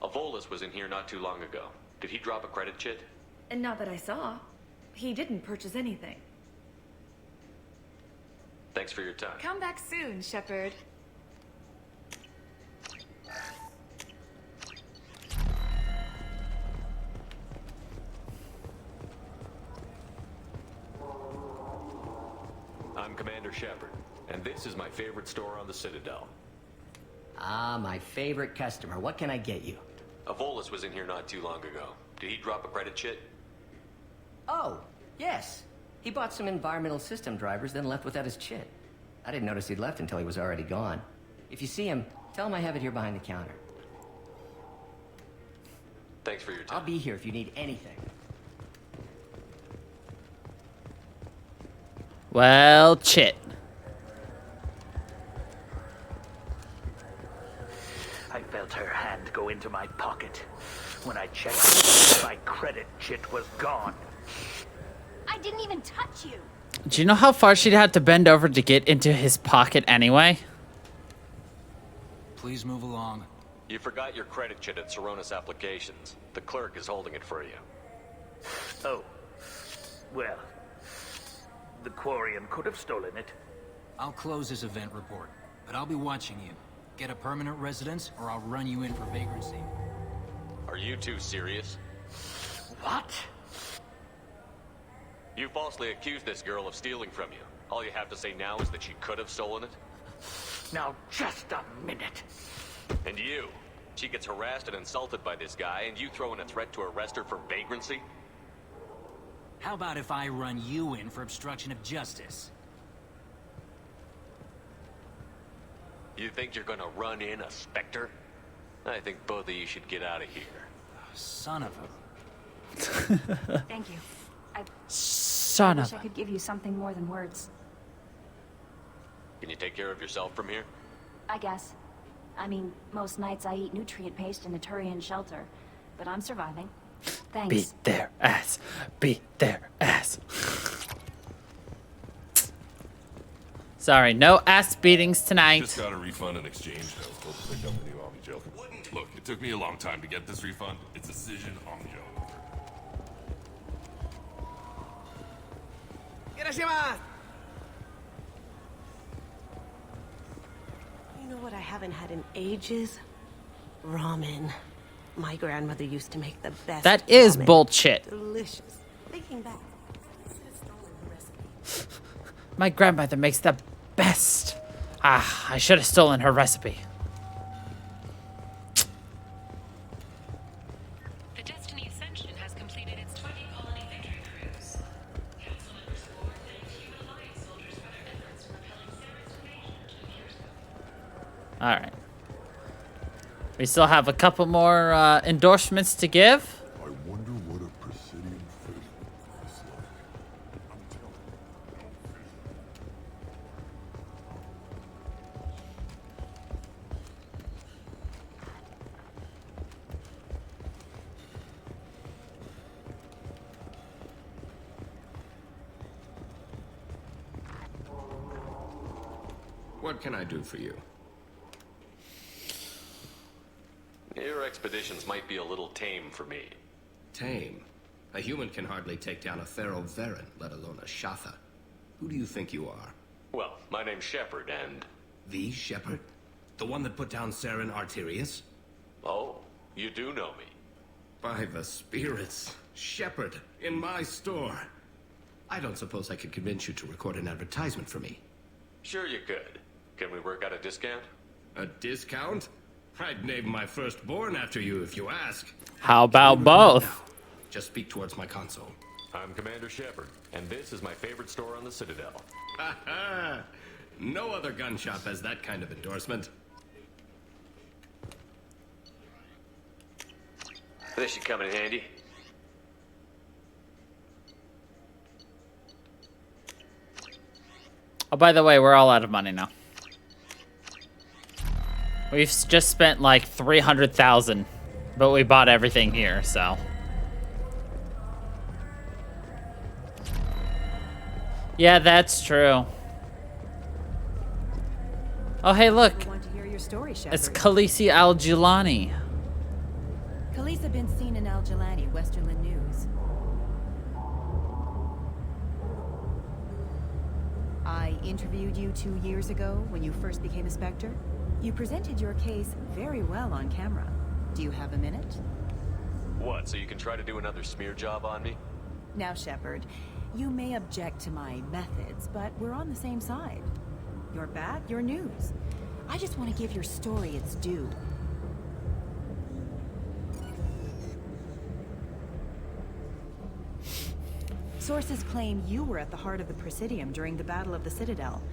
A Volus was in here not too long ago. Did he drop a credit chit? And not that I saw. He didn't purchase anything. Thanks for your time. Come back soon, Shepard. I'm Commander Shepard, and this is my favorite store on the Citadel. Ah, my favorite customer. What can I get you? A Volus was in here not too long ago. Did he drop a credit chit? Oh, yes. He bought some environmental system drivers, then left without his chit. I didn't notice he'd left until he was already gone. If you see him, tell him I have it here behind the counter. Thanks for your time. I'll be here if you need anything. Well, chit. I felt her hand go into my pocket. When I checked, my credit chit was gone. I didn't even touch you. Do you know how far she'd have to bend over to get into his pocket anyway? Please move along. You forgot your credit chit at Saronis Applications. The clerk is holding it for you. Oh. Well. The Quarian could have stolen it. I'll close this event report, but I'll be watching you. Get a permanent residence, or I'll run you in for vagrancy. Are you two serious? What? You falsely accused this girl of stealing from you. All you have to say now is that she could have stolen it? Now, just a minute. And you? She gets harassed and insulted by this guy, and you throw in a threat to arrest her for vagrancy? How about if I run you in for obstruction of justice? You think you're gonna run in a Spectre? I think both of you should get out of here. Son of a... Thank you. I Son wish of I a... could give you something more than words. Can you take care of yourself from here? I guess. I mean, most nights I eat nutrient paste in a Turian shelter, but I'm surviving. Thanks. Beat their ass. Beat their ass. Sorry, no ass beatings tonight. Just got a refund in exchange. I was told to pick up the new Omni Gel. Look, it took me a long time to get this refund. It's a Cision Omni Gel. You know what I haven't had in ages? Ramen. My grandmother used to make the best. That is ramen. bullshit. Delicious. Thinking back. My grandmother makes the best. Ah, I should have stolen her recipe. The Destiny Ascension has completed its 20-colony victory cruise. Council members Lord thanked human alliance soldiers for their efforts repelling Sarah's invasion 2 years ago. All right. We still have a couple more endorsements to give. I wonder what a Presidium fish is like. What can I do for you? Your expeditions might be a little tame for me. Tame? A human can hardly take down a Theroveren, let alone a Shatha. Who do you think you are? Well, my name's Shepard, and... The Shepard? The one that put down Saren Arterius? Oh, you do know me. By the spirits. Shepard, in my store. I don't suppose I could convince you to record an advertisement for me. Sure you could. Can we work out a discount? A discount? I'd name my firstborn after you if you ask. How about both? Just speak towards my console. I'm Commander Shepard, and this is my favorite store on the Citadel. Ha ha! No other gun shop has that kind of endorsement. This should come in handy. Oh, by the way, we're all out of money now. We've just spent like 300,000, but we bought everything here, so. Yeah, that's true. Oh, hey, look. I want to hear your story, Shepard. It's Khaleesi Al-Jilani. Khaleesi been seen in Al-Jilani, Westerland News. I interviewed you 2 years ago when you first became a Spectre. You presented your case very well on camera. Do you have a minute? What, so you can try to do another smear job on me? Now, Shepard, you may object to my methods, but we're on the same side. You're bad, you're news. I just want to give your story its due. Sources claim you were at the heart of the Presidium during the Battle of the Citadel.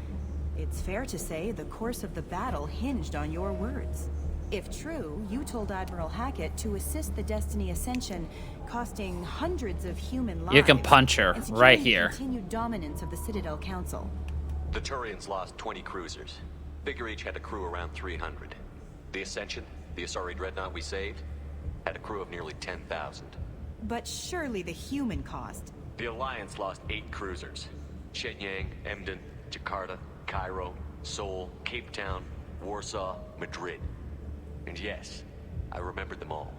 It's fair to say the course of the battle hinged on your words. If true, you told Admiral Hackett to assist the Destiny Ascension, costing hundreds of human lives. You can punch her and right securing here. the continued dominance of the Citadel Council. The Turians lost 20 cruisers. Figure each had a crew around 300. The Ascension, the Asari dreadnought we saved, had a crew of nearly 10,000. But surely the human cost. The Alliance lost 8 cruisers. Shenyang, Emden, Jakarta, Cairo, Seoul, Cape Town, Warsaw, Madrid. And yes, I remembered them all.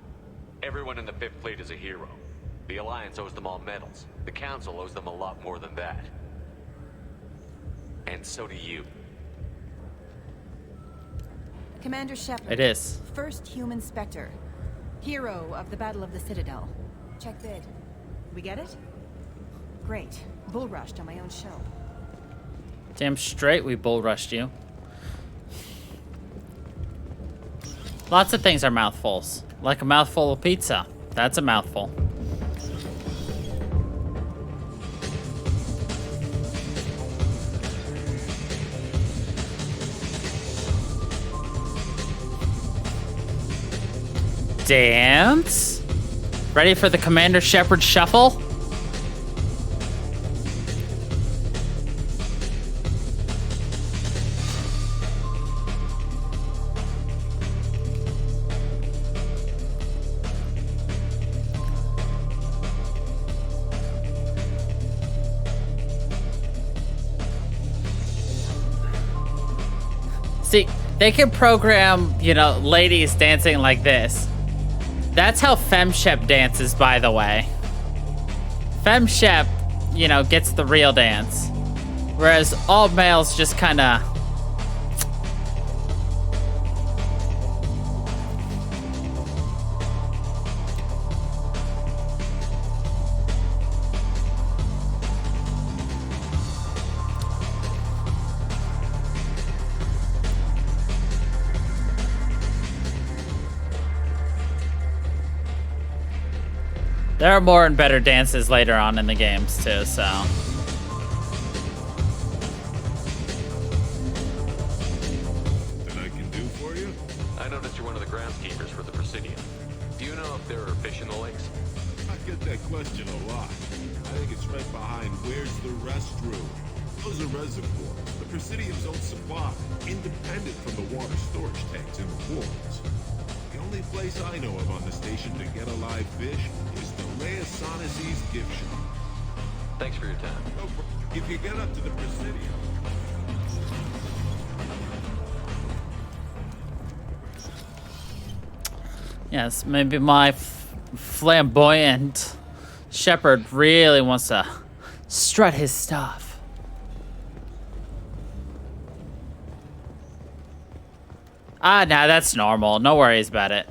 Everyone in the 5th Fleet is a hero. The Alliance owes them all medals. The Council owes them a lot more than that. And so do you. Commander Shepard. It is. First human Spectre. Hero of the Battle of the Citadel. Check bid. We get it? Great. Bull rushed on my own show. Damn straight we bull rushed you. Lots of things are mouthfuls. Like a mouthful of pizza. That's a mouthful. Dance? Ready for the Commander Shepard shuffle? See, they can program, you know, ladies dancing like this. That's how FemShep dances, by the way. FemShep, you know, gets the real dance. Whereas all males just kind of... There are more and better dances later on in the games, too, so... That I can do for you? I noticed you're one of the groundskeepers for the Presidium. Do you know if there are fish in the lakes? I get that question a lot. I think it's right behind where's the restroom. Those are reservoirs. The Presidium's own supply, independent from the water storage tanks in the walls. The only place I know of on the station to get a live fish is the Leosanisi's gift shop. Thanks for your time. If you get up to the Presidium... Yes, maybe my flamboyant shepherd really wants to strut his stuff. Ah, nah, that's normal. No worries about it.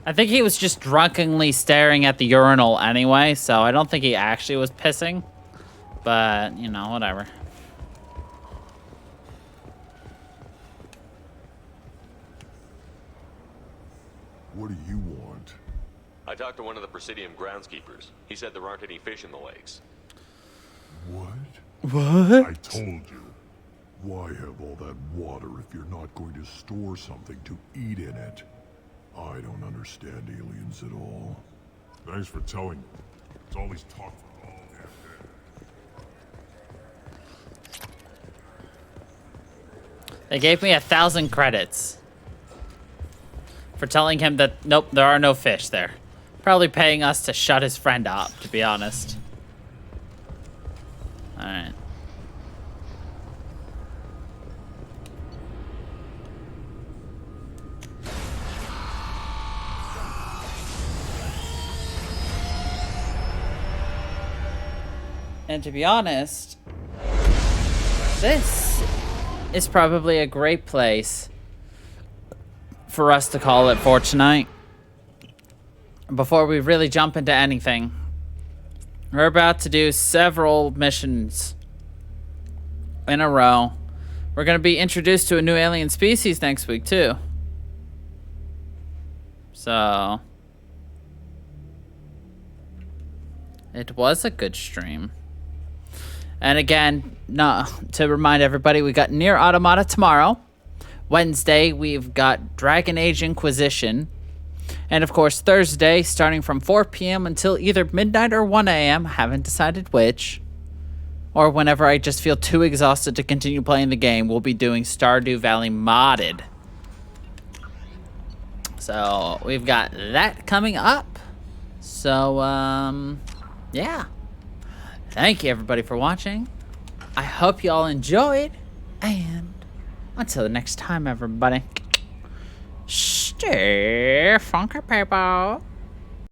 I think he was just drunkenly staring at the urinal anyway, so I don't think he actually was pissing. But, you know, whatever. What do you want? I talked to one of the Presidium groundskeepers. He said there aren't any fish in the lakes. What? What? I told you. Why have all that water if you're not going to store something to eat in it? I don't understand aliens at all. Thanks for telling me. It's all he's talked for all damn day. They gave me 1,000 credits for telling him that, nope, there are no fish there. Probably paying us to shut his friend up, to be honest. Alright. And to be honest, this is probably a great place for us to call it for tonight. Before we really jump into anything, we're about to do several missions in a row. We're going to be introduced to a new alien species next week, too. So, it was a good stream. And again, to remind everybody, we got Nier Automata tomorrow. Wednesday, we've got Dragon Age Inquisition. And of course, Thursday, starting from 4 p.m. until either midnight or 1 a.m., haven't decided which, or whenever I just feel too exhausted to continue playing the game, we'll be doing Stardew Valley Modded. So, we've got that coming up. So, yeah. Thank you, everybody, for watching. I hope you all enjoyed. And until the next time, everybody, stay funky, people.